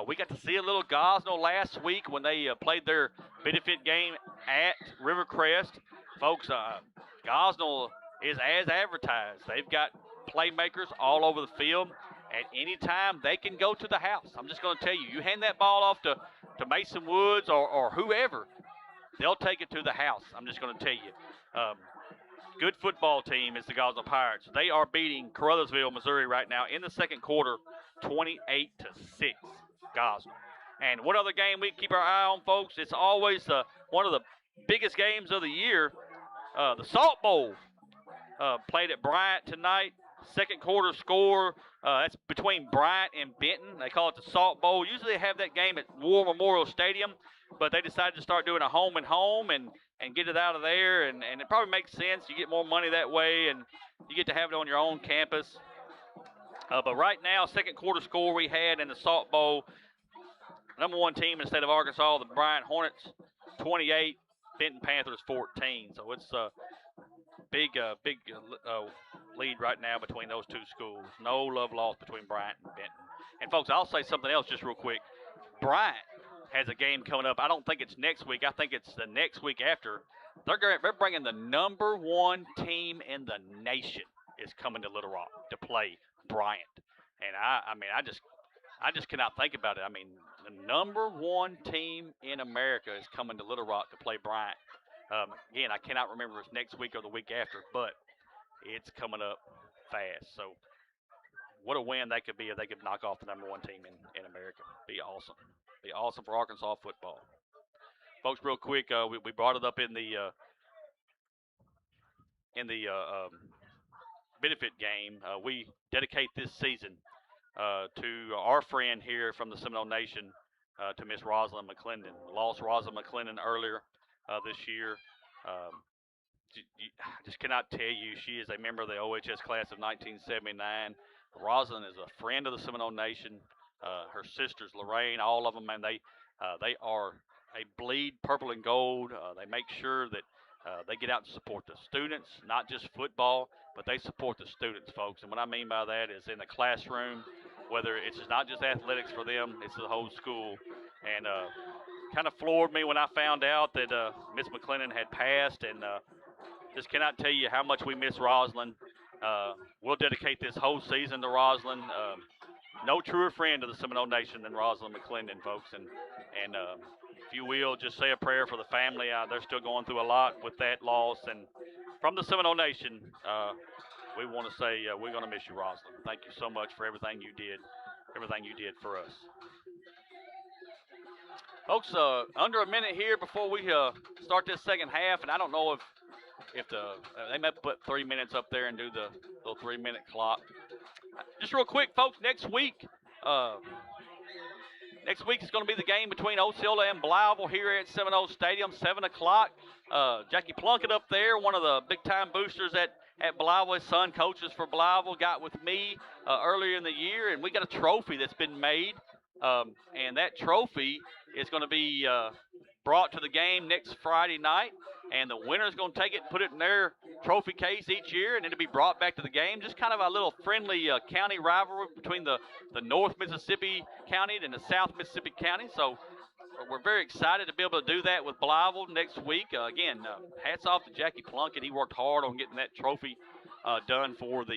We got to see a little Gosnell last week when they played their benefit game at Rivercrest. Folks, Gosnell is as advertised. They've got playmakers all over the field. At any time, they can go to the house. I'm just going to tell you, you hand that ball off to Mason Woods or whoever, they'll take it to the house. I'm just going to tell you. Good football team is the Gosnell Pirates. They are beating Caruthersville, Missouri right now in the second quarter, 28-6, Gosnell. And what other game we keep our eye on, folks? It's always one of the biggest games of the year, the Salt Bowl. Played at Bryant tonight. Second quarter score, that's between Bryant and Benton. They call it the Salt Bowl. Usually they have that game at War Memorial Stadium, but they decided to start doing a home and home and get it out of there. And it probably makes sense. You get more money that way, and you get to have it on your own campus. But right now, second quarter score we had in the Salt Bowl, number 1 team in the state of Arkansas, the Bryant Hornets, 28, Benton Panthers 14. So it's a big lead right now between those two schools. No love lost between Bryant and Benton. And, folks, I'll say something else just real quick. Bryant has a game coming up. I don't think it's next week. I think it's the next week after. They're bringing the number 1 team in the nation is coming to Little Rock to play Bryant. And, I just cannot think about it. I mean, the number 1 team in America is coming to Little Rock to play Bryant. Again, I cannot remember if it's next week or the week after, but it's coming up fast. So what a win that could be if they could knock off the number 1 team in America. Be awesome. Be awesome for Arkansas football. Folks, real quick, we brought it up in the benefit game. We dedicate this season to our friend here from the Seminole Nation, to Miss Rosalind McClendon. Lost Rosalind McClendon earlier this year. I just cannot tell you, she is a member of the OHS class of 1979. Rosalind is a friend of the Seminole Nation. Her sisters, Lorraine, all of them, man, they bleed purple and gold. They make sure that they get out and support the students, not just football, but they support the students, folks. And what I mean by that is in the classroom, whether it's not just athletics for them, it's the whole school. And kind of floored me when I found out that Miss McClendon had passed, and just cannot tell you how much we miss Rosalind. We'll dedicate this whole season to Rosalind. No truer friend of the Seminole Nation than Rosalind McClendon, folks. And if you will, just say a prayer for the family. They're still going through a lot with that loss. And from the Seminole Nation, we want to say we're going to miss you, Rosalind. Thank you so much for everything you did for us. Folks, under a minute here before we start this second half, and I don't know if they may put 3 minutes up there and do the little 3-minute clock. Just real quick, folks, next week is going to be the game between Osceola and Blytheville here at Seminole Stadium, 7 o'clock. Jackie Plunkett up there, one of the big-time boosters at Blytheville. His son coaches for Blytheville, got with me earlier in the year, and we got a trophy that's been made. And that trophy is going to be brought to the game next Friday night, and the winner's going to take it and put it in their trophy case each year, and it'll be brought back to the game. Just kind of a little friendly county rivalry between the North Mississippi County and the South Mississippi County. So we're very excited to be able to do that with Blytheville next week. Again, hats off to Jackie Plunkett. He worked hard on getting that trophy done for the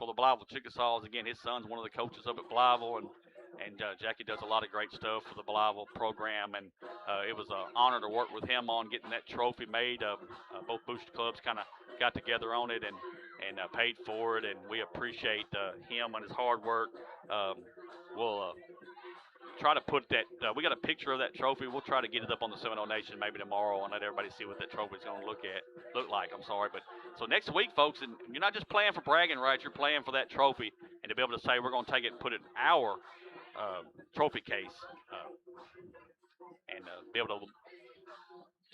Blytheville Chickasaws. Again, his son's one of the coaches up at Blytheville, and Jackie does a lot of great stuff for the Blytheville program, and it was an honor to work with him on getting that trophy made. Both booster clubs kind of got together on it and paid for it, and we appreciate him and his hard work. We'll try to put that. We got a picture of that trophy. We'll try to get it up on the Seminole Nation maybe tomorrow and let everybody see what that trophy is going to look like. I'm sorry, but so next week, folks, and you're not just playing for bragging rights. You're playing for that trophy, and to be able to say we're going to take it and put it in our trophy case, and be able to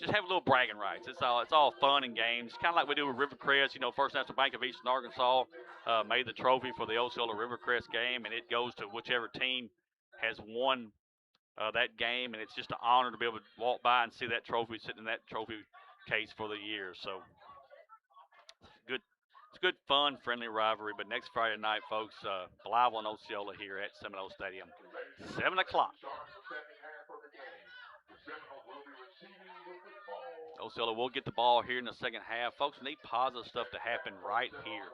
just have a little bragging rights. It's all fun and games, kind of like we do with Rivercrest. First National Bank of Eastern Arkansas made the trophy for the Osceola Rivercrest game, and it goes to whichever team has won that game, and it's just an honor to be able to walk by and see that trophy sitting in that trophy case for the year. So it's good, fun, friendly rivalry. But next Friday night, folks, Blytheville and Osceola here at Seminole Stadium, 7 o'clock. Osceola will get the ball here in the second half. Folks, need positive stuff to happen right here.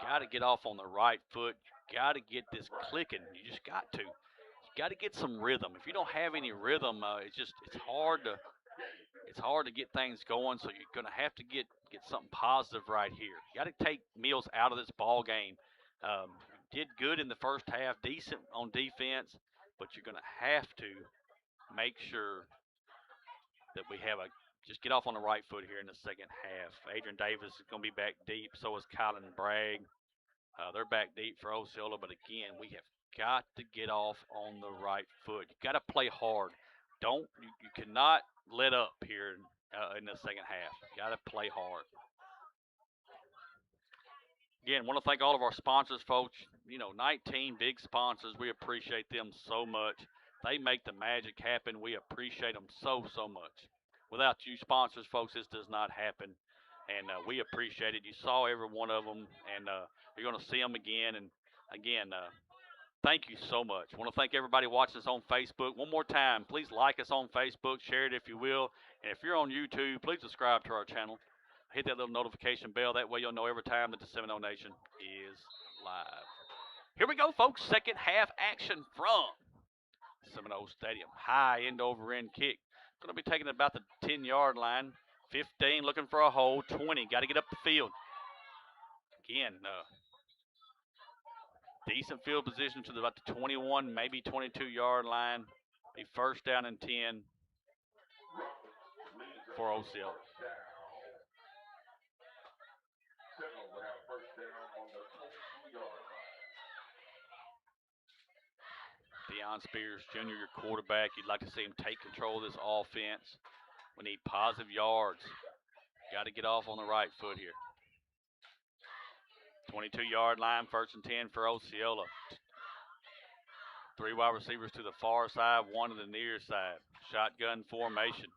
Got to get off on the right foot. Got to get this clicking. You just got to. You got to get some rhythm. If you don't have any rhythm, it's hard to get things going. So you're going to have to get something positive right here. You got to take Mills out of this ball game. Did good in the first half, decent on defense, but you're going to have to make sure that we have just get off on the right foot here in the second half. Adrian Davis is going to be back deep. So is Kylan Bragg. They're back deep for Osceola, but again, we have got to get off on the right foot. You got to play hard. You cannot let up here in the second half. You got to play hard. Again, want to thank all of our sponsors, folks. 19 big sponsors. We appreciate them so much. They make the magic happen. We appreciate them so much. Without you sponsors, folks, this does not happen. And we appreciate it. You saw every one of them, and you're going to see them again. And again, thank you so much. I want to thank everybody watching us on Facebook. One more time, please like us on Facebook, share it if you will. And if you're on YouTube, please subscribe to our channel. Hit that little notification bell. That way you'll know every time that the Seminole Nation is live. Here we go, folks. Second half action from Seminole Stadium. High end-over-end kick. Going to be taking about the 10-yard line. 15 looking for a hole. 20 got to get up the field. Again, decent field position to about the 21, maybe 22-yard line. Be first down and 10 for Osceola. Deion Spears Jr., your quarterback. You'd like to see him take control of this offense. We need positive yards. Got to get off on the right foot here. 22-yard line, first and 10 for Osceola. 3 wide receivers to the far side, 1 to the near side. Shotgun formation.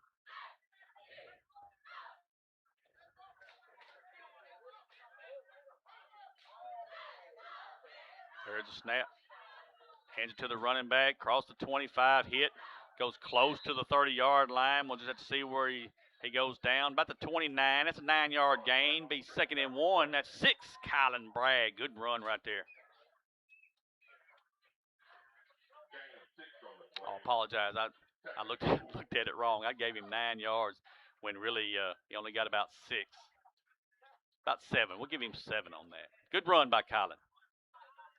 There's a snap. Hands it to the running back, cross the 25, hit, goes close to the 30-yard line. We'll just have to see where he goes down. About the 29, that's a 9-yard gain. Be second and 1, that's 6, Kylan Bragg. Good run right there. I apologize. I looked at it wrong. I gave him 9 yards when really he only got about 6. About 7. We'll give him 7 on that. Good run by Colin.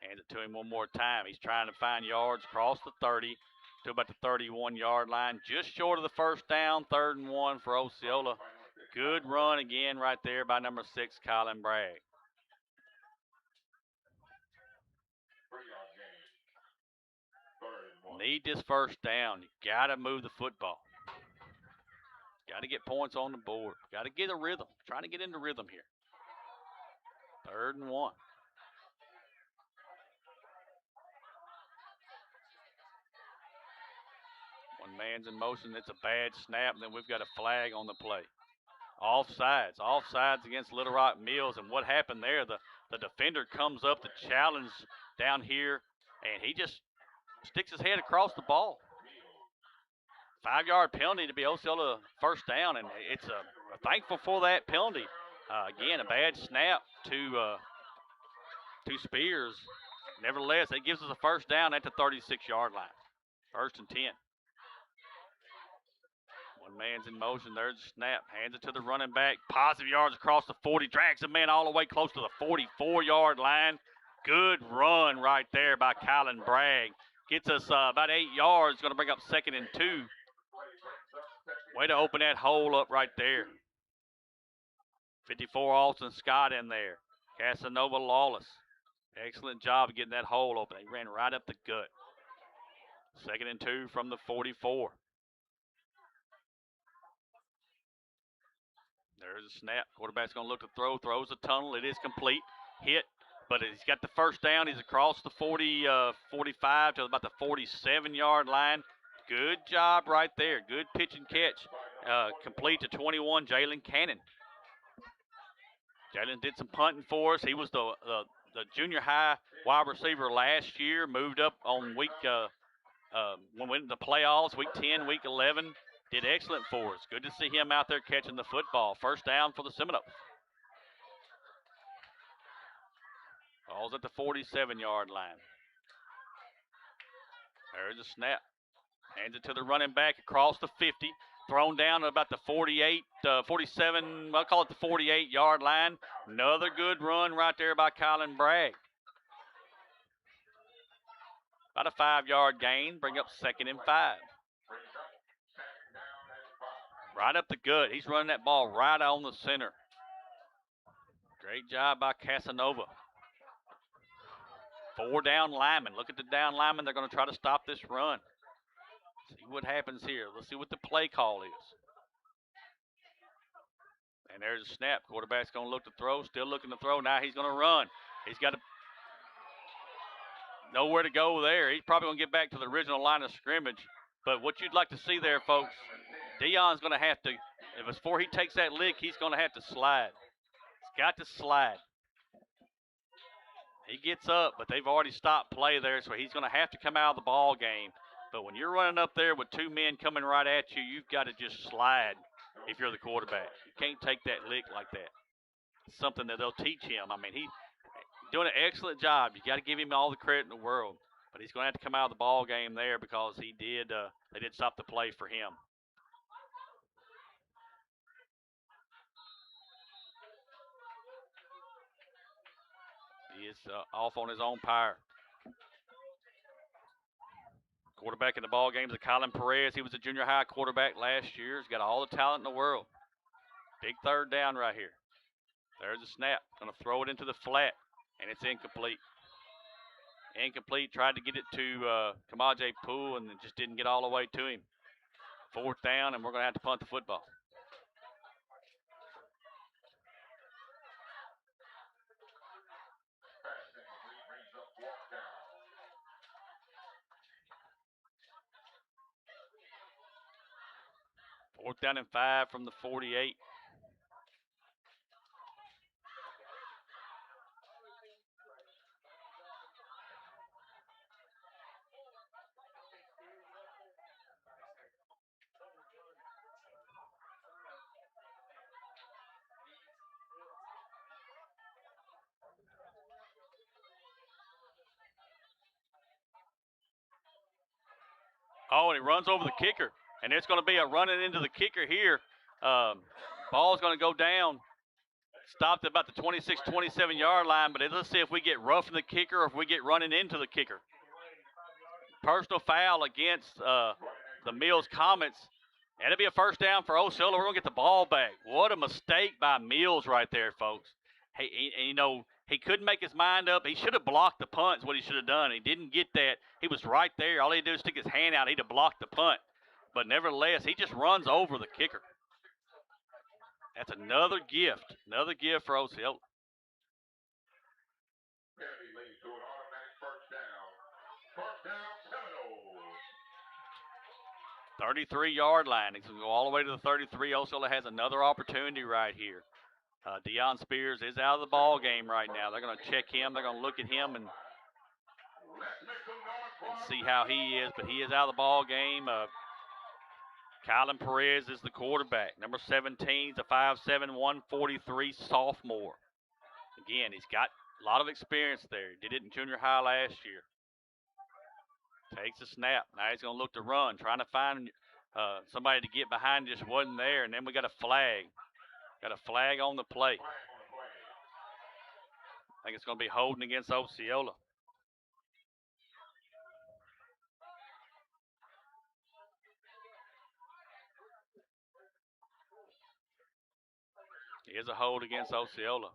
Hands it to him one more time. He's trying to find yards across the 30 to about the 31-yard line. Just short of the first down, 3rd and 1 for Osceola. Good run again right there by number 6, Colin Bragg. Need this first down. You got to move the football. Got to get points on the board. Got to get a rhythm. Trying to get into rhythm here. 3rd and 1. One man's in motion. It's a bad snap. And then we've got a flag on the play. Offsides. Offsides against Little Rock Mills. And what happened there, the defender comes up to challenge down here, and he just sticks his head across the ball. 5-yard penalty to be Osceola first down, and it's thankful for that penalty. Again, a bad snap to Spears. Nevertheless, it gives us a first down at the 36-yard line. 1st and 10. One man's in motion. There's the snap. Hands it to the running back. Positive yards across the 40. Drags the man all the way close to the 44-yard line. Good run right there by Colin Bragg. Gets us about 8 yards. Going to bring up 2nd and 2. Way to open that hole up right there. 54 Alston Scott in there. Casanova Lawless. Excellent job of getting that hole open. He ran right up the gut. 2nd and 2 from the 44. There's a snap. Quarterback's going to look to throw. Throws a tunnel. It is complete. Hit. But he's got the first down. He's across the 45 to about the 47-yard line. Good job right there. Good pitch and catch. Complete to 21, Jalen Cannon. Jalen did some punting for us. He was the junior high wide receiver last year. Moved up on week when we went into the playoffs, week 10, week 11. Did excellent for us. Good to see him out there catching the football. First down for the Seminoles. Ball's at the 47-yard line. There's a snap. Hands it to the running back across the 50. Thrown down at about the 47, I'll call it the 48-yard line. Another good run right there by Colin Bragg. About a 5-yard gain. Bring up 2nd and 5. Right up the gut. He's running that ball right on the center. Great job by Casanova. 4 down linemen. Look at the down linemen. They're going to try to stop this run. See what happens here. Let's see what the play call is. And there's a snap. Quarterback's going to look to throw. Still looking to throw. Now he's going to run. He's got nowhere to go there. He's probably going to get back to the original line of scrimmage. But what you'd like to see there, folks, Dion's going to have to, before he takes that lick, he's going to have to slide. He's got to slide. He gets up, but they've already stopped play there, so he's going to have to come out of the ball game. But when you're running up there with 2 men coming right at you, you've got to just slide if you're the quarterback. You can't take that lick like that. It's something that they'll teach him. I mean, he's doing an excellent job. You got to give him all the credit in the world. But he's going to have to come out of the ball game there because they did stop the play for him. He is off on his own power. Quarterback in the ball game is Colin Perez. He was a junior high quarterback last year. He's got all the talent in the world. Big 3rd down right here. There's a snap. Going to throw it into the flat, and it's incomplete. Incomplete. Tried to get it to Kamaje Poole, and it just didn't get all the way to him. 4th down, and we're going to have to punt the football. Fourth down and 5 from the 48. Oh, and he runs over the kicker. And it's going to be a running into the kicker here. Ball's going to go down. Stopped at about the 26, 27-yard line, but let's see if we get roughing the kicker or if we get running into the kicker. Personal foul against the Mills Comets. And it'll be a first down for Osceola. We're going to get the ball back. What a mistake by Mills right there, folks. Hey, he couldn't make his mind up. He should have blocked the punt is what he should have done. He didn't get that. He was right there. All he had to do is stick his hand out. He'd have blocked the punt. But nevertheless, he just runs over the kicker. That's another gift. Another gift for Osceola. 33-yard line. He's going to go all the way to the 33. Osceola has another opportunity right here. Deion Spears is out of the ball game right now. They're going to check him. They're going to look at him and see how he is, but he is out of the ball game. Kylan Perez is the quarterback. Number 17, he's a 5'7", 143 sophomore. Again, he's got a lot of experience there. He did it in junior high last year. Takes a snap. Now he's going to look to run, trying to find somebody to get behind, just wasn't there. And then we got a flag. Got a flag on the play. I think it's going to be holding against Osceola. It is a hold against Osceola.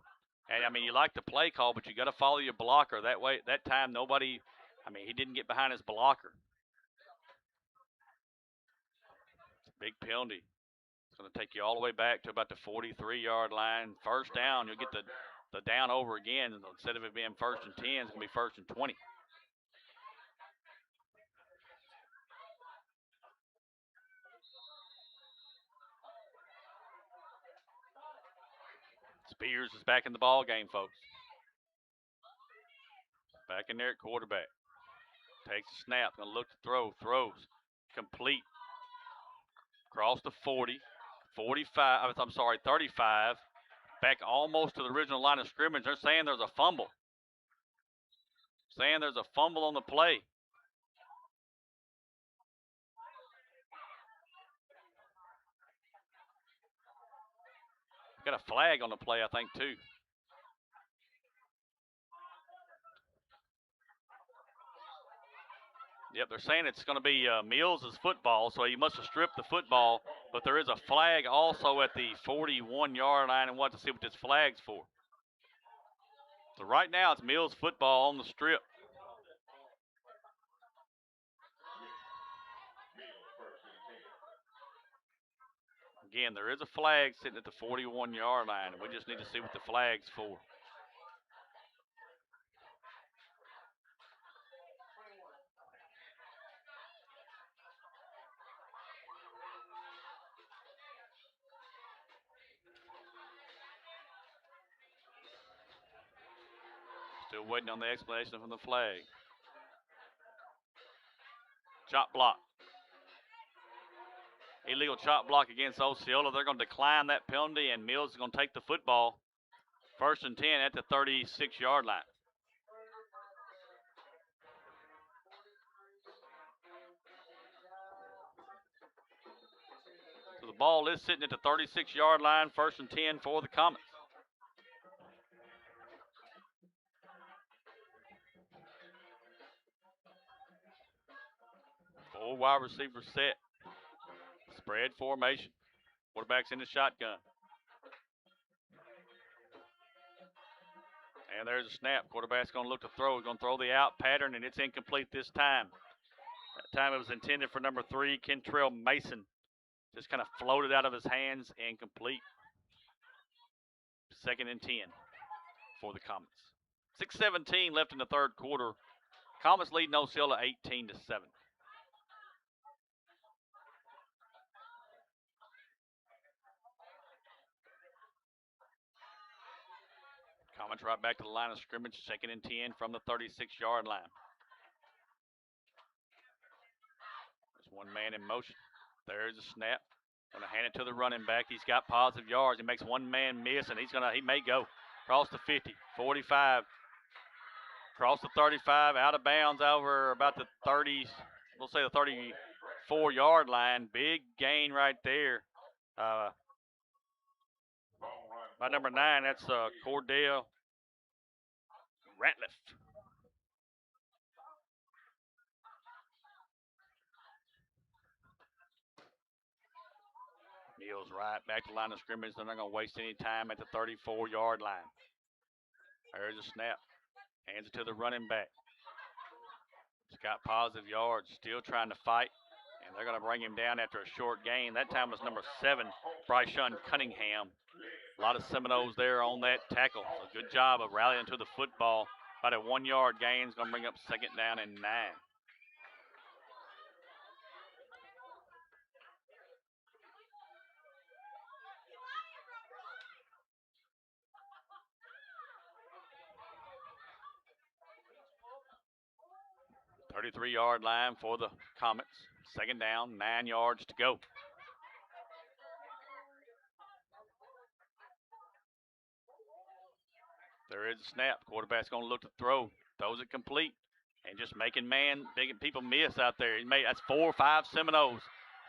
And, I mean, you like the play call, but you got to follow your blocker. That way, that time, nobody, I mean, he didn't get behind his blocker. It's a big penalty. It's going to take you all the way back to about the 43-yard line. First down, you'll get the down over again. Instead of it being 1st and 10, it's going to be 1st and 20. Spears is back in the ball game, folks. Back in there at quarterback. Takes a snap. Going to look to throw. Throws. Complete. Across the 40. 45. I'm sorry, 35. Back almost to the original line of scrimmage. They're saying there's a fumble. Saying there's a fumble on the play. Got a flag on the play, I think, too. Yep, they're saying it's going to be Mills' football, so he must have stripped the football. But there is a flag also at the 41-yard line, and we'll have to see what this flag's for. So right now it's Mills' football on the strip. Again, there is a flag sitting at the 41-yard line, and we just need to see what the flag's for. Still waiting on the explanation from the flag. Chop block. Illegal chop block against Osceola. They're going to decline that penalty, and Mills is going to take the football. 1st and 10 at the 36-yard line. So the ball is sitting at the 36-yard line. 1st and 10 for the Comets. Four wide receivers set. Spread formation. Quarterback's in the shotgun. And there's a snap. Quarterback's going to look to throw. He's going to throw the out pattern, and it's incomplete this time. That time it was intended for number 3, Kentrell Mason. Just kind of floated out of his hands, incomplete. 2nd and 10 for the Comets. 6:17 left in the third quarter. Comets leading Osceola 18-7. Comets right back to the line of scrimmage, 2nd and 10 from the 36-yard line. There's one man in motion. There's a snap. Going to hand it to the running back. He's got positive yards. He makes one man miss, and he may go across the 50, 45, across the 35, out of bounds over about the 30s. We'll say the 34-yard line. Big gain right there. By number 9, that's Cordell Ratliff. Mills right back to the line of scrimmage. They're not going to waste any time at the 34-yard line. There's a snap. Hands it to the running back. He's got positive yards, still trying to fight. And they're going to bring him down after a short gain. That time was number 7, Bryshon Cunningham. A lot of Seminoles there on that tackle. So good job of rallying to the football. About a 1-yard gain is going to bring up 2nd down and 9. .33-yard line for the Comets. 2nd down, 9 yards to go. There is a snap. Quarterback's going to look to throw. Throws it complete. And just making people miss out there. That's 4 or 5 Seminoles.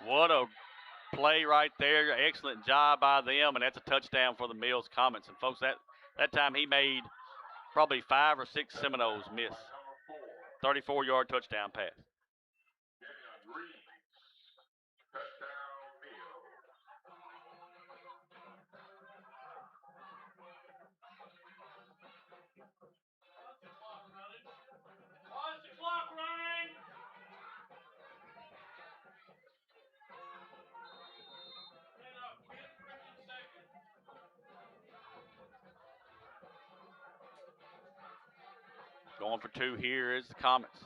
What a play right there. Excellent job by them. And that's a touchdown for the Mills Comets. And folks, that time he made probably 5 or 6 Seminoles miss. 34-yard touchdown pass. Going for 2 here is the Comets.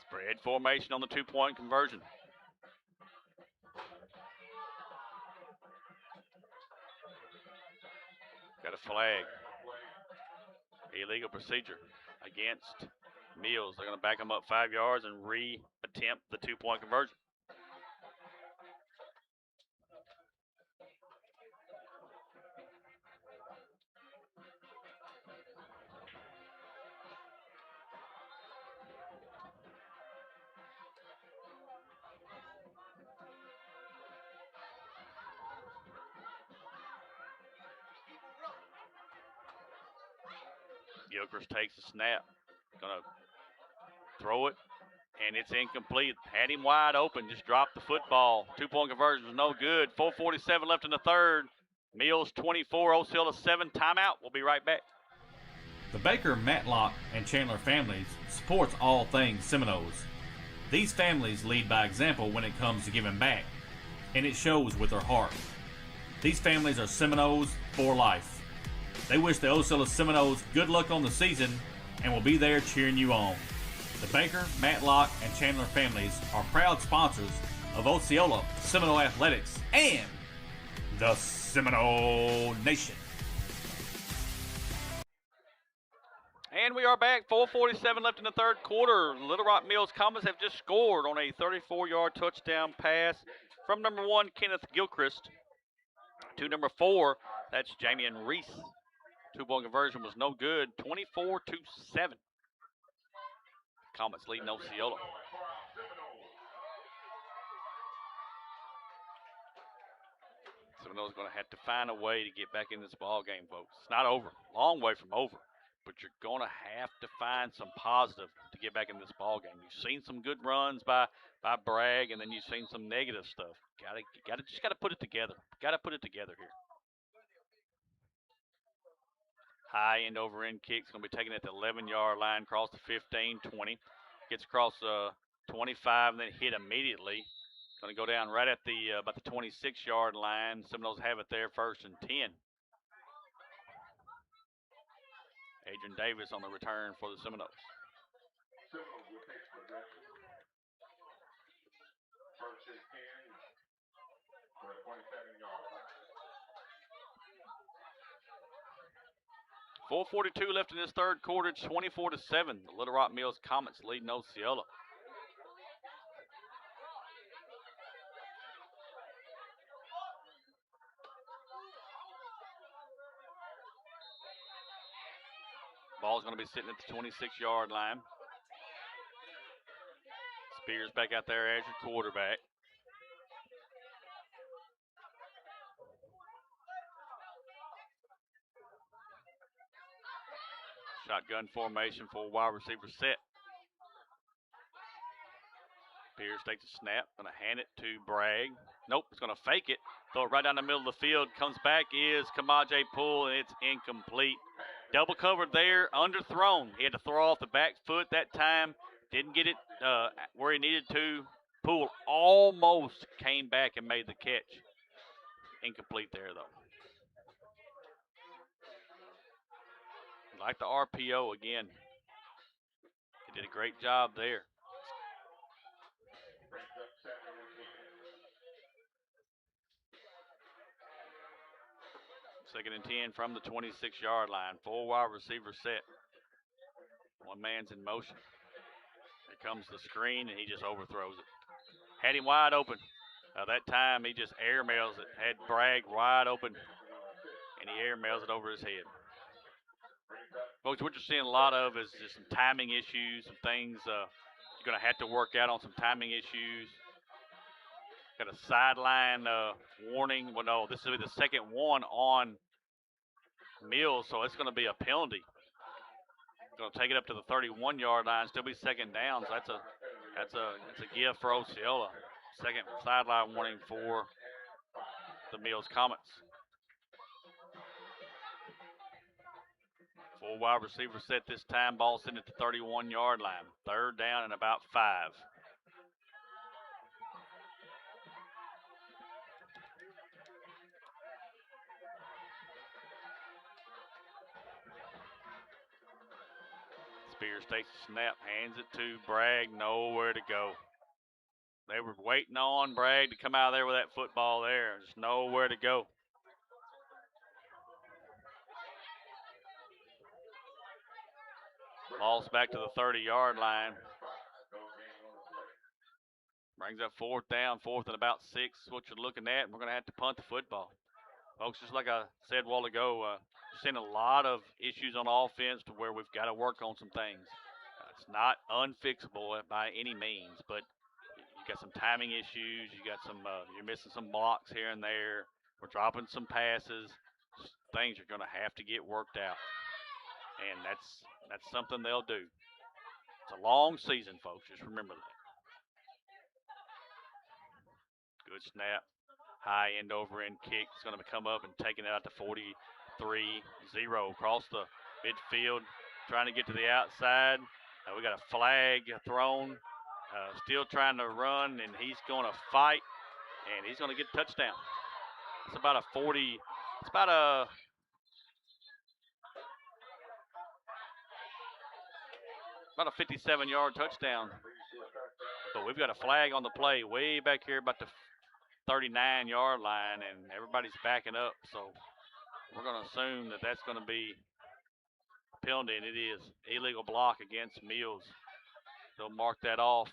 Spread formation on the 2-point conversion. Got a flag. Illegal procedure against Mills. They're going to back them up 5 yards and re-attempt the 2-point conversion. Gilchrist takes the snap. Gonna throw it, and it's incomplete. Had him wide open, just dropped the football. 2-point conversion was no good. 4:47 left in the third. Mills 24, Osceola 7. Timeout. We'll be right back. The Baker, Matlock, and Chandler families supports all things Seminoles. These families lead by example when it comes to giving back, and it shows with their heart. These families are Seminoles for life. They wish the Osceola Seminoles good luck on the season and will be there cheering you on. The Baker, Matlock, and Chandler families are proud sponsors of Osceola Seminole Athletics and the Seminole Nation. And we are back. 4:47 left in the third quarter. Little Rock Mills Comets have just scored on a 34-yard touchdown pass from number 1, Kenneth Gilchrist, to number 4, that's Jamian Reese. 2-point conversion was no good. 24-7. Comets leading Osceola. Seminoles going to have to find a way to get back in this ball game, folks. It's not over. Long way from over. But you're going to have to find some positive to get back in this ball game. You've seen some good runs by Bragg, and then you've seen some negative stuff. Just got to put it together. Got to put it together here. High end over end kick's going to be taken at the 11-yard line, across the 15, 20. Gets across 25 and then hit immediately. Going to go down right at the about the 26-yard line. Seminoles have it there, 1st and 10. Adrian Davis on the return for the Seminoles. .442 left in this third quarter. 24-7. The Little Rock Mills Comets leading Osceola. Ball's going to be sitting at the 26-yard line. Spears back out there as your quarterback. Shotgun formation for wide receiver set. Spears takes a snap, going to hand it to Bragg. Nope, it's going to fake it. Throw it right down the middle of the field. Comes back is Kamaje Poole, and it's incomplete. Double covered there, underthrown. He had to throw off the back foot that time. Didn't get it where he needed to. Poole almost came back and made the catch. Incomplete there, though. Like the RPO again. He did a great job there. Second and 10 from the 26-yard line. 4 wide receiver set. One man's in motion. Here comes the screen, and he just overthrows it. Had him wide open. That time, he just airmails it. Had Bragg wide open, and he airmails it over his head. Folks, what you're seeing a lot of is just some timing issues, some things you're going to have to work out on, some timing issues. Got a sideline warning. Well, no, this will be the second one on Mills, so it's going to be a penalty. Going to take it up to the 31-yard line, still be second down. So that's a gift for Osceola. Second sideline warning for the Mills Comets. 4 wide receiver set this time. Ball sitting at the 31-yard line. Third down and about 5. Spears takes a snap, hands it to Bragg, nowhere to go. They were waiting on Bragg to come out of there with that football there. Just nowhere to go. Ball's back to the 30-yard line. Brings up fourth down, fourth and about 6 is what you're looking at. And we're going to have to punt the football. Folks, just like I said a while ago, seeing a lot of issues on offense to where we've got to work on some things. It's not unfixable by any means, but you got some timing issues. You got some, you're missing some blocks here and there. We're dropping some passes. Things are going to have to get worked out, and that's something they'll do. It's a long season, folks. Just remember that. Good snap. High end over end kick. It's going to come up and taking it out to 43-0 across the midfield. Trying to get to the outside. We got a flag thrown. Still trying to run, and he's going to fight, and he's going to get a touchdown. It's about a 40. It's about a 57-yard touchdown. But we've got a flag on the play way back here about the 39-yard line, and everybody's backing up. So we're going to assume that that's going to be a penalty, and it is. Illegal block against Mills. They'll mark that off.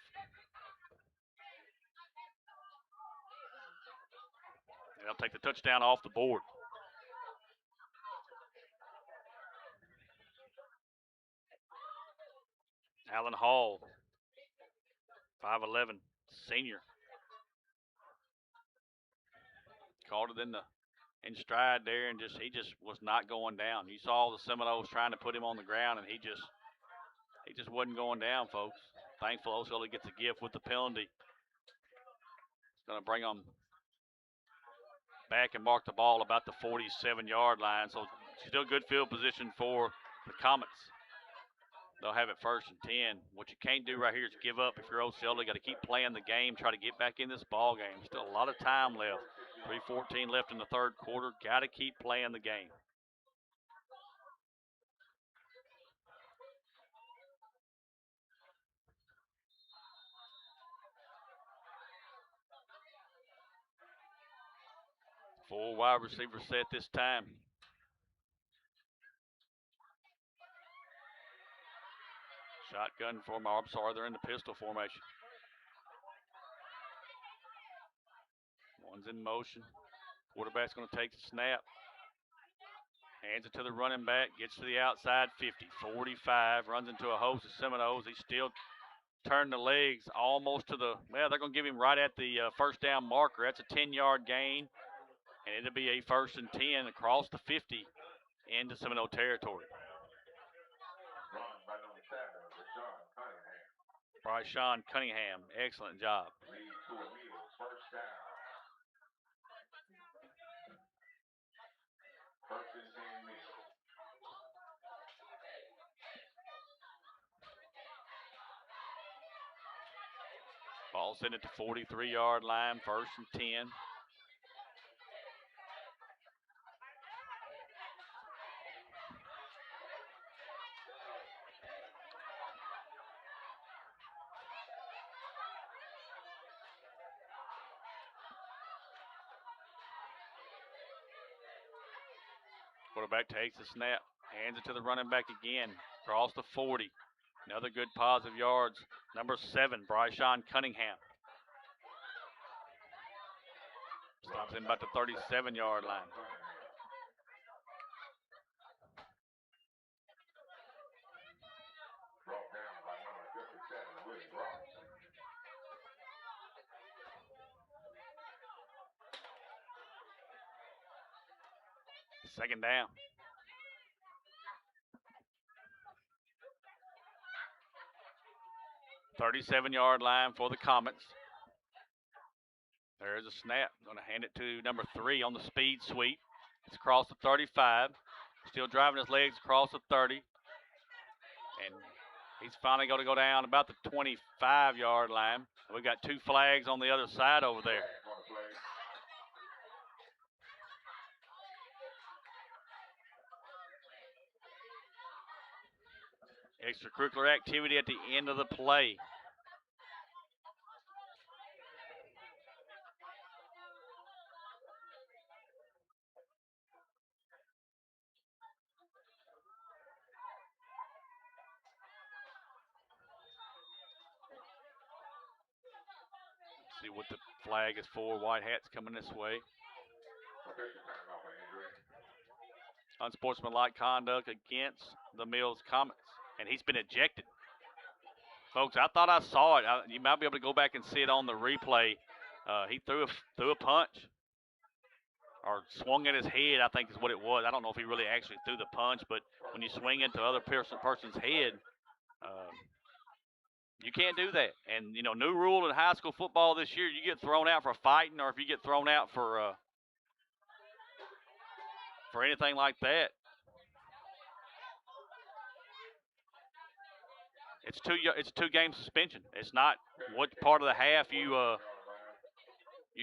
And they'll take the touchdown off the board. Alan Hall, 5'11", senior. Caught it in stride there, and he just was not going down. You saw the Seminoles trying to put him on the ground, and he just wasn't going down, folks. Thankful Osceola gets a gift with the penalty. It's going to bring them back and mark the ball about the 47-yard line. So still good field position for the Comets. They'll have it first and 10. What you can't do right here is give up. If you're Osceola, you got to keep playing the game, try to get back in this ball game. Still a lot of time left. 3:14 left in the third quarter. Got to keep playing the game. Full wide receiver set this time. Shotgun they're in the pistol formation. One's in motion. Quarterback's going to take the snap. Hands it to the running back, gets to the outside 50, 45, runs into a host of Seminoles. He's still turned the legs almost to the, well, they're going to give him right at the first down marker. That's a 10-yard gain, and it'll be a 1st and 10 across the 50 into Seminole territory. Bryshon Cunningham, excellent job. Ball sent it to 43-yard line, 1st and 10. Quarterback takes the snap, hands it to the running back again, across the 40. Another good positive yards. Number 7, Bryshon Cunningham. Stops him about the 37-yard line. Second down. "37-yard line for the Comets. There's a snap. Going to hand it to number 3 on the speed sweep. It's across the 35. Still driving his legs across the 30. And he's finally going to go down about the 25-yard line. We've got 2 flags on the other side over there. Extracurricular activity at the end of the play. See what the flag is for. White hats coming this way. Unsportsmanlike conduct against the Mills Comets. And he's been ejected. Folks, I thought I saw it. You might be able to go back and see it on the replay. He threw a punch or swung at his head, I think is what it was. I don't know if he really actually threw the punch, but when you swing into other person's head, you can't do that. And, you know, new rule in high school football this year, you get thrown out for fighting or if you get thrown out for anything like that, it's 2-game suspension. It's not what part of the half you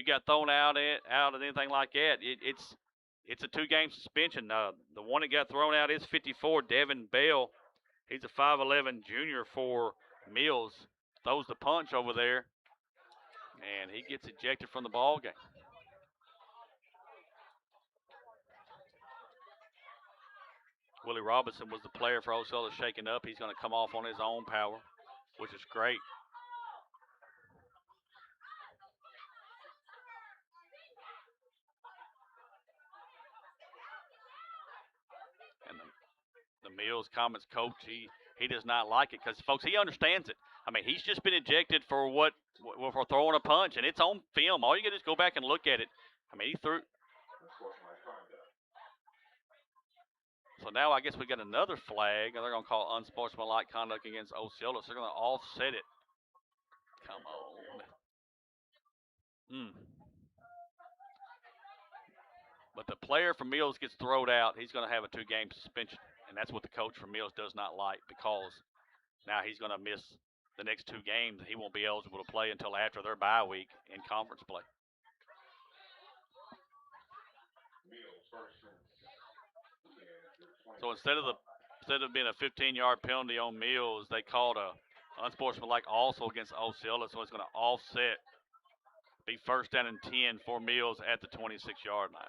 got thrown out of anything like that. It's a 2-game suspension. The one that got thrown out is 54, Devin Bell. He's a 5'11 junior for Mills. Throws the punch over there, and he gets ejected from the ball game. Willie Robinson was the player for Osceola shaking up. He's going to come off on his own power, which is great. And the Mills Comets coach, he does not like it because, folks, he understands it. I mean, he's just been ejected for for throwing a punch, and it's on film. All you got to do is go back and look at it. I mean, he threw. So now I guess we got another flag, and they're going to call unsportsmanlike conduct against Osceola. So they're going to offset it. Come on. But the player from Mills gets thrown out. He's going to have a 2-game suspension, and that's what the coach from Mills does not like because now he's going to miss the next 2 games. He won't be eligible to play until after their bye week in conference play. So instead of being a 15-yard penalty on Mills, they called a unsportsmanlike also against Osceola, so it's going to offset, be 1st down and 10 for Mills at the 26-yard line.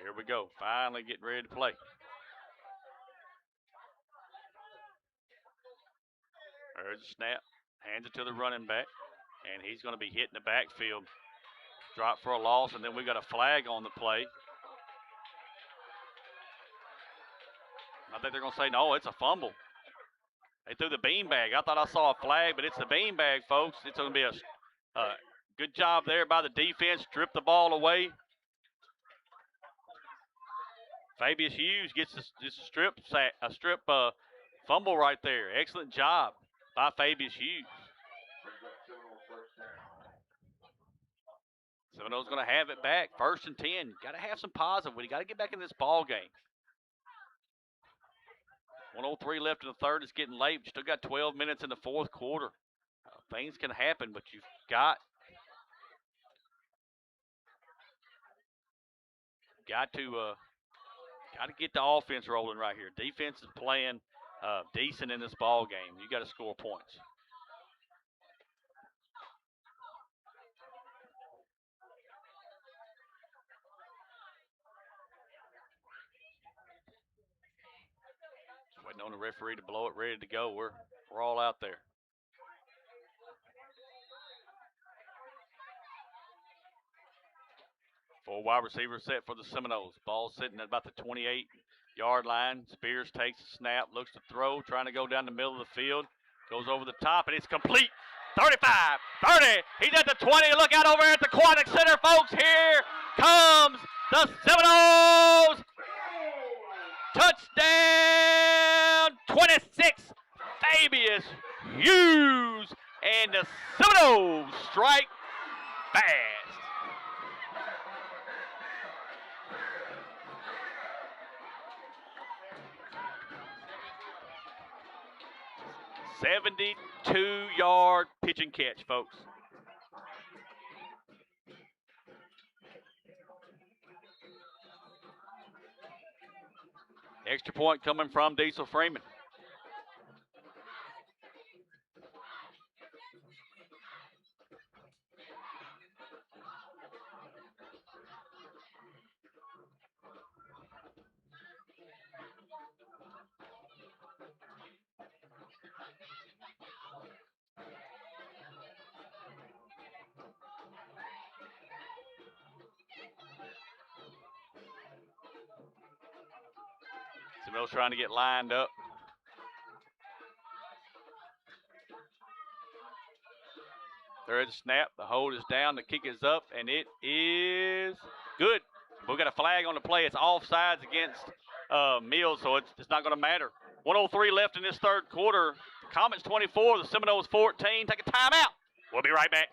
Here we go. Finally getting ready to play. There's a snap. Hands it to the running back. And he's going to be hitting the backfield. Drop for a loss, and then we got a flag on the play. I think they're going to say, no, it's a fumble. They threw the beanbag. I thought I saw a flag, but it's the beanbag, folks. It's going to be a good job there by the defense. Strip the ball away. Fabius Hughes gets a strip fumble right there. Excellent job by Fabius Hughes. Seminoles going to have it back. 1st and 10. Got to have some positive. We got to get back in this ball game. 1:03 left in the third. It's getting late. Still got 12 minutes in the fourth quarter. Things can happen, but you've got to get the offense rolling right here. Defense is playing decent in this ball game. You got to score points. Just waiting on the referee to blow it, ready to go. We're all out there. Four wide receivers set for the Seminoles. Ball sitting at about the 28-yard line. Spears takes a snap, looks to throw, trying to go down the middle of the field. Goes over the top, and it's complete. 35, 30. He's at the 20. Look out over at the Aquatic Center, folks. Here comes the Seminoles. Touchdown, 26. Fabius Hughes. And the Seminoles strike fast. 72-yard pitch and catch, folks. Extra point coming from Diesel Freeman. Seminoles trying to get lined up. There is a snap. The hold is down. The kick is up, and it is good. We've got a flag on the play. It's offsides against Mills, so it's not going to matter. 1:03 left in this third quarter. Comets 24, the Seminoles 14. Take a timeout. We'll be right back.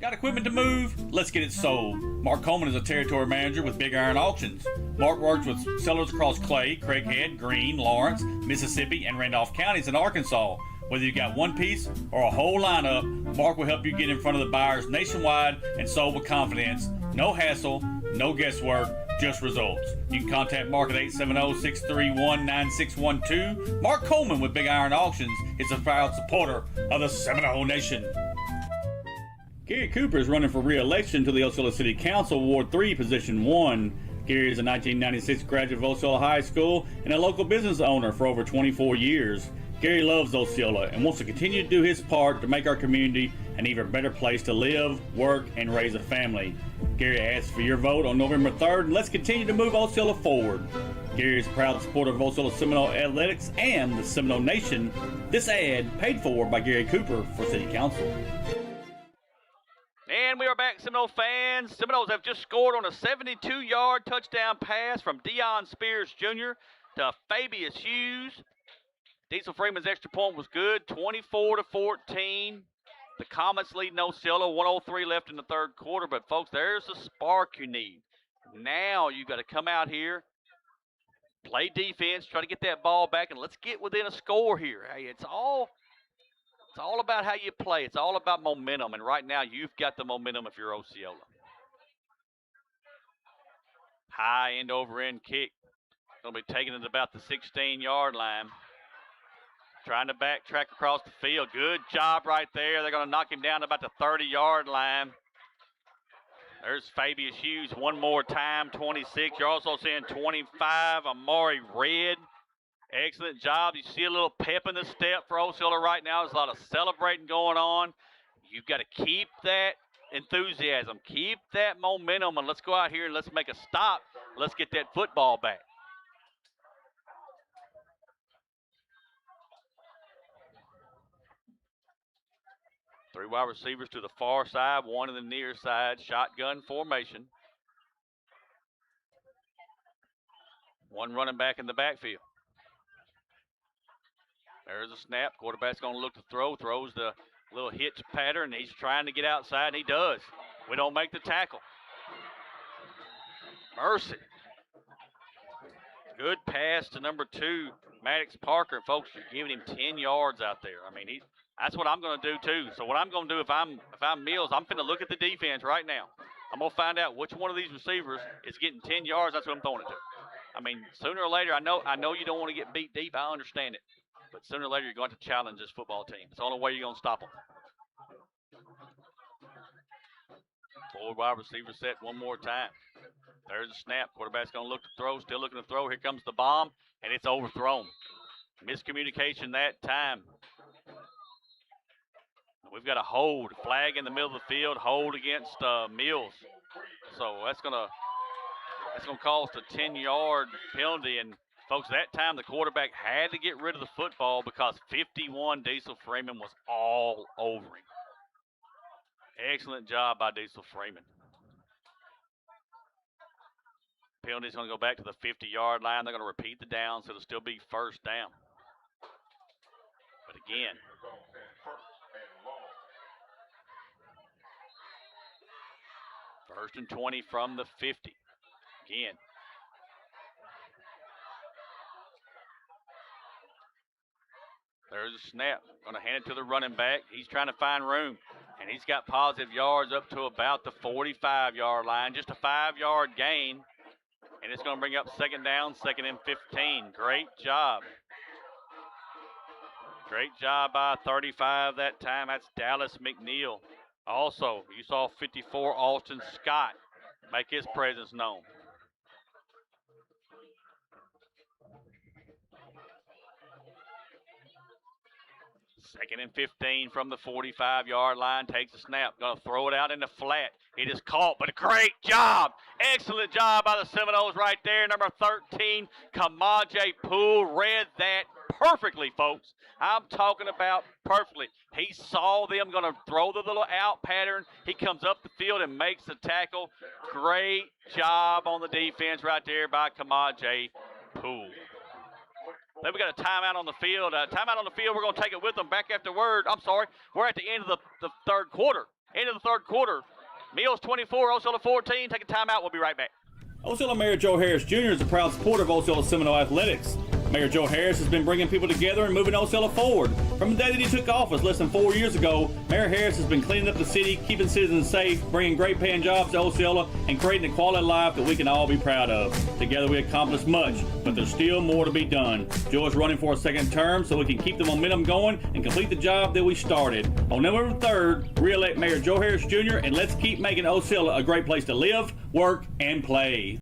Got equipment to move? Let's get it sold. Mark Coleman is a territory manager with Big Iron Auctions. Mark works with sellers across Clay, Craighead, Greene, Lawrence, Mississippi, and Randolph counties in Arkansas. Whether you got one piece or a whole lineup, Mark will help you get in front of the buyers nationwide and sold with confidence. No hassle, no guesswork, just results. You can contact Mark at 870-631-9612. Mark Coleman with Big Iron Auctions is a proud supporter of the Seminole Nation. Gary Cooper is running for re-election to the Osceola City Council, Ward 3, Position 1. Gary is a 1996 graduate of Osceola High School and a local business owner for over 24 years. Gary loves Osceola and wants to continue to do his part to make our community an even better place to live, work, and raise a family. Gary asks for your vote on November 3rd, and let's continue to move Osceola forward. Gary is a proud supporter of Osceola Seminole Athletics and the Seminole Nation. This ad paid for by Gary Cooper for City Council. And we are back, Seminole fans. Seminoles have just scored on a 72-yard touchdown pass from Deion Spears Jr. to Fabius Hughes. Diesel Freeman's extra point was good, 24-14. The Comets leading Osceola, 1:03 left in the third quarter. But, folks, there's the spark you need. Now you've got to come out here, play defense, try to get that ball back, and let's get within a score here. Hey, it's all about how you play. It's all about momentum, and right now you've got the momentum if you're Osceola. High end over end kick. Going to be taken at about the 16-yard line. Trying to backtrack across the field. Good job right there. They're going to knock him down to about the 30-yard line. There's Fabius Hughes one more time, 26. You're also seeing 25, Amari Red Excellent job. You see a little pep in the step for Osceola right now. There's a lot of celebrating going on. You've got to keep that enthusiasm, keep that momentum, and let's go out here and let's make a stop. Let's get that football back. Three wide receivers to the far side, one in the near side, shotgun formation. One running back in the backfield. There's a snap. Quarterback's going to look to throw. Throws the little hitch pattern. He's trying to get outside, and he does. We don't make the tackle. Mercy. Good pass to number 2, Maddox Parker. Folks, you're giving him 10 yards out there. I mean, that's what I'm going to do too. So what I'm going to do if I'm Mills, I'm going to look at the defense right now. I'm going to find out which one of these receivers is getting 10 yards. That's what I'm throwing it to. I mean, sooner or later, I know you don't want to get beat deep. I understand it. But sooner or later, you're going to challenge this football team. It's the only way you're going to stop them. 4 wide receiver set one more time. There's a snap. Quarterback's going to look to throw. Still looking to throw. Here comes the bomb, and it's overthrown. Miscommunication that time. We've got a hold. Flag in the middle of the field. Hold against Mills. So that's going to cost a 10-yard penalty. And, folks, that time the quarterback had to get rid of the football because 51 Diesel Freeman was all over him. Excellent job by Diesel Freeman. Penalty's going to go back to the 50-yard line. They're going to repeat the down, so it'll still be first down. But again, first and 20 from the 50. Again. There's a snap. Going to hand it to the running back. He's trying to find room, and he's got positive yards up to about the 45-yard line. Just a 5-yard gain. And it's going to bring up second down, second and 15. Great job. Great job by 35 that time. That's Dallas McNeil. Also, you saw 54 Austin Scott make his presence known. Second and 15 from the 45-yard line. Takes a snap. Going to throw it out in the flat. It is caught, but a great job. Excellent job by the Seminoles right there. Number 13, Kamaje Poole, read that perfectly, folks. I'm talking about perfectly. He saw them going to throw the little out pattern. He comes up the field and makes the tackle. Great job on the defense right there by Kamaje Poole. Then we got a timeout on the field. Timeout on the field. We're going to take it with them back after word. I'm sorry. We're at the end of the third quarter. End of the third quarter. Mills 24, Osceola 14. Take a timeout. We'll be right back. Osceola Mayor Joe Harris Jr. is a proud supporter of Osceola Seminole Athletics. Mayor Joe Harris has been bringing people together and moving Osceola forward. From the day that he took office less than 4 years ago, Mayor Harris has been cleaning up the city, keeping citizens safe, bringing great paying jobs to Osceola, and creating a quality of life that we can all be proud of. Together we accomplished much, but there's still more to be done. Joe is running for a second term so we can keep the momentum going and complete the job that we started. On November 3rd, re-elect Mayor Joe Harris Jr., and let's keep making Osceola a great place to live, work, and play.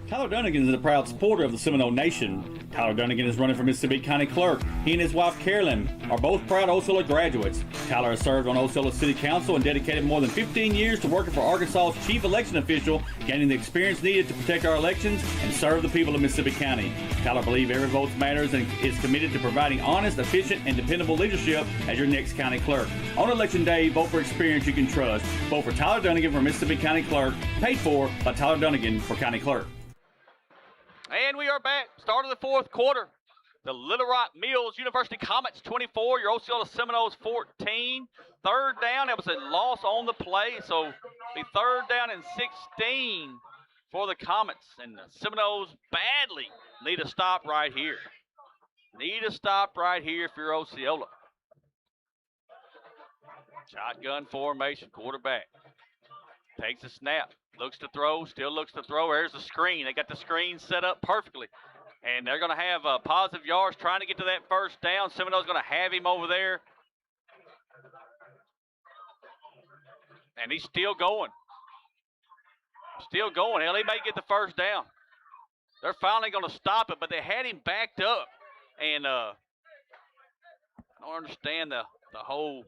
Tyler Dunnigan is a proud supporter of the Seminole Nation. Tyler Dunnigan is running for Mississippi County Clerk. He and his wife Carolyn are both proud Osceola graduates. Tyler has served on Osceola City Council and dedicated more than 15 years to working for Arkansas's chief election official, gaining the experience needed to protect our elections and serve the people of Mississippi County. Tyler believes every vote matters and is committed to providing honest, efficient, and dependable leadership as your next county clerk. On Election Day, vote for experience you can trust. Vote for Tyler Dunnigan for Mississippi County Clerk, paid for by Tyler Dunnigan for County Clerk. And we are back. Start of the fourth quarter. The Little Rock Mills University Comets 24, your Osceola Seminoles 14. Third down. That was a loss on the play, so the third down and 16 for the Comets. And the Seminoles badly need a stop right here. Need a stop right here if you're Osceola. Shotgun formation, quarterback. Takes a snap. Looks to throw, still looks to throw. There's the screen. They got the screen set up perfectly. And they're going to have positive yards trying to get to that first down. Seminole's going to have him over there. And he's still going. Still going. Hell, he may get the first down. They're finally going to stop it, but they had him backed up. And I don't understand the whole,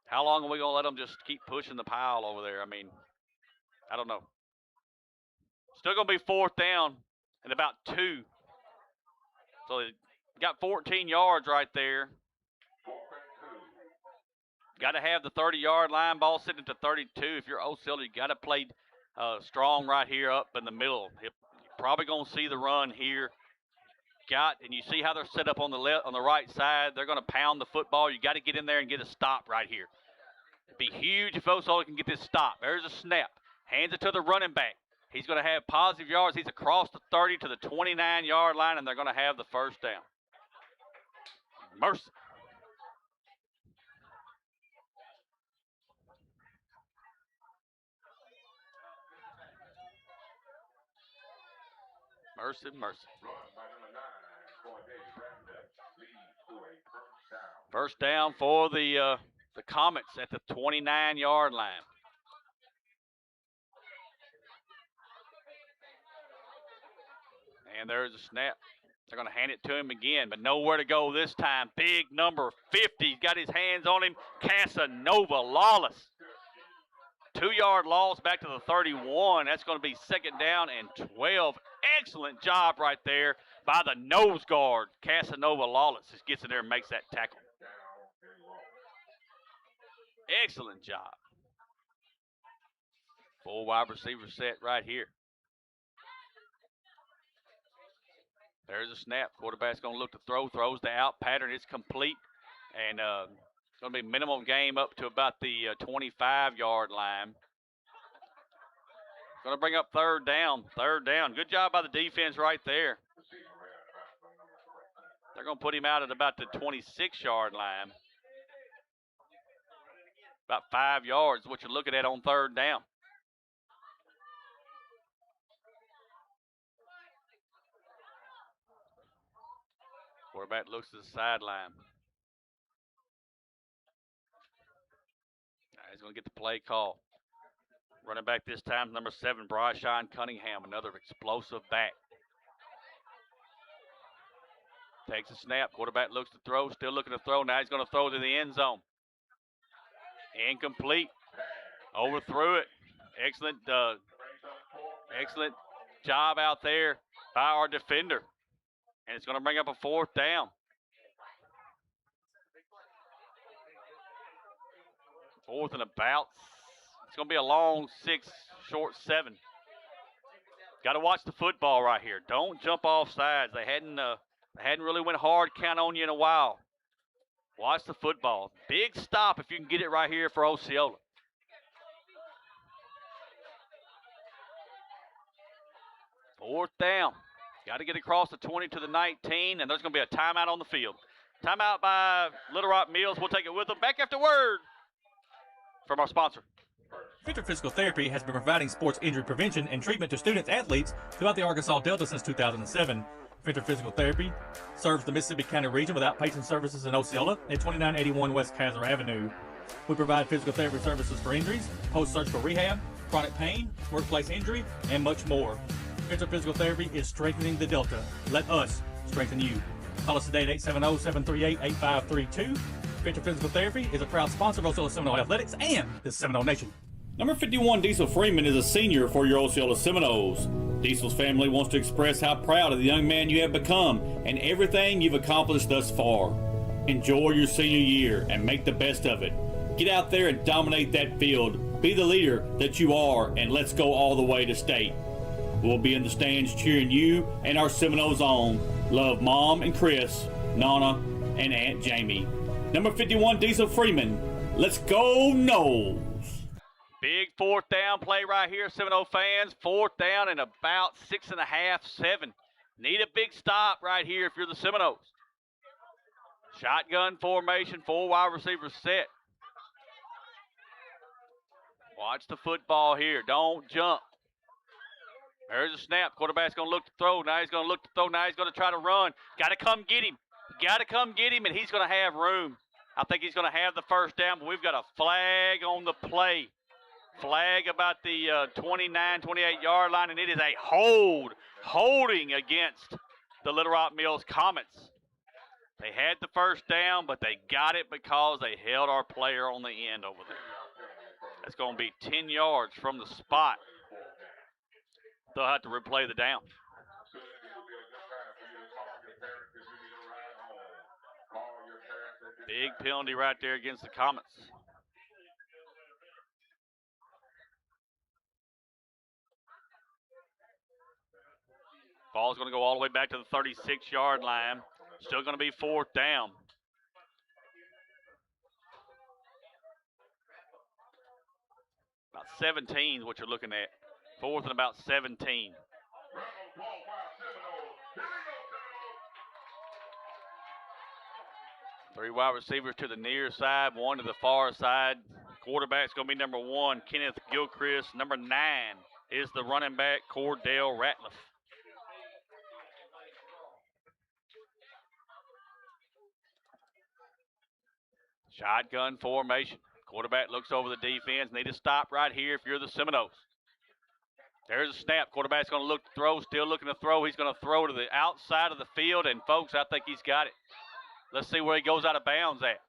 how long are we going to let them just keep pushing the pile over there? I mean, I don't know. Still going to be 4th down and about 2. So they got 14 yards right there. Got to have the 30-yard line, ball sitting at the 32. If you're Osceola, you got to play strong right here up in the middle. You're probably going to see the run here. And you see how they're set up on the right side. They're going to pound the football. You got to get in there and get a stop right here. It'd be huge if Osceola can get this stop. There's a snap. Hands it to the running back. He's going to have positive yards. He's across the 30 to the 29-yard line, and they're going to have the first down. Mercy. Mercy. First down for the Comets at the 29-yard line. And there's a snap. They're going to hand it to him again, but nowhere to go this time. Big number 50. He's got his hands on him. Casanova Lawless. 2-yard loss back to the 31. That's going to be 2nd down and 12. Excellent job right there by the nose guard. Casanova Lawless just gets in there and makes that tackle. Excellent job. Full wide receiver set right here. There's a snap. Quarterback's going to look to throw. Throws the out pattern. It's complete. And it's going to be minimum game up to about the 25-yard line. Going to bring up 3rd down. 3rd down. Good job by the defense right there. They're going to put him out at about the 26-yard line. About 5 yards is what you're looking at on 3rd down. Quarterback looks to the sideline. He's going to get the play call. Running back this time, number 7, Bryshawn Cunningham, another explosive back. Takes a snap. Quarterback looks to throw, still looking to throw. Now he's going to throw to the end zone. Incomplete. Overthrew it. Excellent job out there by our defender. And it's going to bring up a 4th down. 4th and about. It's going to be a long 6, short 7. Got to watch the football right here. Don't jump off sides. They hadn't really went hard count on you in a while. Watch the football. Big stop if you can get it right here for Osceola. Fourth down. Got to get across the 20 to the 19, and there's going to be a timeout on the field. Timeout by Little Rock Mills. We'll take it with them. Back after word from our sponsor. Venture Physical Therapy has been providing sports injury prevention and treatment to students athletes throughout the Arkansas Delta since 2007. Venture Physical Therapy serves the Mississippi County region with outpatient services in Osceola at 2981 West Kaiser Avenue. We provide physical therapy services for injuries, post-surgical rehab, chronic pain, workplace injury, and much more. Venture Physical Therapy is strengthening the Delta. Let us strengthen you. Call us today at 870-738-8532. Venture Physical Therapy is a proud sponsor of Osceola Seminole Athletics and the Seminole Nation. Number 51, Diesel Freeman, is a senior for your Osceola Seminoles. Diesel's family wants to express how proud of the young man you have become and everything you've accomplished thus far. Enjoy your senior year and make the best of it. Get out there and dominate that field. Be the leader that you are, and let's go all the way to state. We'll be in the stands cheering you and our Seminoles on. Love Mom and Chris, Nana, and Aunt Jamie. Number 51, Diesel Freeman. Let's go Noles. Big fourth down play right here, Seminole fans. Fourth down and about 6.5, 7. Need a big stop right here if you're the Seminoles. Shotgun formation, 4 wide receivers set. Watch the football here. Don't jump. There's a snap. Quarterback's going to look to throw. Now he's going to look to throw. Now he's going to try to run. Got to come get him. Got to come get him, and he's going to have room. I think he's going to have the first down, but we've got a flag on the play. Flag about the 29, 28-yard line, and it is a holding against the Little Rock Mills Comets. They had the first down, but they got it because they held our player on the end over there. That's going to be 10 yards from the spot. They'll have to replay the down. Big penalty right there against the Comets. Ball's going to go all the way back to the 36-yard line. Still going to be 4th down. About 17 is what you're looking at. 4th and about 17. Three wide receivers to the near side, one to the far side. Quarterback's going to be number 1, Kenneth Gilchrist. Number 9 is the running back, Cordell Ratliff. Shotgun formation. Quarterback looks over the defense. Need to stop right here if you're the Seminoles. There's a snap. Quarterback's going to look to throw, still looking to throw. He's going to throw to the outside of the field, and, folks, I think he's got it. Let's see where he goes out of bounds at.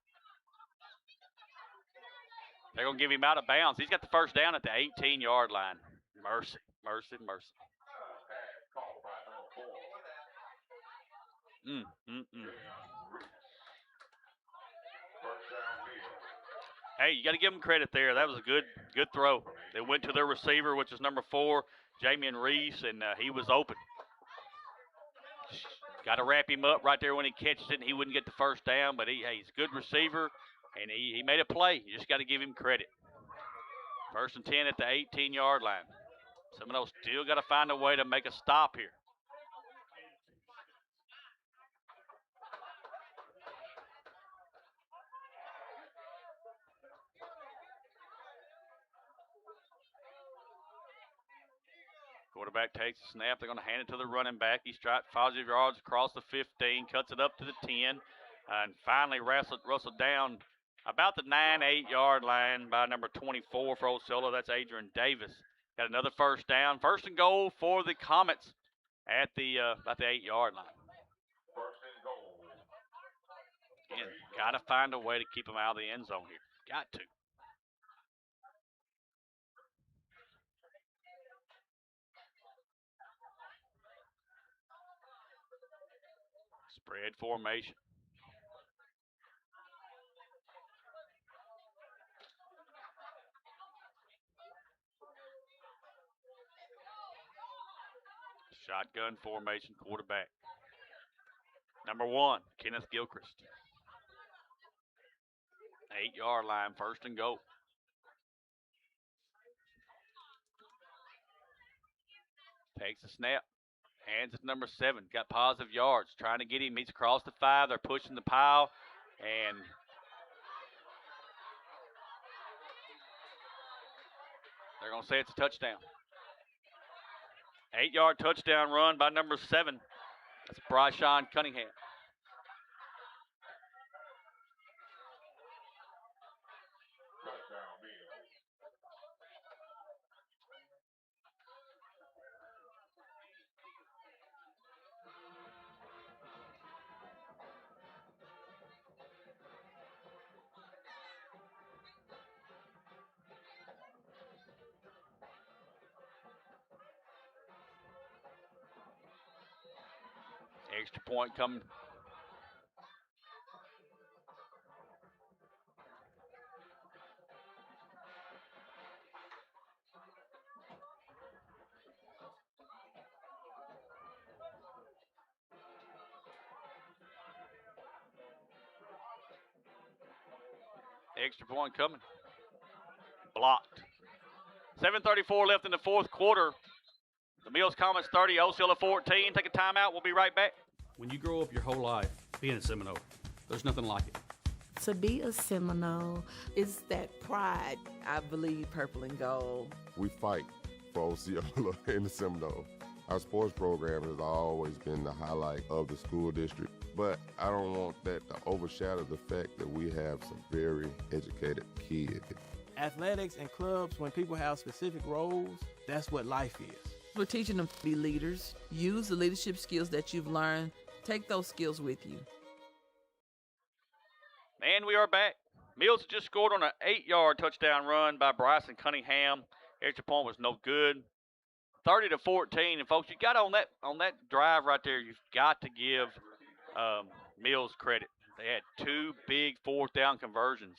They're going to give him out of bounds. He's got the first down at the 18-yard line. Mercy, mercy, mercy. Hey, you got to give them credit there. That was a good throw. They went to their receiver, which is number 4, Jamian Reese, and he was open. Got to wrap him up right there when he catches it, and he wouldn't get the first down, but he's a good receiver, and he made a play. You just got to give him credit. 1st and 10 at the 18-yard line. Seminoles still got to find a way to make a stop here. Quarterback takes the snap. They're going to hand it to the running back. He strides 5 yards across the 15, cuts it up to the 10, and finally wrestled down about the 9-8-yard line by number 24 for Osceola. That's Adrian Davis. Got another first down. 1st and goal for the Comets at the about the 8-yard line. Again, got to find a way to keep them out of the end zone here. Got to. Spread formation. Shotgun formation, quarterback. Number 1, Kenneth Gilchrist. 8-yard line, 1st and goal. Takes the snap. Hands it to number 7. Got positive yards. Trying to get him. He's across the 5. They're pushing the pile. And they're going to say it's a touchdown. 8-yard touchdown run by number 7. That's Bryshawn Cunningham. Extra point coming. Extra point coming. Blocked. 7:34 left in the 4th quarter. The Mills Comets 30, Osceola 14. Take a timeout. We'll be right back. When you grow up your whole life being a Seminole, there's nothing like it. To be a Seminole is that pride. I believe purple and gold. We fight for Osceola and the Seminoles. Our sports program has always been the highlight of the school district, but I don't want that to overshadow the fact that we have some very educated kids. Athletics and clubs, when people have specific roles, that's what life is. We're teaching them to be leaders. Use the leadership skills that you've learned. Take those skills with you. And we are back. Mills just scored on an 8-yard touchdown run by Bryson Cunningham. Extra point was no good. 30-14, and folks, you got on that drive right there. You've got to give Mills credit. They had 2 big 4th down conversions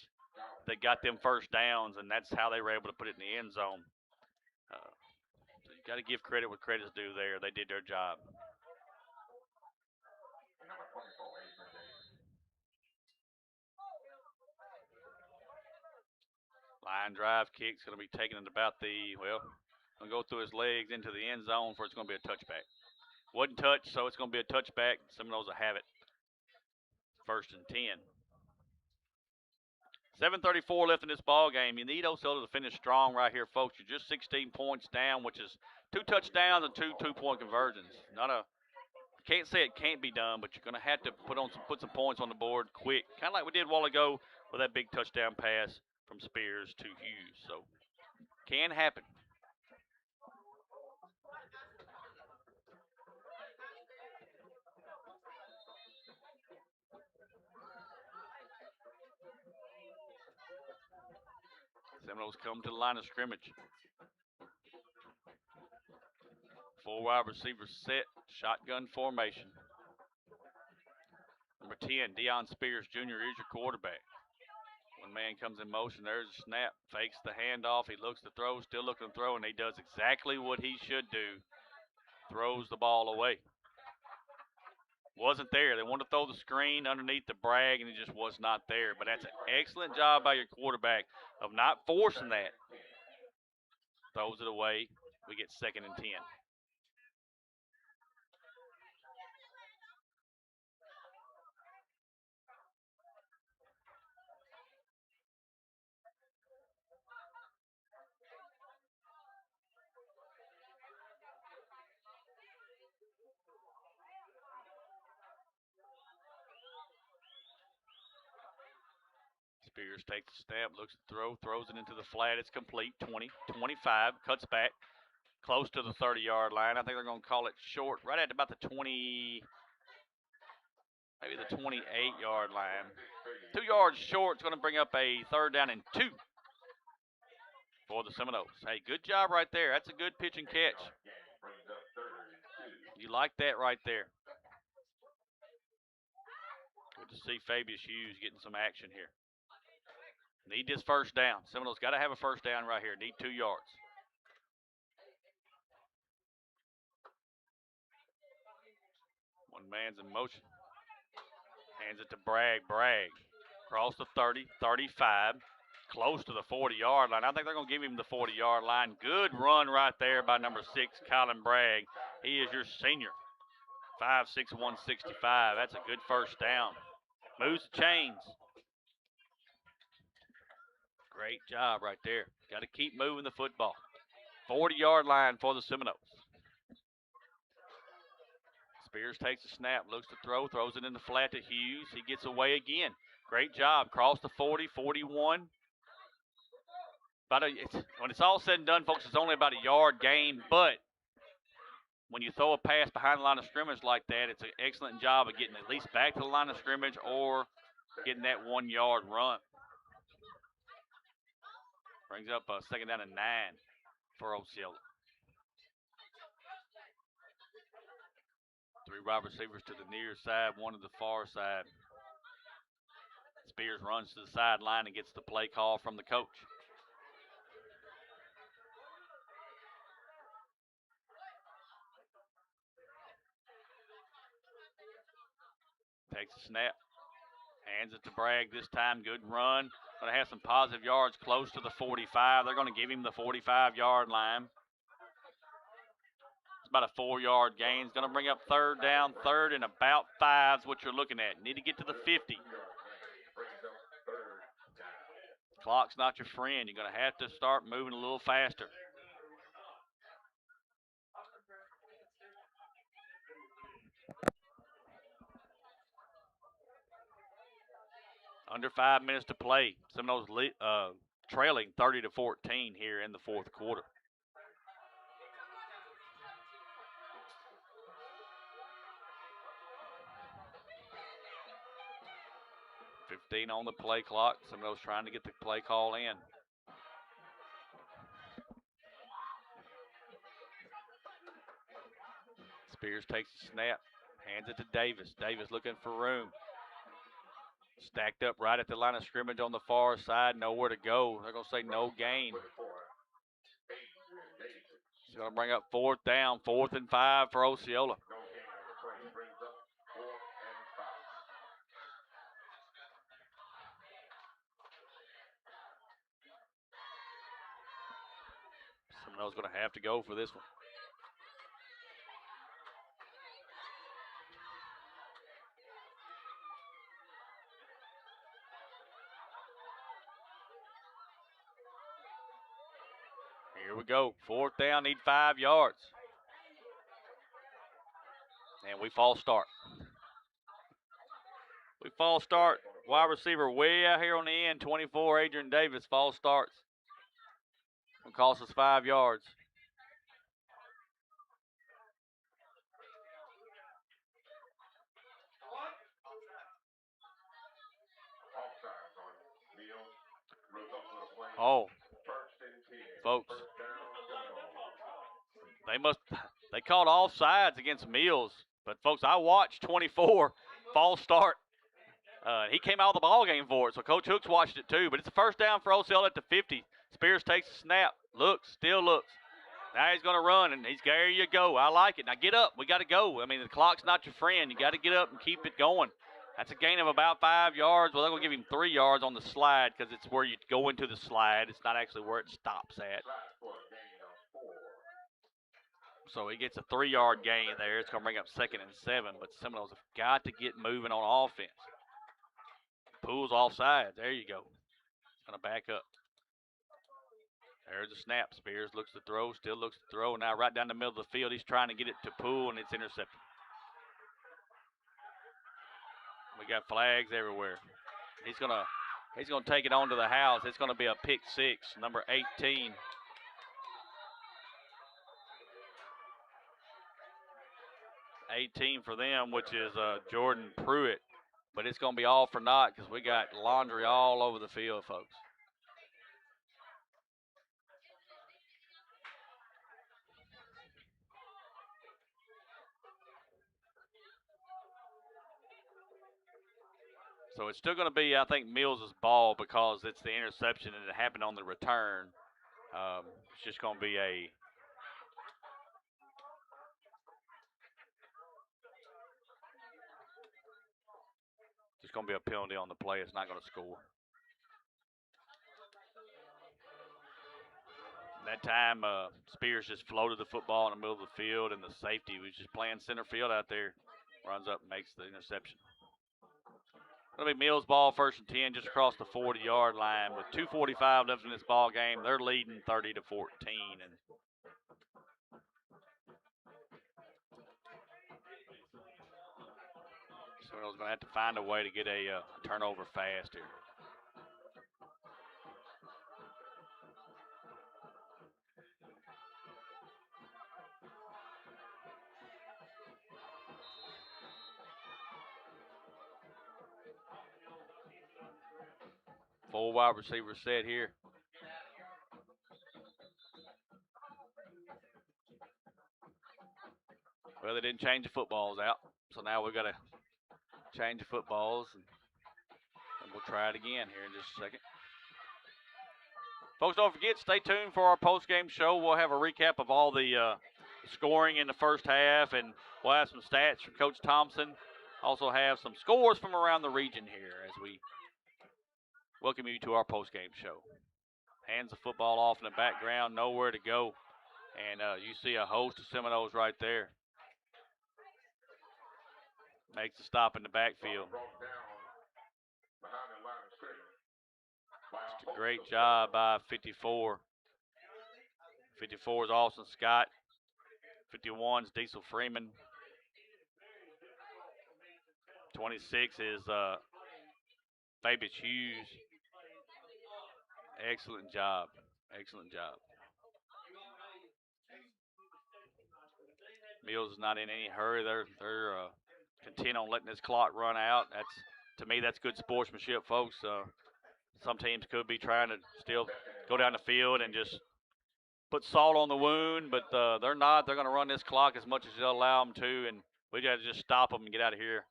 that got them first downs, and that's how they were able to put it in the end zone. So you got to give credit what credit's due there. They did their job. Line drive kick's going to be taken at about going to go through his legs into the end zone for it's going to be a touchback. Wasn't touched, so it's going to be a touchback. Seminoles will have it. 1st and 10. 7:34 left in this ball game. You need Osceola to finish strong right here, folks. You're just 16 points down, which is 2 touchdowns and 2 two-point conversions. Can't say it can't be done, but you're going to have to put some points on the board quick, kind of like we did a while ago with that big touchdown pass from Spears to Hughes. So, can happen. Seminoles come to the line of scrimmage. 4 wide receivers set, shotgun formation. Number 10, Deion Spears Jr. is your quarterback. One man comes in motion, there's a snap, fakes the handoff, he looks to throw, still looking to throw, and he does exactly what he should do. Throws the ball away. Wasn't there. They wanted to throw the screen underneath the Bragg, and it just was not there. But that's an excellent job by your quarterback of not forcing that. Throws it away. We get 2nd and 10. Spears takes the snap, looks at the throw, throws it into the flat. It's complete. 20, 25, cuts back, close to the 30-yard line. I think they're going to call it short, right at about the 20, maybe the 28-yard line. 2 yards short. It's going to bring up a 3rd down and 2 for the Seminoles. Hey, good job right there. That's a good pitch and catch. You like that right there. Good to see Fabius Hughes getting some action here. Need this 1st down. Seminoles got to have a 1st down right here. Need 2 yards. One man's in motion. Hands it to Bragg. Bragg across the 30, 35, close to the 40-yard line. I think they're going to give him the 40-yard line. Good run right there by number 6, Colin Bragg. He is your senior. 5'6", 165. That's a good 1st down. Moves the chains. Great job right there. Got to keep moving the football. 40-yard line for the Seminoles. Spears takes the snap, looks to throw, throws it in the flat to Hughes. He gets away again. Great job. Cross the 40, 41. When it's all said and done, folks, it's only about a yard gain, but when you throw a pass behind the line of scrimmage like that, it's an excellent job of getting at least back to the line of scrimmage or getting that 1-yard run. Brings up a 2nd down and 9 for Osceola. 3 wide receivers to the near side, 1 to the far side. Spears runs to the sideline and gets the play call from the coach. Takes a snap. Hands it to Bragg this time. Good run. Going to have some positive yards close to the 45. They're going to give him the 45-yard line. It's about a 4-yard gain. It's going to bring up 3rd down, 3rd and about 5 is what you're looking at. Need to get to the 50. Clock's not your friend. You're going to have to start moving a little faster. Under 5 minutes to play. Seminoles trailing 30-14 here in the 4th quarter. 15 on the play clock. Seminoles trying to get the play call in. Spears takes the snap, hands it to Davis. Davis looking for room. Stacked up right at the line of scrimmage on the far side. Nowhere to go. They're going to say no gain. It's going to bring up 4th down, 4th and 5 for Osceola. Seminoles going to have to go for this one. Here we go. 4th down, need 5 yards. And we false start. We false start. Wide receiver way out here on the end, 24, Adrian Davis, false starts. It'll cost us 5 yards. Oh, folks, they called offsides against Mills. But, folks, I watched 24 false start. He came out of the ball game for it, so Coach Hooks watched it too. But it's a 1st down for Osceola at the 50. Spears takes the snap, looks, still looks. Now he's going to run, and he's there you go. I like it. Now get up. We got to go. I mean, the clock's not your friend. You got to get up and keep it going. That's a gain of about 5 yards. Well, they're going to give him 3 yards on the slide because it's where you go into the slide. It's not actually where it stops at. So he gets a 3-yard gain there. It's going to bring up 2nd and 7, but Seminoles have got to get moving on offense. Poole's offside. There you go. Going to back up. There's a snap. Spears looks to throw, still looks to throw. Now right down the middle of the field, he's trying to get it to Poole, and it's intercepted. We got flags everywhere. He's gonna take it on to the house. It's gonna be a pick 6, number 18. For them, which is Jordan Pruitt. But it's going to be all for naught because we got laundry all over the field, folks. So it's still going to be, I think, Mills' ball because it's the interception and it happened on the return. It's just going to be a penalty on the play. It's not going to score. That time, Spears just floated the football in the middle of the field, and the safety was just playing center field out there. Runs up and makes the interception. It'll be Mills' ball, 1st and 10, just across the 40-yard line. With 2:45 left in this ball game, they're leading 30-14. And Seminoles going to have to find a way to get a turnover fast here. Full wide receiver set here. Well, they didn't change the footballs out, so now we've got to change the footballs, and we'll try it again here in just a second. Folks, don't forget, stay tuned for our post-game show. We'll have a recap of all the scoring in the first half, and we'll have some stats from Coach Thompson. Also have some scores from around the region here as we welcome you to our post-game show. Hands the football off in the background, nowhere to go. And you see a host of Seminoles right there. Makes a stop in the backfield. Just a great job by 54. 54 is Austin Scott. 51 is Diesel Freeman. 26 is Fabius Hughes. Excellent job. Excellent job. Mills is not in any hurry. They're content on letting this clock run out. That's to me, that's good sportsmanship, folks. Some teams could be trying to still go down the field and just put salt on the wound, but they're not. They're going to run this clock as much as they'll allow them to, and we got to just stop them and get out of here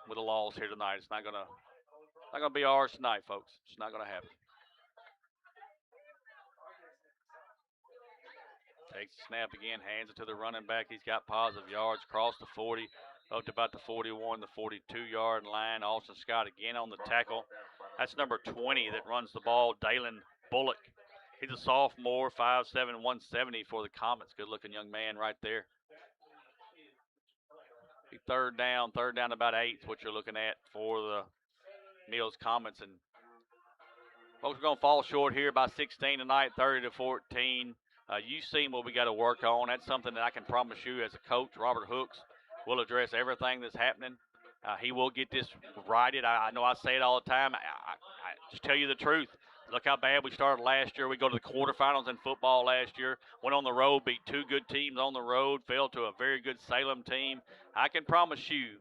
with a loss here tonight. It's not going to be ours tonight, folks. It's not going to happen. Takes the snap again, hands it to the running back. He's got positive yards, across the 40, up to about the 41, the 42-yard line. Austin Scott again on the tackle. That's number 20 that runs the ball, Dalen Bullock. He's a sophomore, 5'7", 170 for the Comets. Good-looking young man right there. Third down about 8 is what you're looking at for the Mills Comets. And folks, we're going to fall short here by 16 tonight, 30-14. You've seen what we got to work on. That's something that I can promise you as a coach. Robert Hooks will address everything that's happening. He will get this righted. I know I say it all the time. I just tell you the truth. Look how bad we started last year. We go to the quarterfinals in football last year. Went on the road, beat 2 good teams on the road, fell to a very good Salem team. I can promise you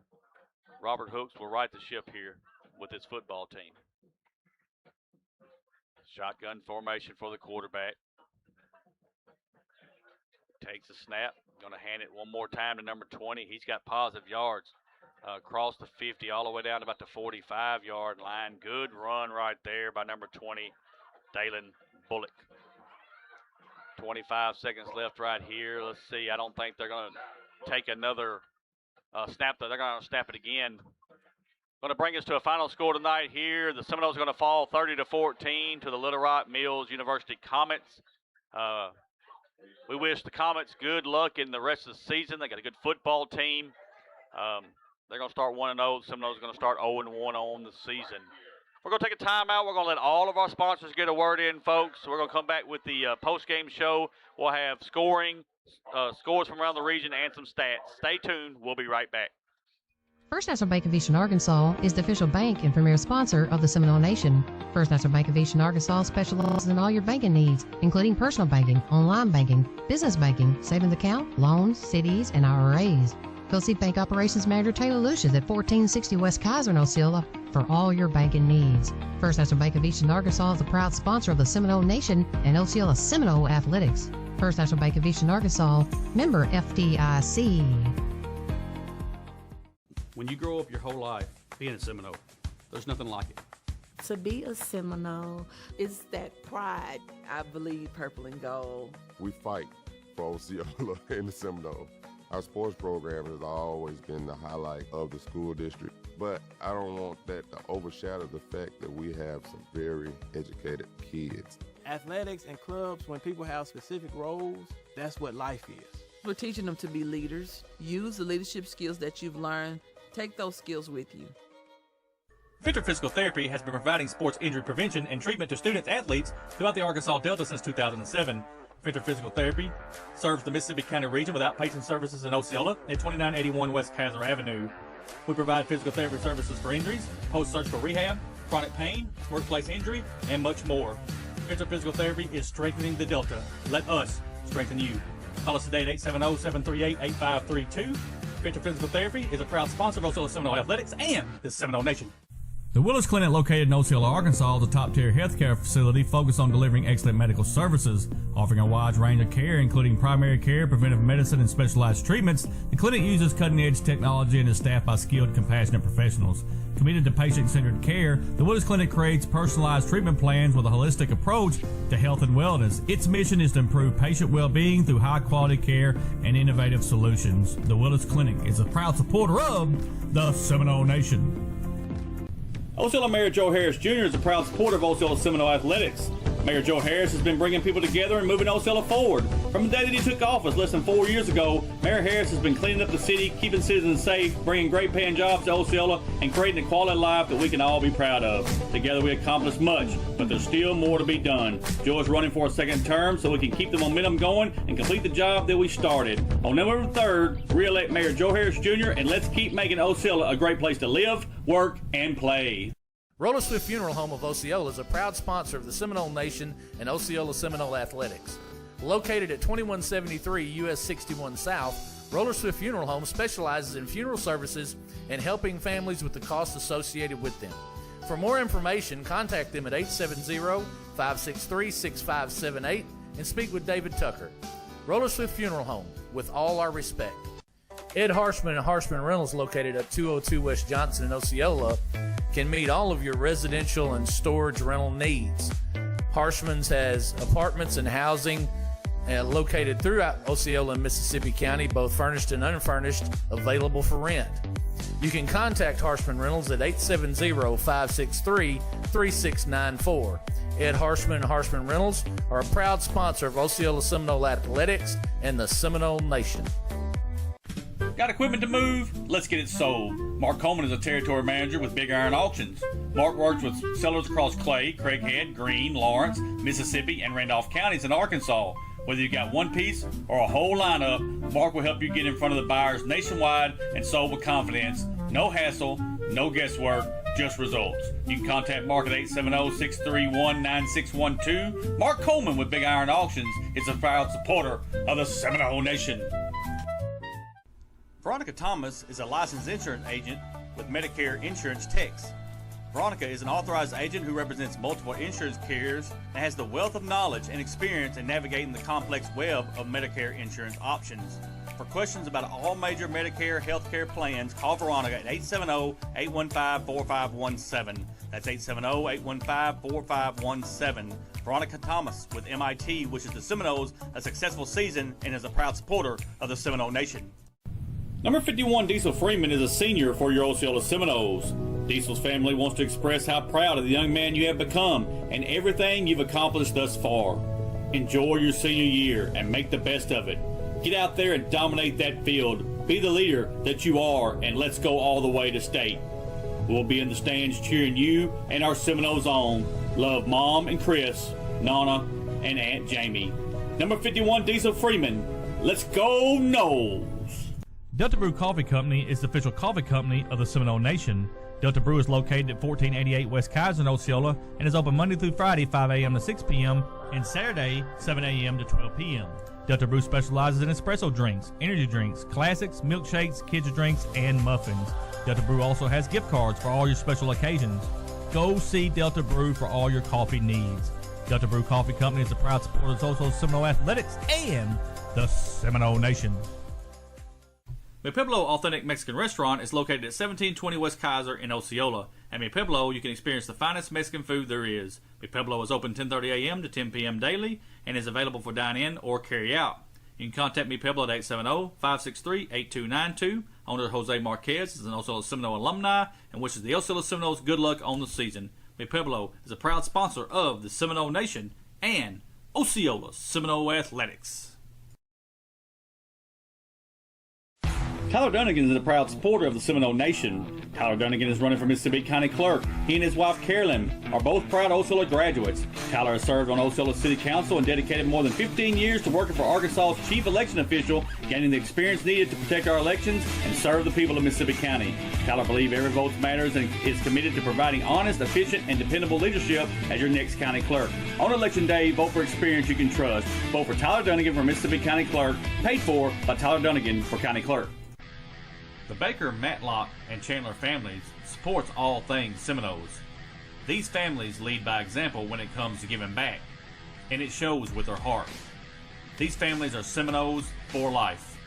Robert Hooks will right the ship here with his football team. Shotgun formation for the quarterback. Takes the snap. Going to hand it one more time to number 20. He's got positive yards across the 50 all the way down to about the 45-yard line. Good run right there by number 20, Dalen Bullock. 25 seconds left right here. Let's see. I don't think they're going to take another snap. They're going to snap it again. Going to bring us to a final score tonight here. The Seminoles are going to fall 30-14 to the Little Rock Mills University Comets. We wish the Comets good luck in the rest of the season. They got a good football team. They're going to start 1-0. The Seminoles are going to start 0-1 on the season. We're going to take a timeout. We're going to let all of our sponsors get a word in, folks. We're going to come back with the post-game show. We'll have scoring, scores from around the region, and some stats. Stay tuned. We'll be right back. First National Bank of Eastern Arkansas is the official bank and premier sponsor of the Seminole Nation. First National Bank of Eastern Arkansas specializes in all your banking needs, including personal banking, online banking, business banking, savings account, loans, CDs, and IRAs. Go see Bank Operations Manager Taylor Lucius at 1460 West Kaiser in Osceola for all your banking needs. First National Bank of Eastern Arkansas is a proud sponsor of the Seminole Nation and Osceola Seminole Athletics. First National Bank of Eastern Arkansas, member FDIC. When you grow up your whole life being a Seminole, there's nothing like it. To be a Seminole is that pride. I believe purple and gold. We fight for Osceola and the Seminoles. Our sports program has always been the highlight of the school district, but I don't want that to overshadow the fact that we have some very educated kids. Athletics and clubs, when people have specific roles, that's what life is. We're teaching them to be leaders. Use the leadership skills that you've learned. Take those skills with you. Venture Physical Therapy has been providing sports injury prevention and treatment to student-athletes throughout the Arkansas Delta since 2007. Venture Physical Therapy serves the Mississippi County region with outpatient services in Osceola at 2981 West Kaiser Avenue. We provide physical therapy services for injuries, post-surgical rehab, chronic pain, workplace injury, and much more. Venture Physical Therapy is strengthening the Delta. Let us strengthen you. Call us today at 870-738-8532. Venture Physical Therapy is a proud sponsor of Osceola Seminole Athletics and the Seminole Nation. The Willis Clinic, located in Osceola, Arkansas, is a top-tier healthcare facility focused on delivering excellent medical services. Offering a wide range of care, including primary care, preventive medicine, and specialized treatments, the clinic uses cutting-edge technology and is staffed by skilled, compassionate professionals. Committed to patient-centered care, the Willis Clinic creates personalized treatment plans with a holistic approach to health and wellness. Its mission is to improve patient well-being through high-quality care and innovative solutions. The Willis Clinic is a proud supporter of the Seminole Nation. Osceola Mayor Joe Harris Jr. is a proud supporter of Osceola Seminole Athletics. Mayor Joe Harris has been bringing people together and moving Osceola forward. From the day that he took office less than 4 years ago, Mayor Harris has been cleaning up the city, keeping citizens safe, bringing great paying jobs to Osceola, and creating a quality life that we can all be proud of. Together we accomplished much, but there's still more to be done. Joe is running for a second term so we can keep the momentum going and complete the job that we started. On November 3rd, re-elect Mayor Joe Harris Jr. and let's keep making Osceola a great place to live, work, and play. Roller Swift Funeral Home of Osceola is a proud sponsor of the Seminole Nation and Osceola Seminole Athletics. Located at 2173 US 61 South, Roller Swift Funeral Home specializes in funeral services and helping families with the costs associated with them. For more information, contact them at 870-563-6578 and speak with David Tucker. Roller Swift Funeral Home, with all our respect. Ed Harshman and Harshman Rentals, located at 202 West Johnson in Osceola, can meet all of your residential and storage rental needs. Harshman's has apartments and housing located throughout Osceola and Mississippi County, both furnished and unfurnished, available for rent. You can contact Harshman Rentals at 870-563-3694. Ed Harshman and Harshman Rentals are a proud sponsor of Osceola Seminole Athletics and the Seminole Nation. Got equipment to move? Let's get it sold. Mark Coleman is a territory manager with Big Iron Auctions. Mark works with sellers across Clay, Craighead, Greene, Lawrence, Mississippi, and Randolph counties in Arkansas. Whether you've got one piece or a whole lineup, Mark will help you get in front of the buyers nationwide and sold with confidence. No hassle, no guesswork, just results. You can contact Mark at 870-631-9612. Mark Coleman with Big Iron Auctions is a proud supporter of the Seminole Nation. Veronica Thomas is a licensed insurance agent with Medicare Insurance Techs. Veronica is an authorized agent who represents multiple insurance carriers and has the wealth of knowledge and experience in navigating the complex web of Medicare insurance options. For questions about all major Medicare healthcare plans, call Veronica at 870-815-4517. That's 870-815-4517. Veronica Thomas with MIT wishes the Seminoles a successful season and is a proud supporter of the Seminole Nation. Number 51, Diesel Freeman, is a senior for your Osceola Seminoles. Diesel's family wants to express how proud of the young man you have become and everything you've accomplished thus far. Enjoy your senior year and make the best of it. Get out there and dominate that field. Be the leader that you are, and let's go all the way to state. We'll be in the stands cheering you and our Seminoles on. Love Mom and Chris, Nana, and Aunt Jamie. Number 51, Diesel Freeman. Let's go Noles! Delta Brew Coffee Company is the official coffee company of the Seminole Nation. Delta Brew is located at 1488 West Kaiser in Osceola and is open Monday through Friday 5 a.m. to 6 p.m. and Saturday 7 a.m. to 12 p.m. Delta Brew specializes in espresso drinks, energy drinks, classics, milkshakes, kids drinks, and muffins. Delta Brew also has gift cards for all your special occasions. Go see Delta Brew for all your coffee needs. Delta Brew Coffee Company is a proud supporter of Osceola Seminole Athletics and the Seminole Nation. Mi Pueblo Authentic Mexican Restaurant is located at 1720 West Kaiser in Osceola. At Mi Pueblo, you can experience the finest Mexican food there is. Mi Pueblo is open 10:30 a.m. to 10 p.m. daily and is available for dine-in or carry-out. You can contact Mi Pueblo at 870-563-8292. Owner Jose Marquez is an Osceola Seminole alumni and wishes the Osceola Seminoles good luck on the season. Mi Pueblo is a proud sponsor of the Seminole Nation and Osceola Seminole Athletics. Tyler Dunnigan is a proud supporter of the Seminole Nation. Tyler Dunnigan is running for Mississippi County Clerk. He and his wife Carolyn are both proud Osceola graduates. Tyler has served on Osceola City Council and dedicated more than 15 years to working for Arkansas's chief election official, gaining the experience needed to protect our elections and serve the people of Mississippi County. Tyler believes every vote matters and is committed to providing honest, efficient, and dependable leadership as your next county clerk. On Election Day, vote for experience you can trust. Vote for Tyler Dunnigan for Mississippi County Clerk, paid for by Tyler Dunnigan for County Clerk. The Baker, Matlock, and Chandler families supports all things Seminoles. These families lead by example when it comes to giving back, and it shows with their heart. These families are Seminoles for life.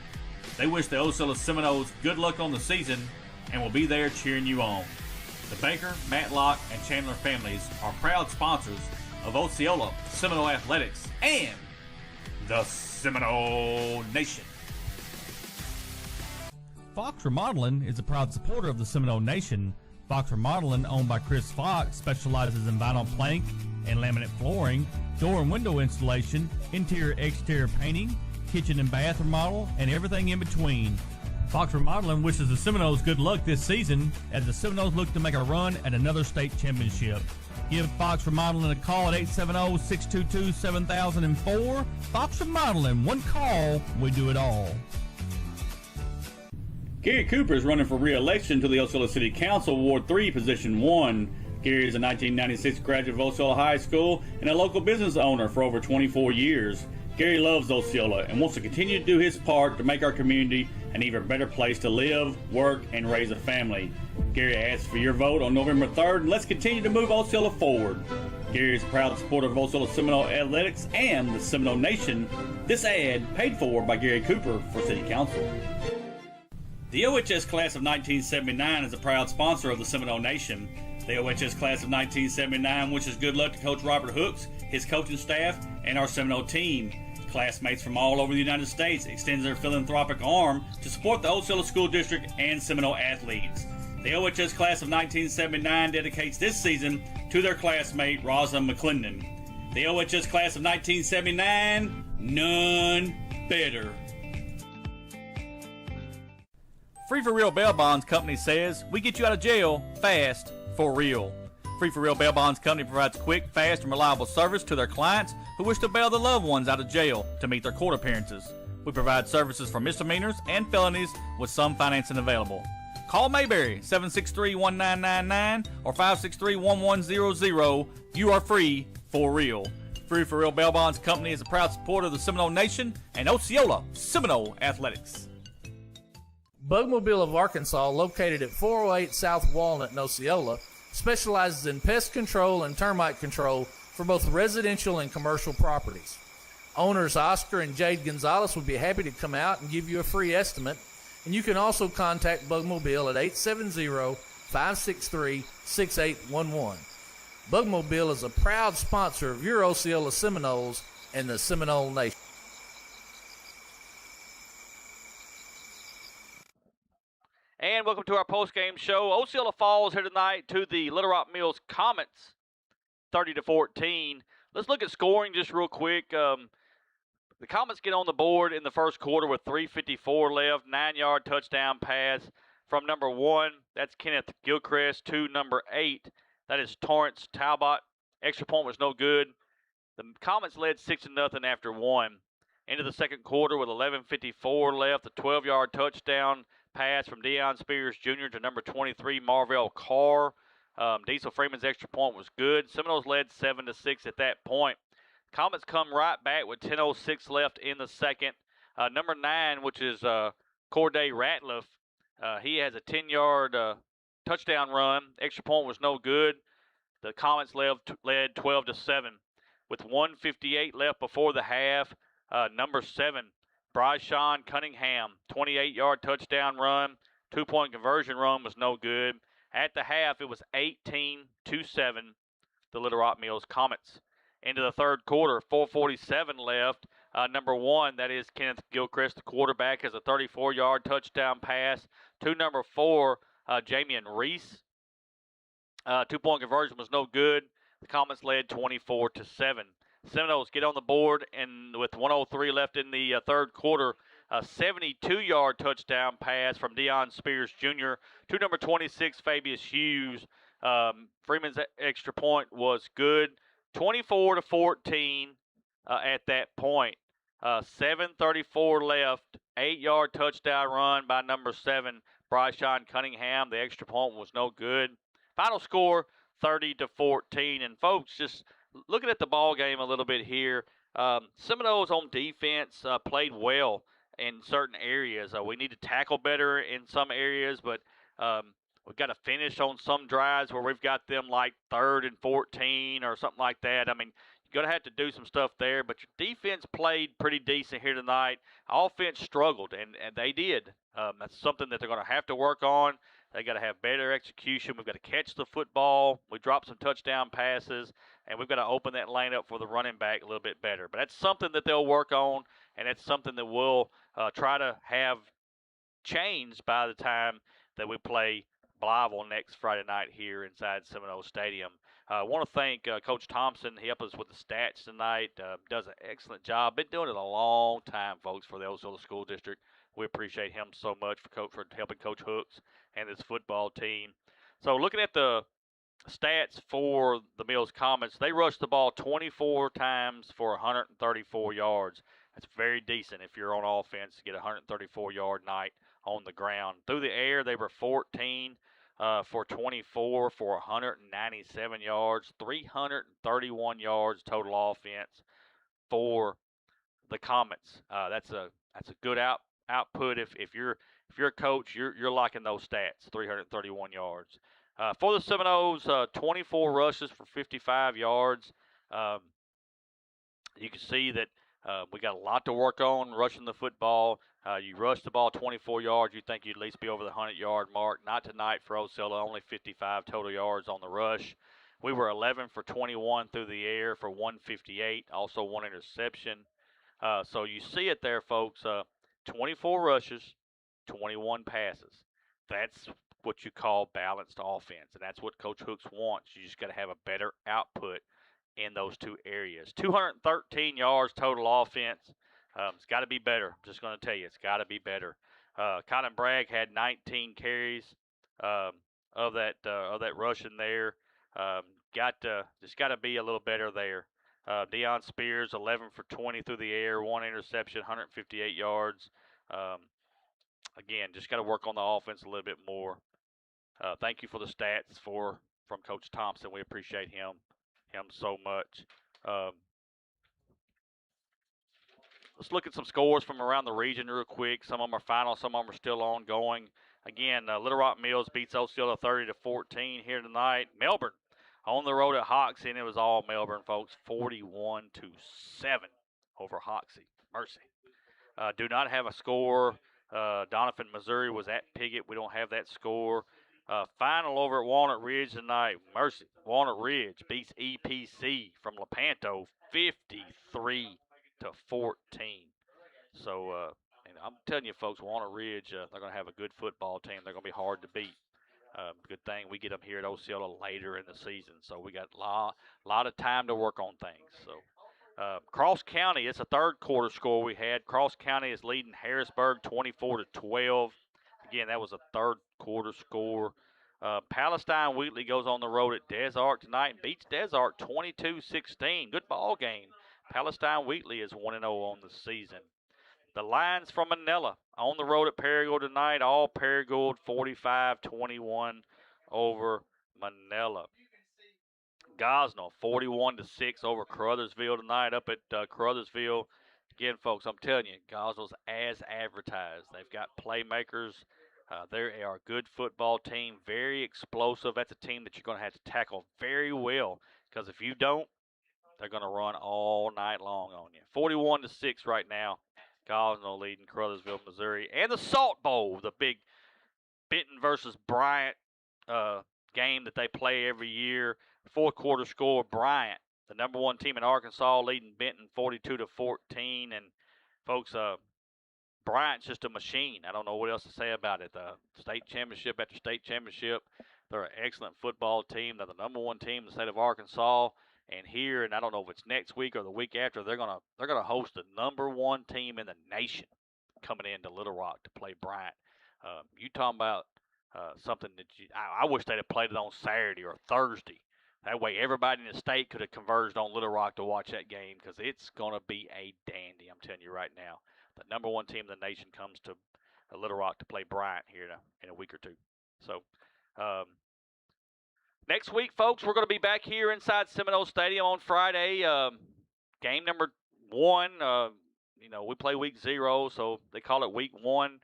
They wish the Osceola Seminoles good luck on the season and will be there cheering you on. The Baker, Matlock, and Chandler families are proud sponsors of Osceola Seminole Athletics and the Seminole Nation. Fox Remodeling is a proud supporter of the Seminole Nation. Fox Remodeling, owned by Chris Fox, specializes in vinyl plank and laminate flooring, door and window installation, interior-exterior painting, kitchen and bath remodel, and everything in between. Fox Remodeling wishes the Seminoles good luck this season as the Seminoles look to make a run at another state championship. Give Fox Remodeling a call at 870-622-7004. Fox Remodeling, one call, we do it all. Gary Cooper is running for re-election to the Osceola City Council, Ward 3, Position 1. Gary is a 1996 graduate of Osceola High School and a local business owner for over 24 years. Gary loves Osceola and wants to continue to do his part to make our community an even better place to live, work, and raise a family. Gary asks for your vote on November 3rd, and let's continue to move Osceola forward. Gary is a proud supporter of Osceola Seminole Athletics and the Seminole Nation. This ad paid for by Gary Cooper for City Council. The OHS Class of 1979 is a proud sponsor of the Seminole Nation. The OHS Class of 1979 wishes good luck to Coach Robert Hooks, his coaching staff, and our Seminole team. Classmates from all over the United States extends their philanthropic arm to support the Osceola School District and Seminole athletes. The OHS Class of 1979 dedicates this season to their classmate, Rosa McClendon. The OHS Class of 1979, none better. Free for Real Bail Bonds Company says we get you out of jail fast for real. Free for Real Bail Bonds Company provides quick, fast, and reliable service to their clients who wish to bail their loved ones out of jail to meet their court appearances. We provide services for misdemeanors and felonies with some financing available. Call Mayberry 763-1999 or 563-1100. You are free for real. Free for Real Bail Bonds Company is a proud supporter of the Seminole Nation and Osceola Seminole Athletics. Bugmobile of Arkansas, located at 408 South Walnut in Osceola, specializes in pest control and termite control for both residential and commercial properties. Owners Oscar and Jade Gonzalez would be happy to come out and give you a free estimate, and you can also contact Bugmobile at 870-563-6811. Bugmobile is a proud sponsor of your Osceola Seminoles and the Seminole Nation. And welcome to our post-game show. Osceola falls here tonight to the Little Rock Mills Comets, 30-14. Let's look at scoring just real quick. The Comets get on the board in the first quarter with 3:54 left, 9-yard touchdown pass from number 1. That's Kenneth Gilchrist to number 8. That is Torrance Talbot. Extra point was no good. The Comets led 6-0 after 1. Into the second quarter with 11:54 left, a 12-yard touchdown pass from Deion Spears Jr. to number 23, Marvell Carr. Diesel Freeman's extra point was good. Seminoles led 7-6 at that point. Comets come right back with 10:06 left in the second. Number 9, which is Corday Ratliff, he has a 10-yard touchdown run. Extra point was no good. The Comets led 12-7. With 1:58 left before the half, number 7, Bryshon Cunningham, 28-yard touchdown run. 2-point conversion run was no good. At the half, it was 18-7, the Little Rock Mills Comets. Into the third quarter, 4:47 left. Number 1, that is Kenneth Gilchrist, the quarterback, has a 34-yard touchdown pass to number 4, Jamian Reese. 2-point conversion was no good. The Comets led 24-7. Seminoles get on the board, and with 1:03 left in the third quarter, a 72-yard touchdown pass from Deion Spears Jr. to number 26, Fabius Hughes. Freeman's extra point was good. 24-14 at that point. 7:34 left. 8-yard touchdown run by number 7, Bryshon Cunningham. The extra point was no good. Final score, 30-14. And folks, just looking at the ball game a little bit here, Seminoles on defense played well in certain areas. We need to tackle better in some areas, but we've got to finish on some drives where we've got them like 3rd and 14 or something like that. I mean, you're going to have to do some stuff there, but your defense played pretty decent here tonight. Offense struggled, and they did. That's something that they're going to have to work on. They got to have better execution. We've got to catch the football. We dropped some touchdown passes, and we've got to open that lane up for the running back a little bit better. But that's something that they'll work on, and that's something that we'll try to have changed by the time that we play Blytheville next Friday night here inside Seminole Stadium. I want to thank Coach Thompson. He helped us with the stats tonight. Does an excellent job. Been doing it a long time, folks, for the Osceola School District. We appreciate him so much for helping Coach Hooks and this football team. So looking at the stats for the Mills Comets, they rushed the ball 24 times for 134 yards. That's very decent if you're on offense to get a 134-yard night on the ground. Through the air, they were 14 for 24 for 197 yards, 331 yards total offense for the Comets. That's a good output. If you're a coach, you're liking those stats. 331 yards. For the Seminoles, 24 rushes for 55 yards. You can see that we got a lot to work on rushing the football. You rush the ball 24 yards, you think you'd at least be over the 100-yard mark. Not tonight for Osceola, only 55 total yards on the rush. We were 11 for 21 through the air for 158, also one interception. So you see it there, folks. 24 rushes, 21 passes. That's what you call balanced offense, and that's what Coach Hooks wants. You just got to have a better output in those two areas. 213 yards total offense. It's got to be better. I'm just going to tell you, it's got to be better. Colin Bragg had 19 carries of that rushing there. Just got to be a little better there. Deion Spears, 11 for 20 through the air, one interception, 158 yards. Again, just got to work on the offense a little bit more. Thank you for the stats from Coach Thompson. We appreciate him so much. Let's look at some scores from around the region real quick. Some of them are final, some of them are still ongoing. Again, Little Rock Mills beats Osceola 30-14 here tonight. Melbourne on the road at Hoxie, and it was all Melbourne, folks, 41-7 over Hoxie. Mercy. Do not have a score. Doniphan, Missouri was at Piggott. We don't have that score. Final over at Walnut Ridge tonight. Mercy. Walnut Ridge beats EPC from Lepanto 53-14. So, and I'm telling you, folks, Walnut Ridge, they're going to have a good football team. They're going to be hard to beat. Good thing we get them here at Osceola later in the season. So we got a lot of time to work on things. So Cross County, it's a third quarter score we had. Cross County is leading Harrisburg 24-12. Again, that was a third quarter score. Palestine Wheatley goes on the road at Des Arc tonight and beats Des Arc 22-16. Good ball game. Palestine Wheatley is 1-0 on the season. The Lions from Manila on the road at Paragould tonight. All Paragould 45-21 over Manila. Gosnell 41-6 over Caruthersville tonight up at Caruthersville. Again, folks, I'm telling you, Gosnell's as advertised. They've got playmakers. They are a good football team, very explosive. That's a team that you're going to have to tackle very well, because if you don't, they're going to run all night long on you. 41-6 right now. Gosnell leading Caruthersville, Missouri. And the Salt Bowl, the big Benton versus Bryant game that they play every year. Fourth quarter score, Bryant, the number one team in Arkansas, leading Benton 42-14. And, folks, Bryant's just a machine. I don't know what else to say about it. State championship after state championship. They're an excellent football team. They're the number one team in the state of Arkansas. And here, and I don't know if it's next week or the week after, they're gonna host the number one team in the nation coming into Little Rock to play Bryant. You talking about something that I wish they'd have played it on Saturday or Thursday. That way everybody in the state could have converged on Little Rock to watch that game, because it's going to be a dandy, I'm telling you right now. The number one team in the nation comes to Little Rock to play Bryant here in a week or two. So, next week, folks, we're going to be back here inside Seminole Stadium on Friday. Game number 1. We play week 0, so they call it week 1.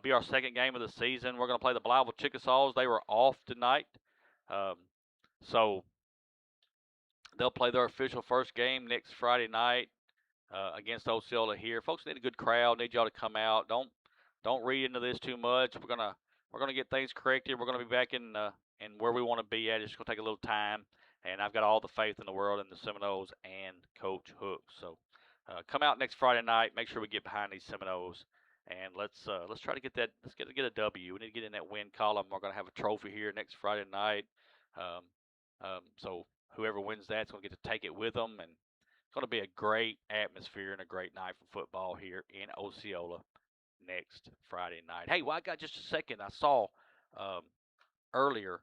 Be our second game of the season. We're going to play the Blytheville Chickasaws. They were off tonight. So they'll play their official first game next Friday night against Osceola here. Folks, need a good crowd. Need y'all to come out. Don't read into this too much. We're gonna get things corrected. We're gonna be back in where we want to be at. It's gonna take a little time, and I've got all the faith in the world in the Seminoles and Coach Hooks. So come out next Friday night. Make sure we get behind these Seminoles, and let's try to get that. Let's get a W. We need to get in that win column. We're gonna have a trophy here next Friday night. So whoever wins that's gonna get to take it with them, and it's gonna be a great atmosphere and a great night for football here in Osceola next Friday night. Hey, well, I got just a second. I saw earlier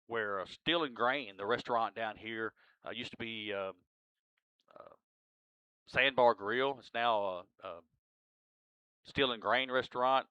where Steel and Grain, the restaurant down here, used to be Sandbar Grill. It's now Steel and Grain restaurant.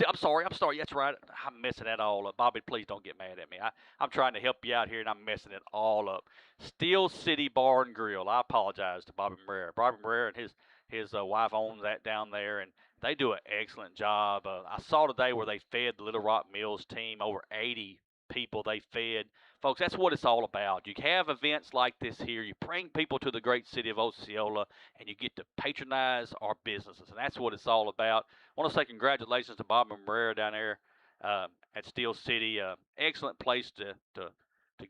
I'm sorry. That's right. I'm messing that all up. Bobby, please don't get mad at me. I'm trying to help you out here, and I'm messing it all up. Steel City Bar and Grill. I apologize to Bobby Marrera. Bobby Marrera and his wife owns that down there, and they do an excellent job. I saw today where they fed the Little Rock Mills team, over 80 people they fed. Folks, that's what it's all about. You have events like this here. You bring people to the great city of Osceola, and you get to patronize our businesses, and that's what it's all about. I want to say congratulations to Bob Marrera down there at Steel City. Excellent place to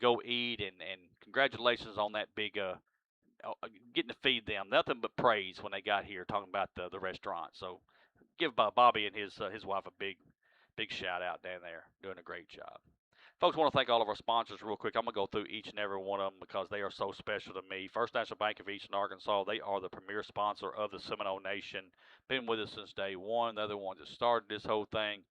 go eat, and congratulations on that big getting to feed them. Nothing but praise when they got here, talking about the restaurant. So give Bobby and his wife a big shout out down there, doing a great job. Folks, I want to thank all of our sponsors real quick. I'm going to go through each and every one of them because they are so special to me. First National Bank of Eastern Arkansas, they are the premier sponsor of the Seminole Nation. Been with us since day one. They're the ones that started this whole thing.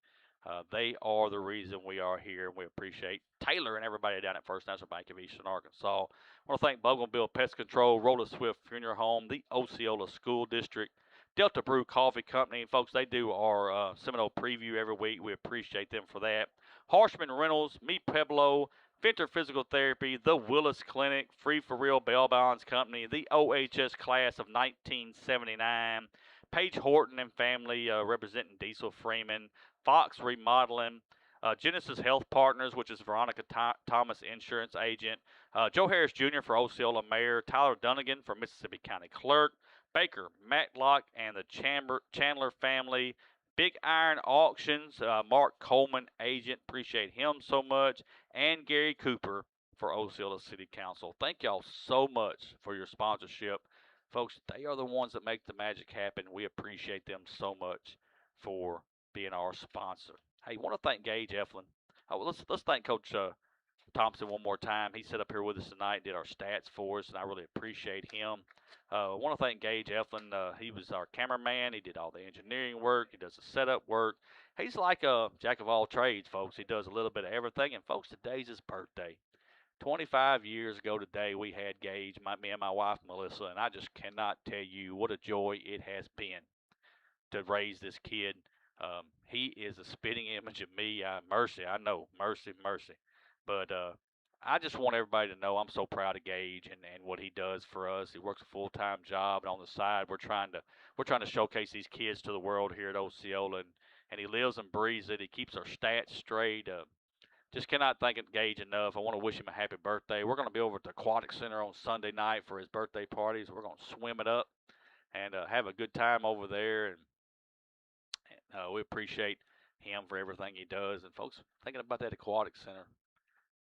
They are the reason we are here, and we appreciate Taylor and everybody down at First National Bank of Eastern Arkansas. I want to thank Bougainville Pest Control, Roller Swift Funeral Home, the Osceola School District, Delta Brew Coffee Company. And folks, they do our Seminole preview every week. We appreciate them for that. Harshman Reynolds, Me Pueblo, Venter Physical Therapy, the Willis Clinic, Free for Real Bail Bonds Company, the OHS class of 1979, Paige Horton and family representing Diesel Freeman, Fox Remodeling, Genesis Health Partners, which is Veronica Thomas Insurance Agent, Joe Harris Jr. for Osceola Mayor, Tyler Dunnigan for Mississippi County Clerk, Baker, Matlock, and the Chandler family, Big Iron Auctions, Mark Coleman, agent, appreciate him so much, and Gary Cooper for Osceola City Council. Thank y'all so much for your sponsorship. Folks, they are the ones that make the magic happen. We appreciate them so much for being our sponsor. Hey, want to thank Gage Eflin. Let's thank Coach Thompson one more time. He sat up here with us tonight, did our stats for us, and I really appreciate him. I want to thank Gage Eflin. He was our cameraman. He did all the engineering work. He does the setup work. He's like a jack of all trades, folks. He does a little bit of everything. And, folks, today's his birthday. 25 years ago today, we had Gage, me and my wife, Melissa, and I just cannot tell you what a joy it has been to raise this kid. He is a spitting image of me. Mercy, I know. Mercy. But I just want everybody to know I'm so proud of Gage and what he does for us. He works a full-time job, and on the side, we're trying to showcase these kids to the world here at Osceola, and he lives and breathes it. He keeps our stats straight. Just cannot thank Gage enough. I want to wish him a happy birthday. We're going to be over at the Aquatic Center on Sunday night for his birthday party, so we're going to swim it up and have a good time over there. And we appreciate him for everything he does. And, folks, thinking about that Aquatic Center,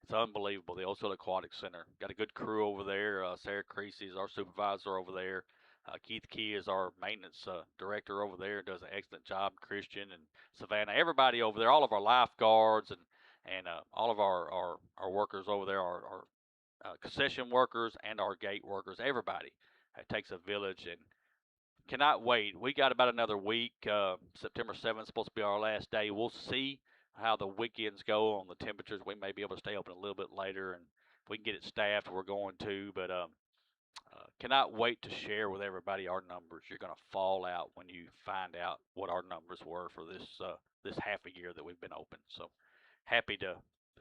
it's unbelievable. The Osceola Aquatic Center. Got a good crew over there. Sarah Creasy is our supervisor over there. Keith Key is our maintenance director over there. Does an excellent job. Christian and Savannah. Everybody over there. All of our lifeguards and all of our workers over there, our concession workers and our gate workers. Everybody. It takes a village, and cannot wait. We got about another week. September 7th is supposed to be our last day. We'll see how the weekends go on the temperatures. We may be able to stay open a little bit later, and if we can get it staffed, we're going to. But cannot wait to share with everybody our numbers. You're going to fall out when you find out what our numbers were for this half a year that we've been open. So happy to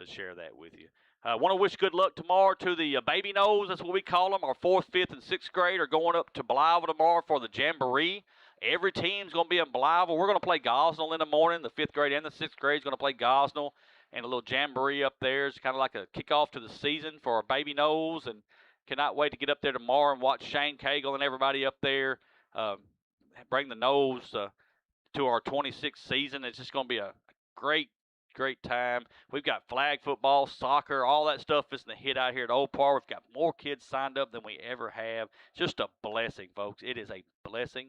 share that with you. I want to wish good luck tomorrow to the Baby Nose. That's what we call them. Our 4th, 5th, and 6th grade are going up to Belival tomorrow for the Jamboree. Every team's going to be in Belival. We're going to play Gosnell in the morning. The 5th grade and the 6th grade is going to play Gosnell. And a little Jamboree up there. It's kind of like a kickoff to the season for our Baby Nose. And cannot wait to get up there tomorrow and watch Shane Cagle and everybody up there bring the Nose to our 26th season. It's just going to be a great time. We've got flag football, soccer, all that stuff is in the hit out here at Old Par. We've got more kids signed up than we ever have. Just a blessing, folks. It is a blessing.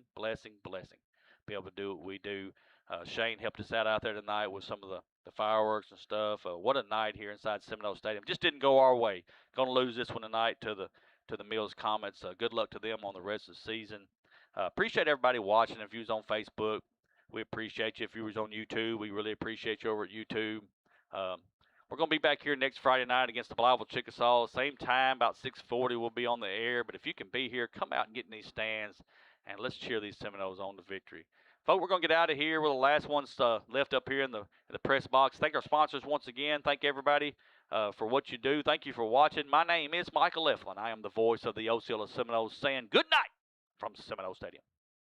Be able to do what we do. Shane helped us out there tonight with some of the fireworks and stuff. What a night here inside Seminole Stadium. Just didn't go our way. Going to lose this one tonight to the Mills Comets. Good luck to them on the rest of the season. Appreciate everybody watching. If you was on Facebook, we appreciate you. If you was on YouTube, we really appreciate you over at YouTube. We're going to be back here next Friday night against the Belival Chickasaw. Same time, about 6:40, we'll be on the air. But if you can be here, come out and get in these stands, and let's cheer these Seminoles on to victory. Folks, we're going to get out of here. We're the last ones left up here in the press box. Thank our sponsors once again. Thank everybody for what you do. Thank you for watching. My name is Michael Eflin. I am the voice of the Osceola Seminoles saying good night from Seminole Stadium.